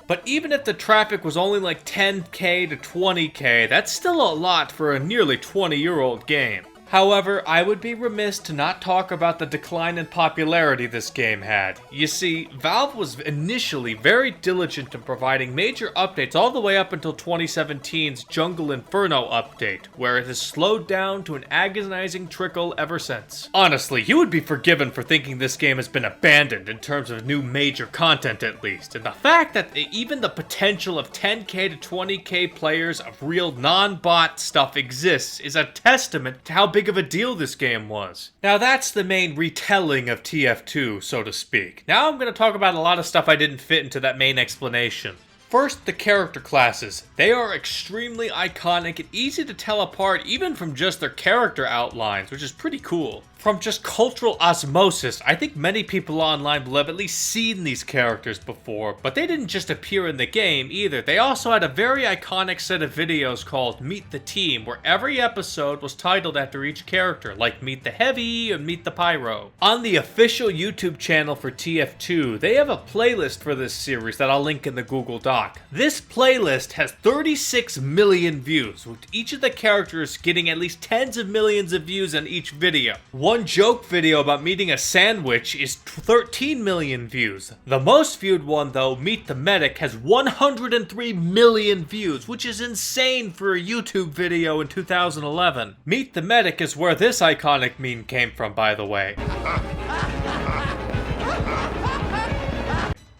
But even if the traffic was only like 10k to 20k, that's still a lot for a nearly 20-year-old game. However, I would be remiss to not talk about the decline in popularity this game had. You see, Valve was initially very diligent in providing major updates all the way up until 2017's Jungle Inferno update, where it has slowed down to an agonizing trickle ever since. Honestly, you would be forgiven for thinking this game has been abandoned in terms of new major content at least, and the fact that even the potential of 10k to 20k players of real non-bot stuff exists is a testament to how big of a deal this game was. Now that's the main retelling of TF2, so to speak. Now I'm going to talk about a lot of stuff I didn't fit into that main explanation. First, the character classes. They are extremely iconic and easy to tell apart even from just their character outlines, which is pretty cool. From just cultural osmosis, I think many people online will have at least seen these characters before, but they didn't just appear in the game either. They also had a very iconic set of videos called Meet the Team, where every episode was titled after each character, like Meet the Heavy and Meet the Pyro. On the official YouTube channel for TF2, they have a playlist for this series that I'll link in the Google Doc. This playlist has 36 million views, with each of the characters getting at least tens of millions of views on each video. One joke video about meeting a sandwich is 13 million views. The most viewed one though, Meet the Medic, has 103 million views, which is insane for a YouTube video in 2011. Meet the Medic is where this iconic meme came from, by the way.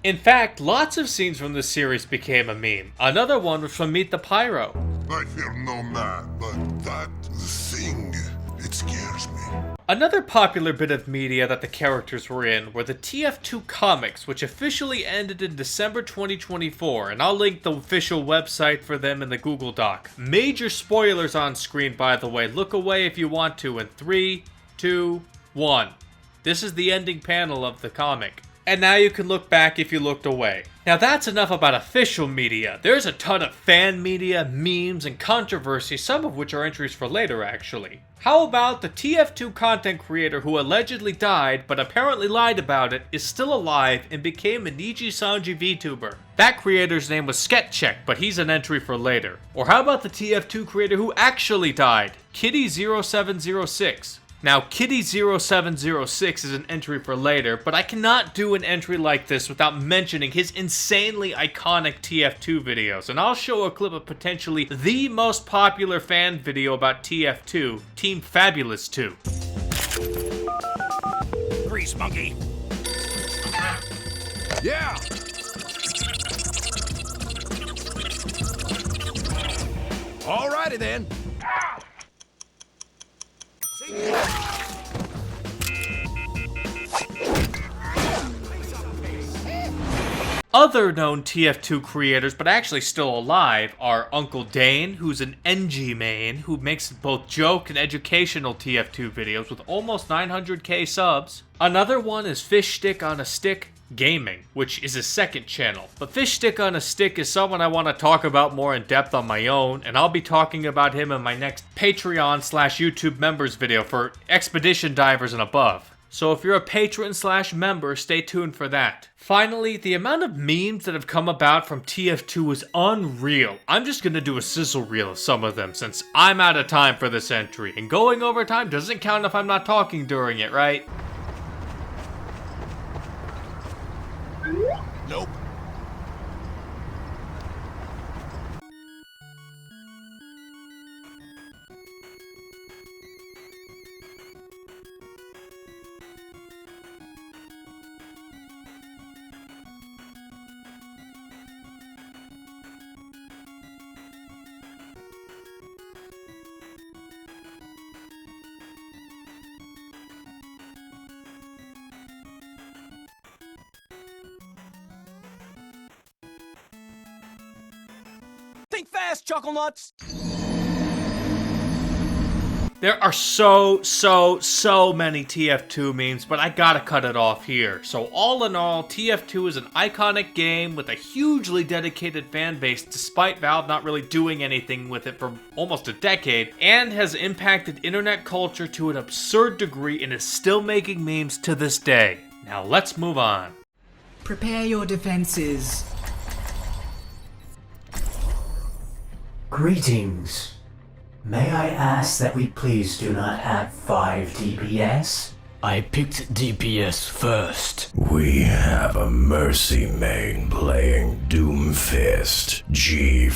In fact, lots of scenes from this series became a meme. Another one was from Meet the Pyro. I fear no man, but that thing, it scares me. Another popular bit of media that the characters were in were the TF2 comics, which officially ended in December 2024, and I'll link the official website for them in the Google Doc. Major spoilers on screen, by the way. Look away if you want to in 3, 2, 1. This is the ending panel of the comic. And now you can look back if you looked away. Now that's enough about official media. There's a ton of fan media, memes, and controversy, some of which are entries for later actually. How about the TF2 content creator who allegedly died, but apparently lied about it, is still alive and became a Niji Sanji VTuber? That creator's name was Sketcheck, but he's an entry for later. Or how about the TF2 creator who actually died? Kitty0706. Now, Kitty0706 is an entry for later, but I cannot do an entry like this without mentioning his insanely iconic TF2 videos, and I'll show a clip of potentially the most popular fan video about TF2, Team Fabulous 2. Grease monkey. Yeah! Alrighty then. Other known TF2 creators, but actually still alive, are Uncle Dane, who's an NG main, who makes both joke and educational TF2 videos with almost 900k subs. Another one is Fish Stick on a Stick Gaming, which is his second channel. But Fish Stick on a Stick is someone I want to talk about more in depth on my own, and I'll be talking about him in my next Patreon/YouTube members video for Expedition Divers and above. So if you're a patron/member, stay tuned for that. Finally, the amount of memes that have come about from TF2 is unreal. I'm just gonna do a sizzle reel of some of them since I'm out of time for this entry, and going over time doesn't count if I'm not talking during it, right? Nope. Think fast, Chuckle Nuts! There are so many TF2 memes, but I gotta cut it off here. So all in all, TF2 is an iconic game with a hugely dedicated fan base despite Valve not really doing anything with it for almost a decade, and has impacted internet culture to an absurd degree and is still making memes to this day. Now let's move on. Prepare your defenses. Greetings. May I ask that we please do not have 5 DPS? I picked DPS first. We have a Mercy main playing Doomfist. G.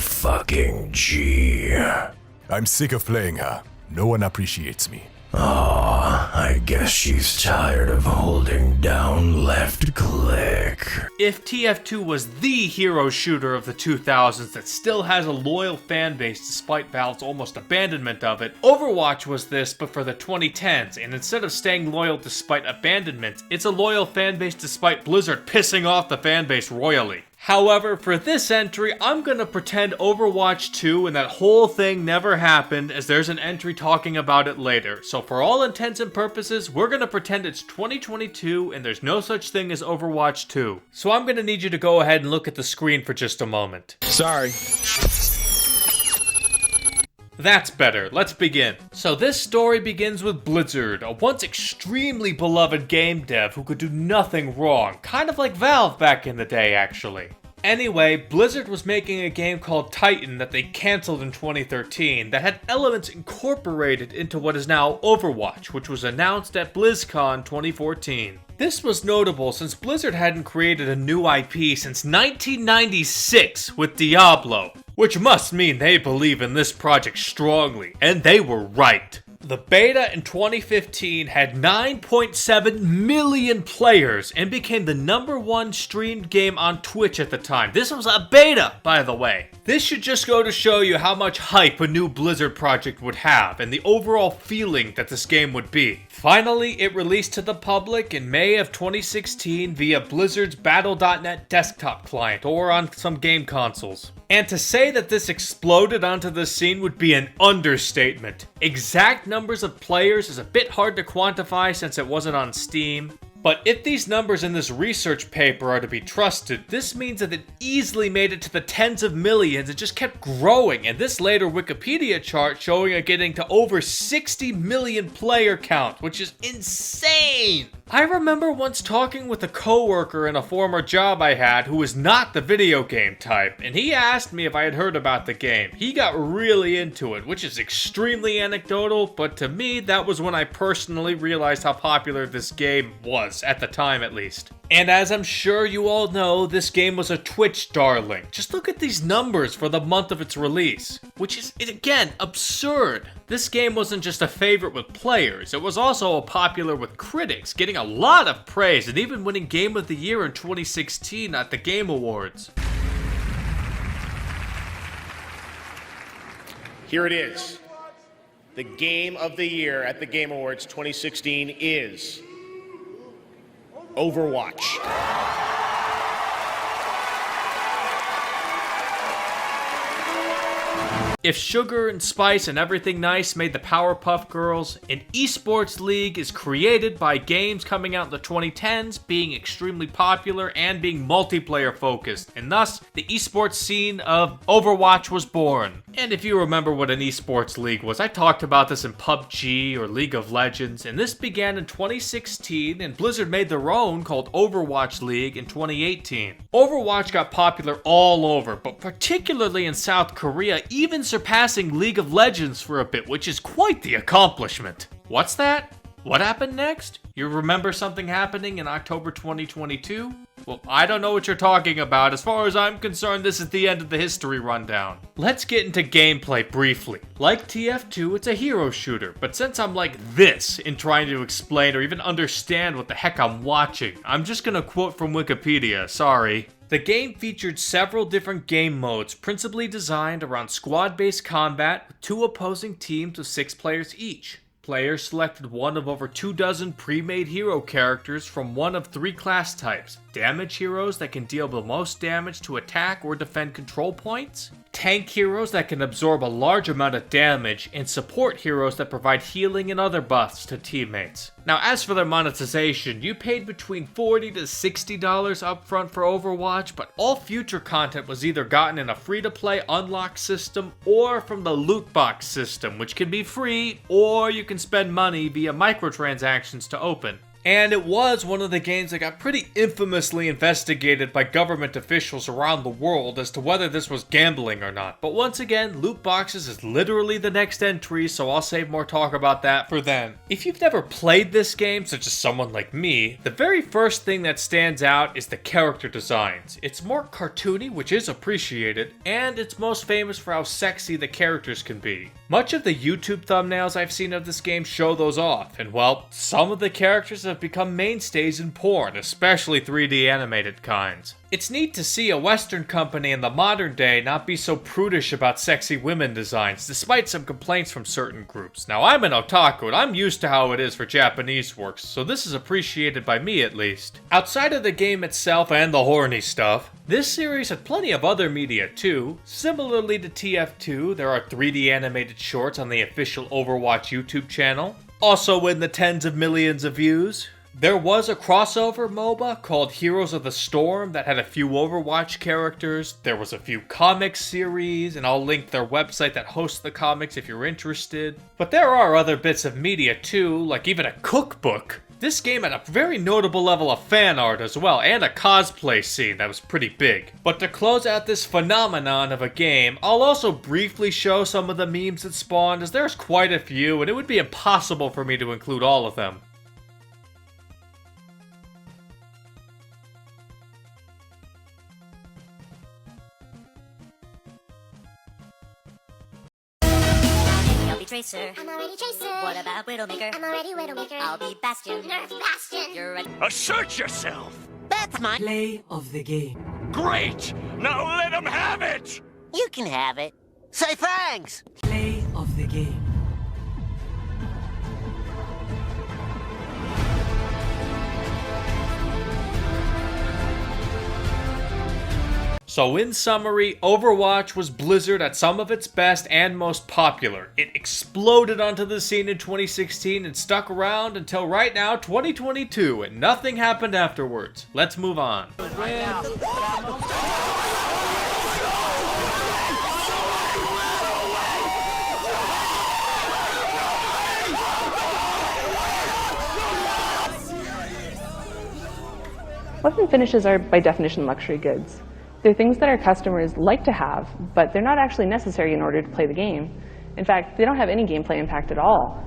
I'm sick of playing her. No one appreciates me. I guess she's tired of holding down left click. If TF2 was the hero shooter of the 2000s that still has a loyal fan base despite Valve's almost abandonment of it, Overwatch was this but for the 2010s, and instead of staying loyal despite abandonment, it's a loyal fan base despite Blizzard pissing off the fan base royally. However, for this entry, I'm gonna pretend Overwatch 2 and that whole thing never happened, as there's an entry talking about it later. So for all intents and purposes, we're gonna pretend it's 2022 and there's no such thing as Overwatch 2. So I'm gonna need you to go ahead and look at the screen for just a moment. Sorry. That's better, let's begin. So this story begins with Blizzard, a once extremely beloved game dev who could do nothing wrong, kind of like Valve back in the day actually. Anyway, Blizzard was making a game called Titan that they cancelled in 2013 that had elements incorporated into what is now Overwatch, which was announced at BlizzCon 2014. This was notable since Blizzard hadn't created a new IP since 1996 with Diablo, which must mean they believe in this project strongly, and they were right. The beta in 2015 had 9.7 million players and became the #1 streamed game on Twitch at the time. This was a beta, by the way. This should just go to show you how much hype a new Blizzard project would have and the overall feeling that this game would be. Finally, it released to the public in May of 2016 via Blizzard's Battle.net desktop client or on some game consoles. And to say that this exploded onto the scene would be an understatement. Exact numbers of players is a bit hard to quantify since it wasn't on Steam. But if these numbers in this research paper are to be trusted, this means that it easily made it to the tens of millions and just kept growing, and this later Wikipedia chart showing it getting to over 60 million player count, which is insane! I remember once talking with a coworker in a former job I had who was not the video game type, and he asked me if I had heard about the game. He got really into it, which is extremely anecdotal, but to me that was when I personally realized how popular this game was, at the time at least. And as I'm sure you all know, this game was a Twitch darling. Just look at these numbers for the month of its release, which is, again, absurd. This game wasn't just a favorite with players, it was also popular with critics, getting a lot of praise and even winning Game of the Year in 2016 at the Game Awards. Here it is. The Game of the Year at the Game Awards 2016 is Overwatch. If sugar and spice and everything nice made the Powerpuff Girls, an esports league is created by games coming out in the 2010s being extremely popular and being multiplayer focused, and thus the esports scene of Overwatch was born. And if you remember what an esports league was, I talked about this in PUBG or League of Legends, and this began in 2016 and Blizzard made their own called Overwatch League in 2018. Overwatch got popular all over, but particularly in South Korea, even surpassing League of Legends for a bit, which is quite the accomplishment. What's that? What happened next? You remember something happening in October 2022? Well, I don't know what you're talking about. As far as I'm concerned, this is the end of the history rundown. Let's get into gameplay briefly. Like TF2, it's a hero shooter, but since I'm like this in trying to explain or even understand what the heck I'm watching, I'm just gonna quote from Wikipedia, sorry. The game featured several different game modes, principally designed around squad-based combat with 2 opposing teams of 6 players each. Players selected one of over 24 pre-made hero characters from one of 3 class types: damage heroes that can deal the most damage to attack or defend control points, tank heroes that can absorb a large amount of damage, and support heroes that provide healing and other buffs to teammates. Now, as for their monetization, you paid between $40 to $60 upfront for Overwatch, but all future content was either gotten in a free-to-play unlock system or from the loot box system, which can be free or you can spend money via microtransactions to open. And it was one of the games that got pretty infamously investigated by government officials around the world as to whether this was gambling or not. But once again, loot boxes is literally the next entry, so I'll save more talk about that for then. If you've never played this game, such as someone like me, the very first thing that stands out is the character designs. It's more cartoony, which is appreciated, and it's most famous for how sexy the characters can be. Much of the YouTube thumbnails I've seen of this game show those off, and well, some of the characters have become mainstays in porn, especially 3D animated kinds. It's neat to see a Western company in the modern day not be so prudish about sexy women designs, despite some complaints from certain groups. Now, I'm an otaku, and I'm used to how it is for Japanese works, so this is appreciated by me at least. Outside of the game itself and the horny stuff, this series had plenty of other media too. Similarly to TF2, there are 3D animated shorts on the official Overwatch YouTube channel, also in the tens of millions of views. There was a crossover MOBA called Heroes of the Storm that had a few Overwatch characters. There was a few comics series, and I'll link their website that hosts the comics if you're interested. But there are other bits of media too, like even a cookbook. This game had a very notable level of fan art as well, and a cosplay scene that was pretty big. But to close out this phenomenon of a game, I'll also briefly show some of the memes that spawned, as there's quite a few, and it would be impossible for me to include all of them. Tracer. I'm already Tracer. What about Widowmaker? I'm already Widowmaker. I'll be Bastion. Nerf Bastion. You're ready. Assert yourself! That's my Play of the game. Great! Now let him have it! You can have it. Say thanks! Play of the game. So in summary, Overwatch was Blizzard at some of its best and most popular. It exploded onto the scene in 2016 and stuck around until right now, 2022, and nothing happened afterwards. Let's move on. Weapon finishes are by definition luxury goods. They're things that our customers like to have, but they're not actually necessary in order to play the game. In fact, they don't have any gameplay impact at all.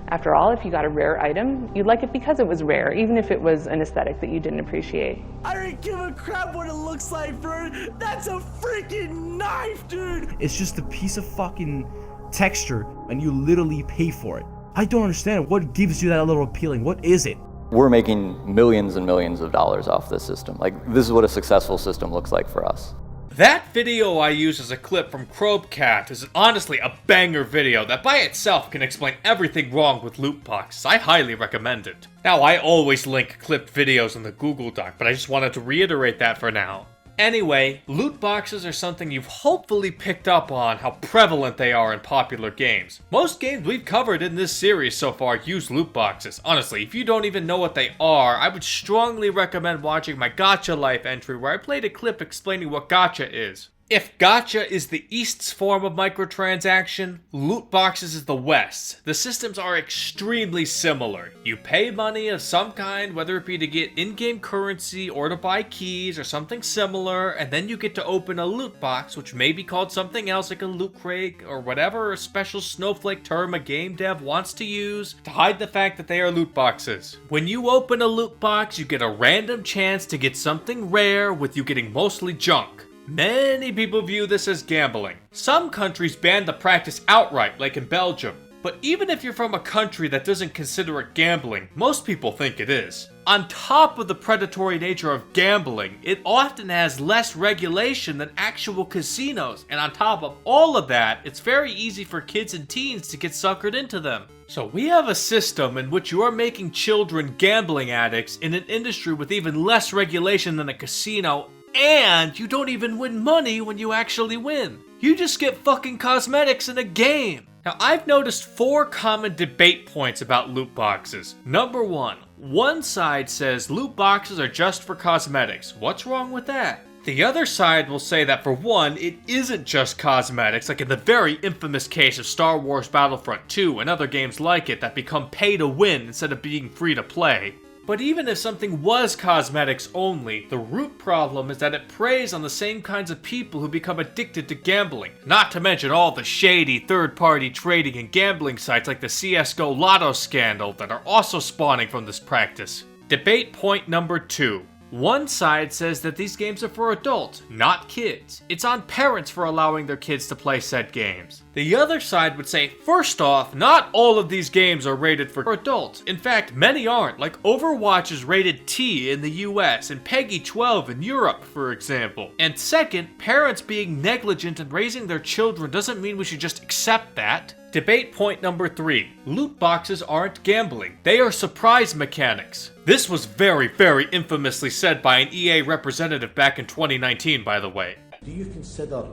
After all, if you got a rare item, you'd like it because it was rare, even if it was an aesthetic that you didn't appreciate. I don't give a crap what it looks like, bro. That's a freaking knife, dude! It's just a piece of fucking texture, and you literally pay for it. I don't understand. What gives you that little appealing? What is it? We're making millions and millions of dollars off this system. Like, this is what a successful system looks like for us. That video I use as a clip from Copypastas is honestly a banger video that by itself can explain everything wrong with loot boxes. I highly recommend it. Now, I always link clipped videos in the Google Doc, but I just wanted to reiterate that for now. Anyway, loot boxes are something you've hopefully picked up on how prevalent they are in popular games. Most games we've covered in this series so far use loot boxes. Honestly, if you don't even know what they are, I would strongly recommend watching my Gacha Life entry where I played a clip explaining what gacha is. If gacha is the East's form of microtransaction, loot boxes is the West's. The systems are extremely similar. You pay money of some kind, whether it be to get in-game currency or to buy keys or something similar, and then you get to open a loot box, which may be called something else like a loot crate or whatever a special snowflake term a game dev wants to use to hide the fact that they are loot boxes. When you open a loot box, you get a random chance to get something rare, with you getting mostly junk. Many people view this as gambling. Some countries ban the practice outright, like in Belgium. But even if you're from a country that doesn't consider it gambling, most people think it is. On top of the predatory nature of gambling, it often has less regulation than actual casinos. And on top of all of that, it's very easy for kids and teens to get suckered into them. So we have a system in which you are making children gambling addicts in an industry with even less regulation than a casino, and you don't even win money when you actually win. You just get fucking cosmetics in a game. Now, I've noticed 4 common debate points about loot boxes. Number 1, one side says loot boxes are just for cosmetics. What's wrong with that? The other side will say that for one, it isn't just cosmetics, like in the very infamous case of Star Wars Battlefront 2 and other games like it that become pay to win instead of being free to play. But even if something was cosmetics only, the root problem is that it preys on the same kinds of people who become addicted to gambling. Not to mention all the shady third-party trading and gambling sites like the CSGO Lotto scandal that are also spawning from this practice. Debate point number 2. One side says that these games are for adults, not kids. It's on parents for allowing their kids to play said games. The other side would say, first off, not all of these games are rated for adults. In fact, many aren't, like Overwatch is rated T in the US and PEGI 12 in Europe, for example. And second, parents being negligent in raising their children doesn't mean we should just accept that. Debate point number 3. Loot boxes aren't gambling. They are surprise mechanics. This was very, very infamously said by an EA representative back in 2019, by the way. Do you consider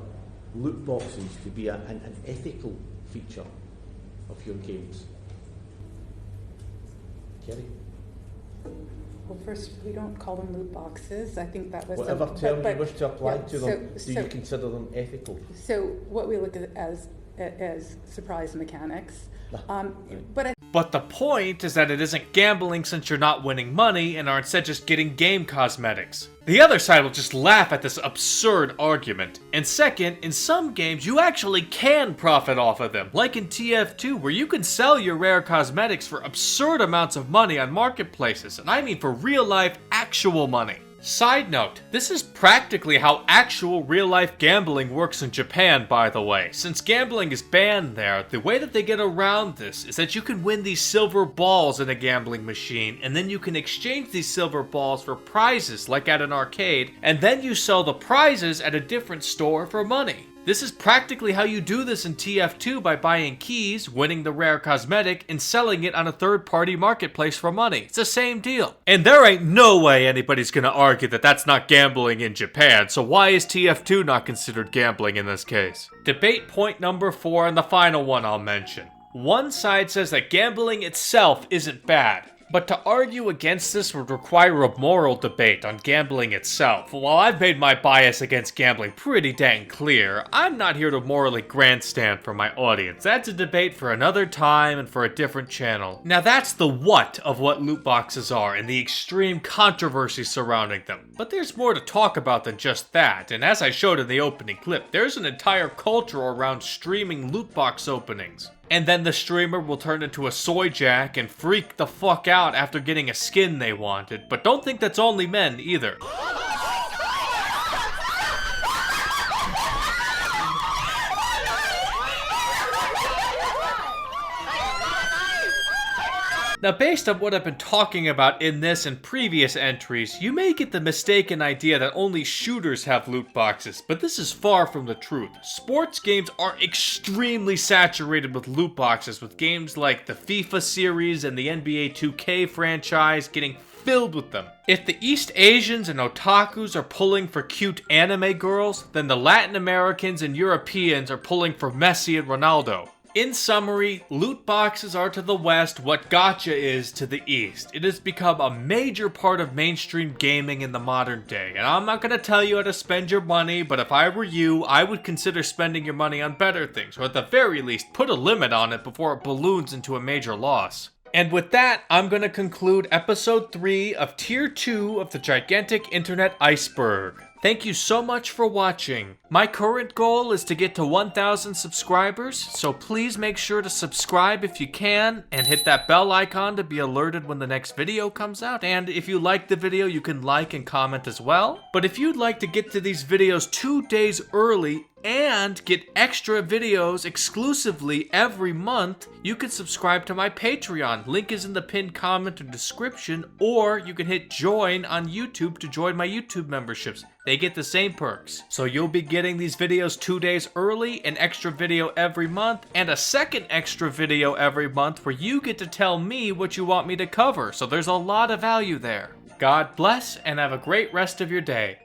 loot boxes to be an ethical feature of your games? Garry? Well, first, we don't call them loot boxes. I think that was... Whatever term you wish to apply to them, do you consider them ethical? So what we look at as surprise mechanics. But the point is that it isn't gambling since you're not winning money and are instead just getting game cosmetics. The other side will just laugh at this absurd argument. And second, in some games you actually can profit off of them, like in TF2 where you can sell your rare cosmetics for absurd amounts of money on marketplaces, and I mean for real life, actual money. Side note, this is practically how actual real-life gambling works in Japan, by the way. Since gambling is banned there, the way that they get around this is that you can win these silver balls in a gambling machine, and then you can exchange these silver balls for prizes like at an arcade, and then you sell the prizes at a different store for money. This is practically how you do this in TF2 by buying keys, winning the rare cosmetic, and selling it on a third-party marketplace for money. It's the same deal. And there ain't no way anybody's gonna argue that that's not gambling in Japan, so why is TF2 not considered gambling in this case? Debate point number 4 and the final one I'll mention. One side says that gambling itself isn't bad. But to argue against this would require a moral debate on gambling itself. While I've made my bias against gambling pretty dang clear, I'm not here to morally grandstand for my audience. That's a debate for another time and for a different channel. Now that's the what of what loot boxes are and the extreme controversy surrounding them. But there's more to talk about than just that, and as I showed in the opening clip, there's an entire culture around streaming loot box openings. And then the streamer will turn into a soy jack and freak the fuck out after getting a skin they wanted. But don't think that's only men either. Now, based on what I've been talking about in this and previous entries, you may get the mistaken idea that only shooters have loot boxes, but this is far from the truth. Sports games are extremely saturated with loot boxes, with games like the FIFA series and the NBA 2K franchise getting filled with them. If the East Asians and otakus are pulling for cute anime girls, then the Latin Americans and Europeans are pulling for Messi and Ronaldo. In summary, loot boxes are to the West what gacha is to the East. It has become a major part of mainstream gaming in the modern day. And I'm not going to tell you how to spend your money, but if I were you, I would consider spending your money on better things, or at the very least, put a limit on it before it balloons into a major loss. And with that, I'm going to conclude episode 3 of Tier 2 of the gigantic Internet Iceberg. Thank you so much for watching. My current goal is to get to 1,000 subscribers, so please make sure to subscribe if you can, and hit that bell icon to be alerted when the next video comes out. And if you like the video, you can like and comment as well. But if you'd like to get to these videos 2 days early, and get extra videos exclusively every month, you can subscribe to my Patreon. Link is in the pinned comment or description, or you can hit join on YouTube to join my YouTube memberships. They get the same perks. So you'll be getting these videos 2 days early, an extra video every month, and a second extra video every month where you get to tell me what you want me to cover. So there's a lot of value there. God bless, and have a great rest of your day.